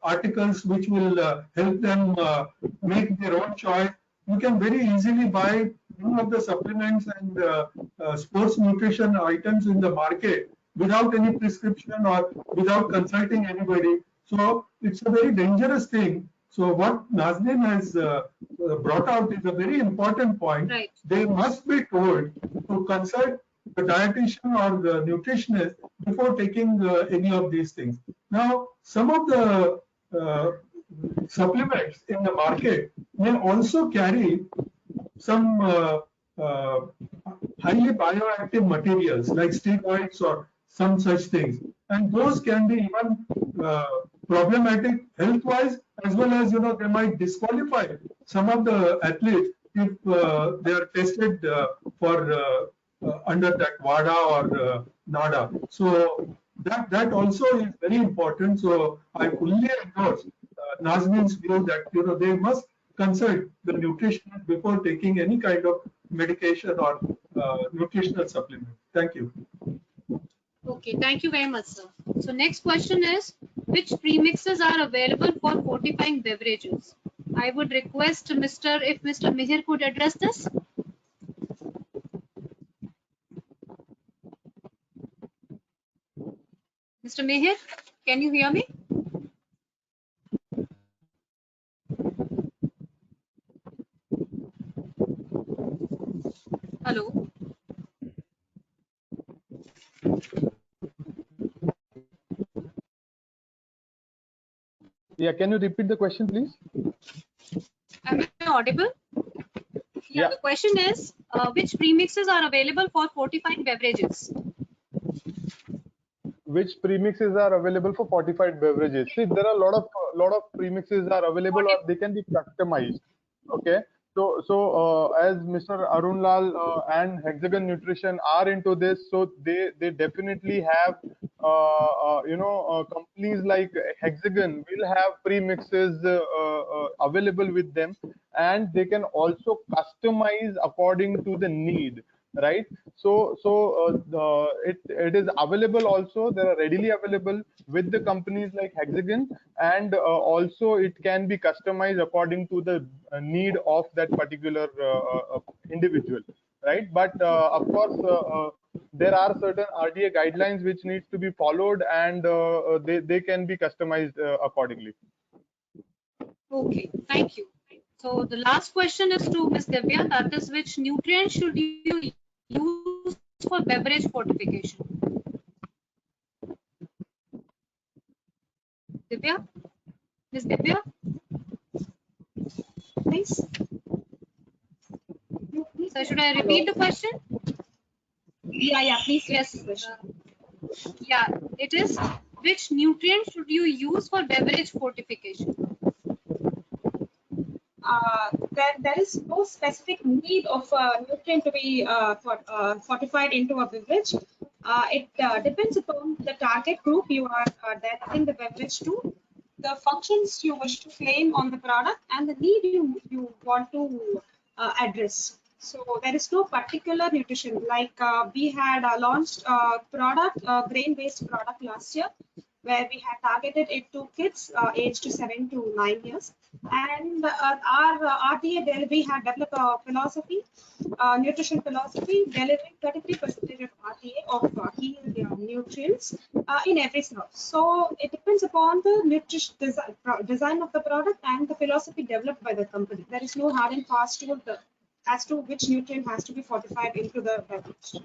articles which will help them make their own choice. You can very easily buy of the supplements and sports nutrition items in the market without any prescription or without consulting anybody. So it's a very dangerous thing. So what Nazneen has brought out is a very important point. Right. They must be told to consult the dietitian or the nutritionist before taking any of these things. Now, some of the supplements in the market may also carry some highly bioactive materials like steroids or some such things, and those can be even problematic health-wise, as well as they might disqualify some of the athletes if they are tested for under that WADA or NADA. So that also is very important. So I fully endorse Nazneen's view that they must consult the nutritionist before taking any kind of medication or nutritional supplement. Thank you. Okay, thank you very much, sir. So next question is, which premixes are available for fortifying beverages? I would request if Mr. Mihir could address this. Mr. Mihir, can you hear me? Hello. Yeah, can you repeat the question, please? Am I audible? Yeah. The question is, which premixes are available for fortifying beverages? Which premixes are available for fortified beverages? See, there are a lot of premixes are available, or they can be customized. Okay, so as Mr. Arun Lal and Hexagon Nutrition are into this, so they definitely have companies like Hexagon will have premixes available with them, and they can also customize according to the need, right? So it is available also. They are readily available with the companies like Hexagon, and also it can be customized according to the need of that particular individual, right? But of course there are certain RDA guidelines which needs to be followed, and they can be customized accordingly. Okay, thank you. So the last question is to Ms. Divya, that is, which nutrients should you use for beverage fortification? Divya? Ms. Divya? Please. So should I repeat the question? Yeah, please. Yes. Yeah, it is, which nutrient should you use for beverage fortification? There is no specific need of nutrient to be fortified into a beverage. It depends upon the target group you are directing the beverage to, the functions you wish to claim on the product, and the need you want to address. So there is no particular nutrition. Like we had launched a product, a grain-based product last year, where we had targeted it to kids aged 7 to 9 years. And our RDA, we had developed a philosophy, nutrition philosophy, delivering 33% of RDA of key nutrients in every slot. So it depends upon the nutrition design of the product and the philosophy developed by the company. There is no hard and fast rule as to which nutrient has to be fortified into the beverage.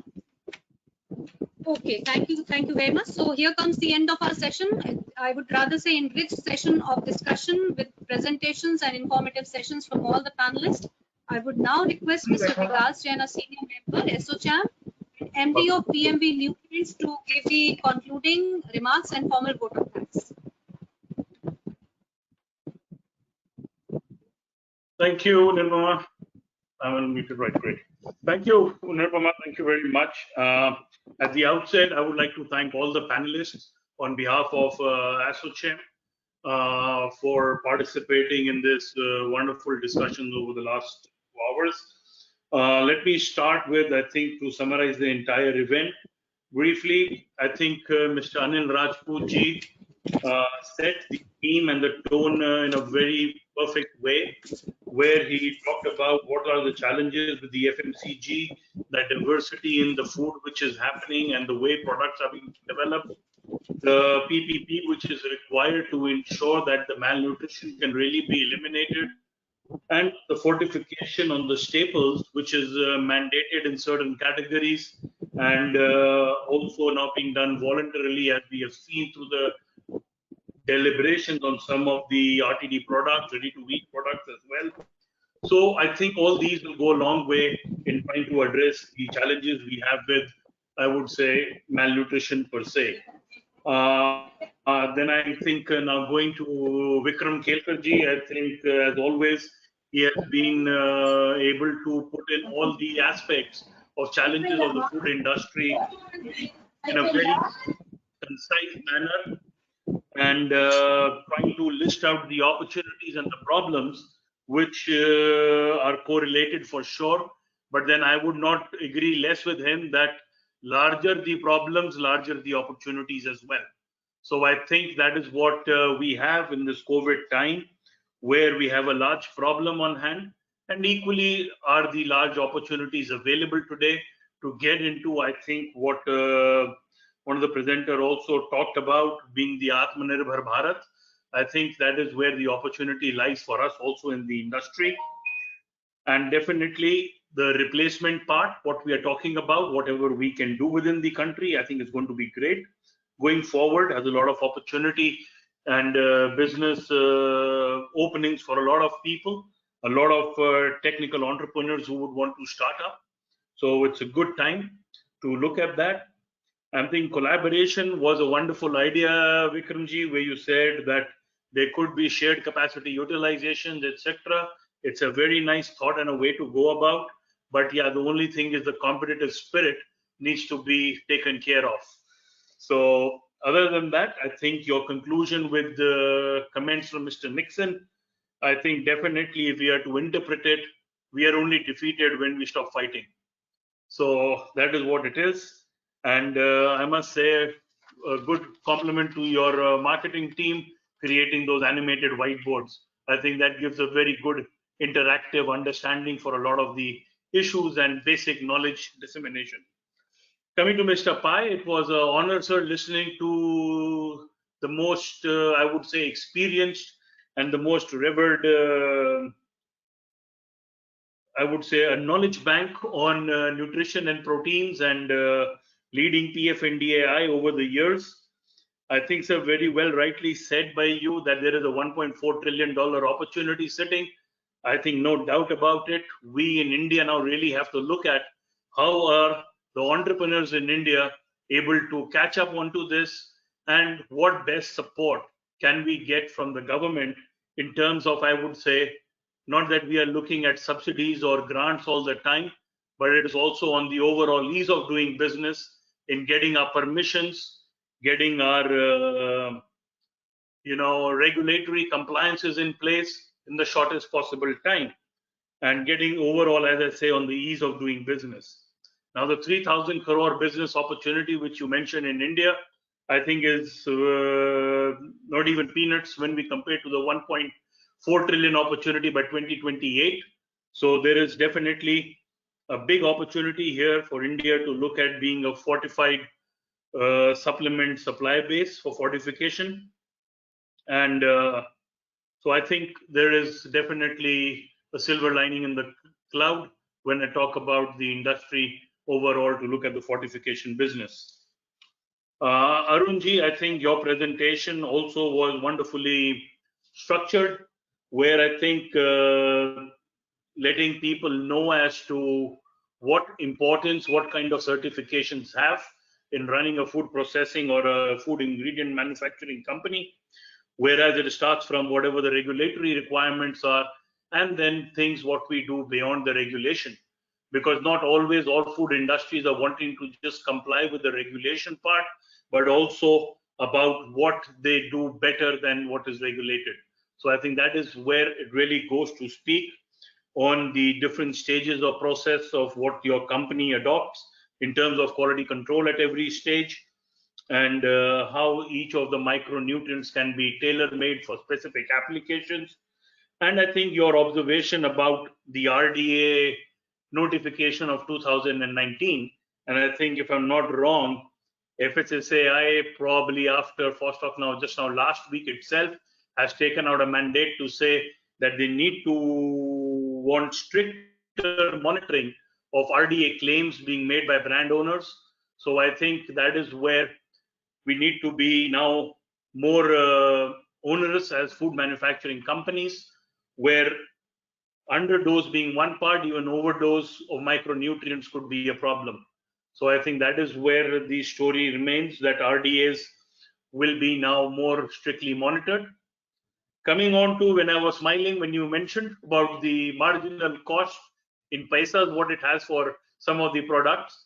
Okay, thank you very much. So here comes the end of our session. I would rather say enriched session of discussion with presentations and informative sessions from all the panelists. I would now request Mr. Vikas Jain, a senior member, ASSOCHAM, and MD of PMV Nutrients, to give the concluding remarks and formal vote of thanks. Thank you, Nirmala. I'm unmuted, right? Great. Thank you, Nirupama. Thank you very much. At the outset, I would like to thank all the panelists on behalf of ASSOCHAM for participating in this wonderful discussion over the last 2 hours. Let me start with, I think, to summarize the entire event briefly. I think Mr. Anil Rajput-ji set the theme and the tone in a very perfect way, where he talked about what are the challenges with the FMCG, the diversity in the food which is happening and the way products are being developed, the PPP which is required to ensure that the malnutrition can really be eliminated, and the fortification on the staples which is mandated in certain categories and also now being done voluntarily, as we have seen through the deliberations on some of the RTD products, ready-to-eat products as well. So I think all these will go a long way in trying to address the challenges we have with, I would say, malnutrition per se. Then I think now going to Vikram Kelkarji, I think as always, he has been able to put in all the aspects of challenges of the food industry in a very concise manner, and trying to list out the opportunities and the problems which are correlated for sure. But then I would not agree less with him that larger the problems, larger the opportunities as well. So I think that is what we have in this COVID time, where we have a large problem on hand, and equally are the large opportunities available today to get into, I think, what one of the presenter also talked about, being the Atmanirbhar Bharat. I think that is where the opportunity lies for us also in the industry. And definitely the replacement part, what we are talking about, whatever we can do within the country, I think is going to be great. Going forward, has a lot of opportunity and business openings for a lot of people, a lot of technical entrepreneurs who would want to start up. So it's a good time to look at that. I think collaboration was a wonderful idea, Vikramji, where you said that there could be shared capacity utilizations, etc. It's a very nice thought and a way to go about. But yeah, the only thing is the competitive spirit needs to be taken care of. So other than that, I think your conclusion with the comments from Mr. Nixon, I think definitely if we are to interpret it, we are only defeated when we stop fighting. So that is what it is. And I must say a good compliment to your marketing team creating those animated whiteboards. I think that gives a very good interactive understanding for a lot of the issues and basic knowledge dissemination. Coming to Mr. Pai, it was an honor, sir, listening to the most, I would say, experienced and the most revered, I would say, a knowledge bank on nutrition and proteins and leading PFNDAI over the years. I think, sir, very well rightly said by you that there is a $1.4 trillion opportunity sitting. I think no doubt about it. We in India now really have to look at how are the entrepreneurs in India able to catch up onto this, and what best support can we get from the government in terms of, I would say, not that we are looking at subsidies or grants all the time, but it is also on the overall ease of doing business in getting our permissions, getting our regulatory compliances in place in the shortest possible time, and getting overall, as I say, on the ease of doing business. Now, the 3,000 crore business opportunity which you mentioned in India, I think is not even peanuts when we compare to the 1.4 trillion opportunity by 2028. So there is definitely a big opportunity here for India to look at being a fortified supplement supply base for fortification. And so I think there is definitely a silver lining in the cloud when I talk about the industry overall to look at the fortification business. Arunji, I think your presentation also was wonderfully structured, where I think letting people know as to what importance, what kind of certifications have in running a food processing or a food ingredient manufacturing company, whereas it starts from whatever the regulatory requirements are, and then things what we do beyond the regulation, because not always all food industries are wanting to just comply with the regulation part, but also about what they do better than what is regulated. So I think that is where it really goes to speak on the different stages of process of what your company adopts in terms of quality control at every stage, and how each of the micronutrients can be tailor-made for specific applications. And I think your observation about the RDA notification of 2019, and I think if I'm not wrong, FSSAI probably after first of now, just now last week itself, has taken out a mandate to say that they need to want stricter monitoring of RDA claims being made by brand owners. So I think that is where we need to be now more onerous as food manufacturing companies, where underdose being one part, even overdose of micronutrients could be a problem. So I think that is where the story remains, that RDAs will be now more strictly monitored. Coming on to when I was smiling when you mentioned about the marginal cost in paisas, what it has for some of the products.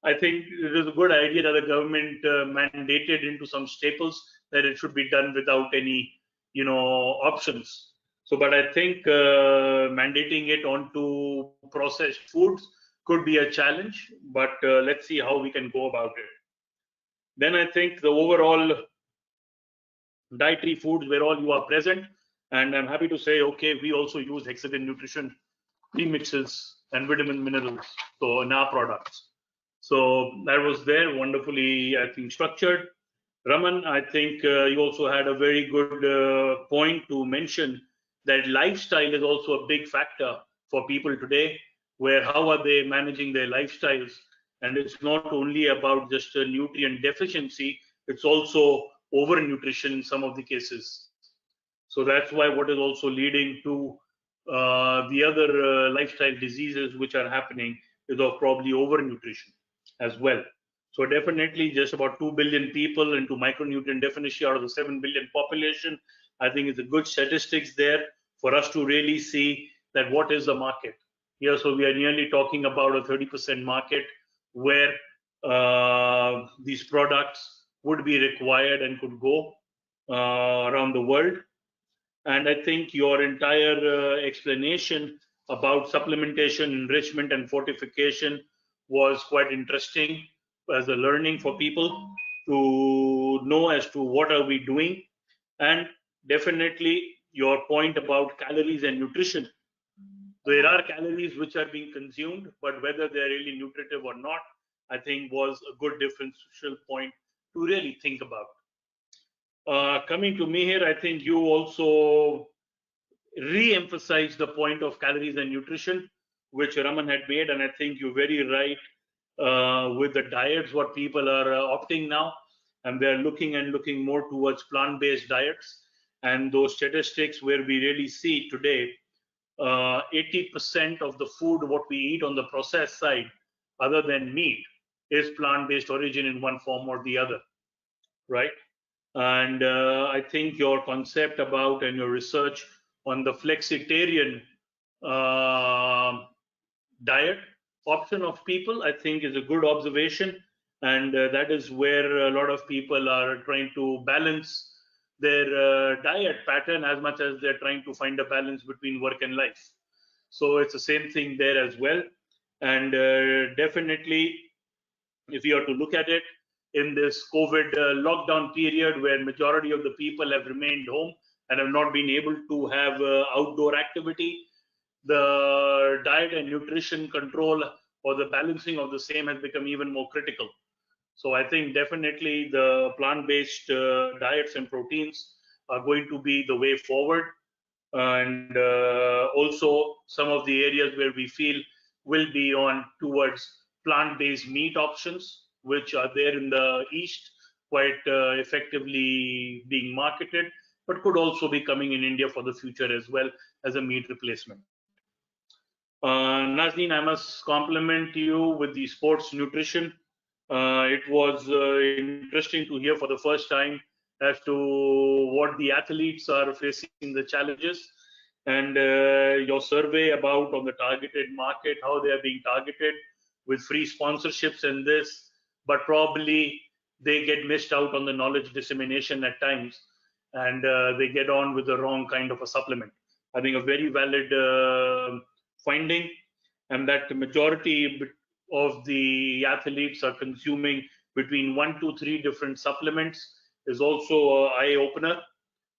I think it is a good idea that the government mandated into some staples that it should be done without any, options. So, but I think mandating it onto processed foods could be a challenge, but let's see how we can go about it. Then I think the overall dietary foods where all you are present, and I'm happy to say, okay, we also use hexagon nutrition premixes and vitamin minerals so in our products. So that was there, wonderfully, I think, structured. Raman, I think you also had a very good point to mention that lifestyle is also a big factor for people today, where how are they managing their lifestyles? And it's not only about just a nutrient deficiency, it's also overnutrition in some of the cases. So that's why what is also leading to the other lifestyle diseases which are happening is of probably overnutrition as well. So definitely just about 2 billion people into micronutrient deficiency out of the 7 billion population. I think it's a good statistics there for us to really see that what is the market. Here, so we are nearly talking about a 30% market where these products would be required and could go around the world. And I think your entire explanation about supplementation, enrichment, and fortification was quite interesting as a learning for people to know as to what are we doing. And definitely your point about calories and nutrition. There are calories which are being consumed, but whether they're really nutritive or not, I think was a good differential point to really think about. Coming to me here, I think you also re-emphasized the point of calories and nutrition, which Raman had made, and I think you're very right with the diets, what people are opting now, and they're looking more towards plant-based diets. And those statistics where we really see today, 80% of the food what we eat on the processed side, other than meat, is plant-based origin in one form or the other, right? And I think your concept about and your research on the flexitarian diet option of people, I think is a good observation. And that is where a lot of people are trying to balance their diet pattern as much as they're trying to find a balance between work and life. So it's the same thing there as well. And definitely, if you are to look at it, in this COVID lockdown period where majority of the people have remained home and have not been able to have outdoor activity, the diet and nutrition control or the balancing of the same has become even more critical. So I think definitely the plant-based diets and proteins are going to be the way forward. And also some of the areas where we feel will be on towards plant-based meat options, which are there in the East, quite effectively being marketed, but could also be coming in India for the future as well as a meat replacement. Nazneen, I must compliment you with the sports nutrition. It was interesting to hear for the first time as to what the athletes are facing the challenges. and your survey about on the targeted market, how they are being targeted with free sponsorships and this, but probably they get missed out on the knowledge dissemination at times, and they get on with the wrong kind of a supplement. I think a very valid finding, and that the majority of the athletes are consuming between 1 to 3 different supplements is also an eye opener,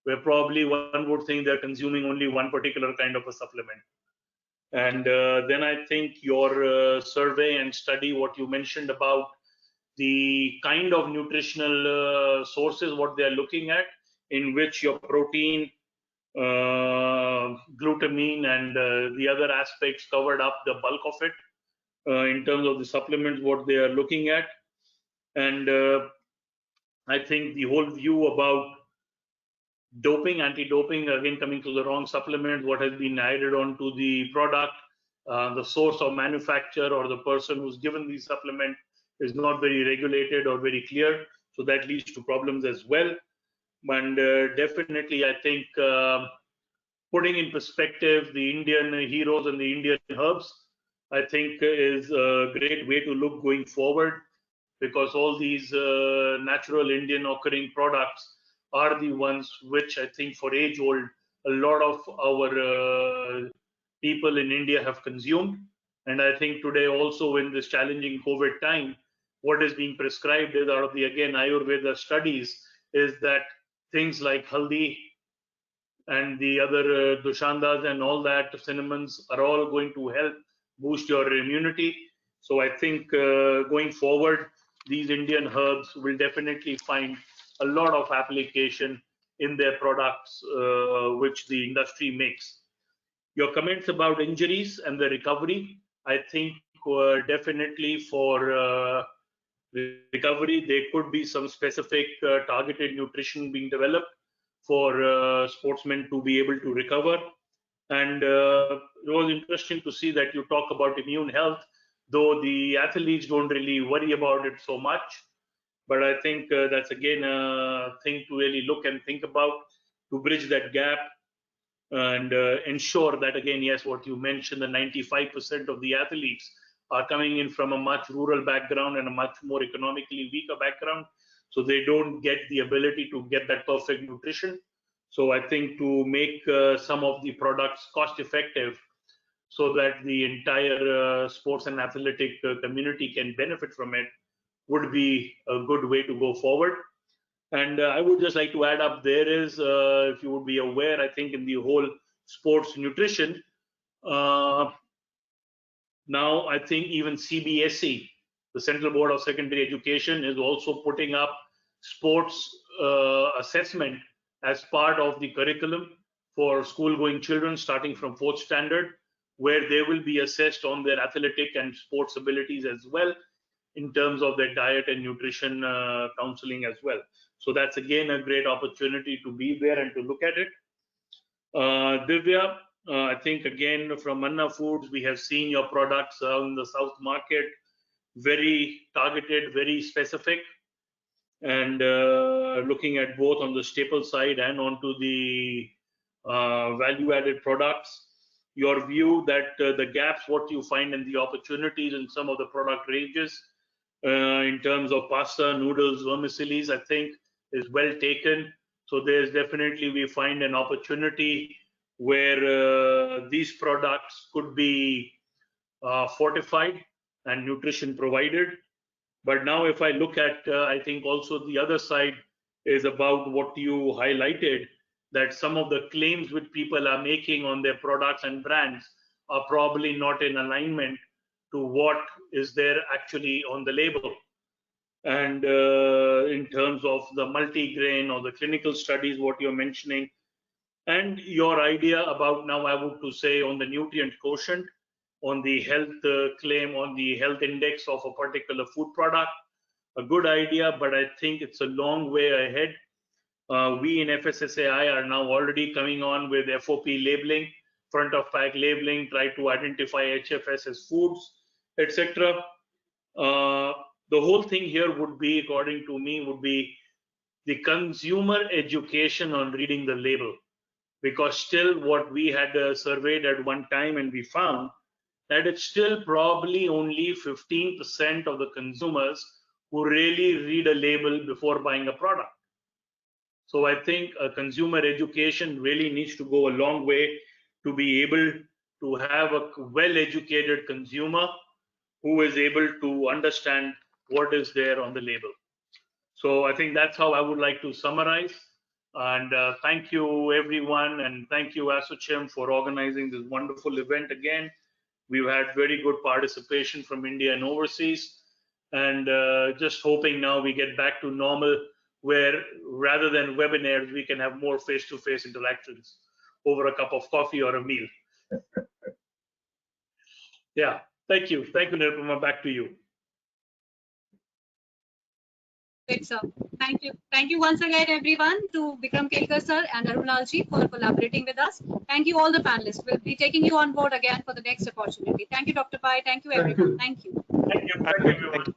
where probably one would think they're consuming only one particular kind of a supplement. And then I think your survey and study, what you mentioned about the kind of nutritional sources, what they're looking at, in which your protein, glutamine, and the other aspects covered up the bulk of it in terms of the supplements, what they are looking at. And I think the whole view about doping, anti-doping, again coming to the wrong supplement, what has been added onto the product, the source of manufacture or the person who's given the supplement is not very regulated or very clear, so that leads to problems as well. And definitely, I think putting in perspective the Indian heroes and the Indian herbs, I think is a great way to look going forward, because all these natural Indian occurring products are the ones which I think for age old, a lot of our people in India have consumed. And I think today also in this challenging COVID time, what is being prescribed is out of the, again, Ayurveda studies, is that things like haldi and the other dushandas and all that, cinnamons, are all going to help boost your immunity. So I think going forward, these Indian herbs will definitely find a lot of application in their products, which the industry makes. Your comments about injuries and the recovery, I think definitely for recovery, there could be some specific targeted nutrition being developed for sportsmen to be able to recover. And it was interesting to see that you talk about immune health, though the athletes don't really worry about it so much. But I think that's again a thing to really look and think about, to bridge that gap and ensure that, again, yes, what you mentioned, the 95% of the athletes are coming in from a much rural background and a much more economically weaker background, so they don't get the ability to get that perfect nutrition. So I think to make some of the products cost effective, so that the entire sports and athletic community can benefit from it, would be a good way to go forward. And I would just like to add up, there is, if you would be aware, I think in the whole sports nutrition, now I think even CBSE, the Central Board of Secondary Education, is also putting up sports assessment as part of the curriculum for school-going children starting from 4th standard, where they will be assessed on their athletic and sports abilities as well, in terms of their diet and nutrition counseling as well. So that's again a great opportunity to be there and to look at it. Divya, I think again from Manna Foods, we have seen your products in the South market, very targeted, very specific, and looking at both on the staple side and onto the value-added products. Your view that the gaps, what you find, and the opportunities in some of the product ranges in terms of pasta, noodles, vermicellis, I think is well taken. So there's definitely, we find an opportunity where these products could be fortified and nutrition provided. But now if I look at, I think also the other side is about what you highlighted, that some of the claims which people are making on their products and brands are probably not in alignment to what is there actually on the label. And in terms of the multi-grain or the clinical studies, what you're mentioning, and your idea about, now I would to say, on the nutrient quotient, on the health claim, on the health index of a particular food product, a good idea, but I think it's a long way ahead. We in FSSAI are now already coming on with FOP labeling, front of pack labeling, try to identify HFS as foods, etc. The whole thing here would be, according to me, would be the consumer education on reading the label. because still what we had surveyed at one time, and we found that it's still probably only 15% of the consumers who really read a label before buying a product. So I think consumer education really needs to go a long way to be able to have a well-educated consumer who is able to understand what is there on the label. So I think that's how I would like to summarize. And thank you, everyone, and thank you, ASSOCHAM, for organizing this wonderful event again. We've had very good participation from India and overseas, and just hoping now we get back to normal, where rather than webinars, we can have more face-to-face interactions over a cup of coffee or a meal. Yeah, thank you. Thank you, Nirupama. Back to you. Great, sir. Thank you. Thank you once again, everyone, to Vikram Kelkar, sir, and Arunalji for collaborating with us. Thank you, all the panelists. We'll be taking you on board again for the next opportunity. Thank you, Dr. Pai. Thank you, everyone. Thank you. Thank you. Thank you, everyone.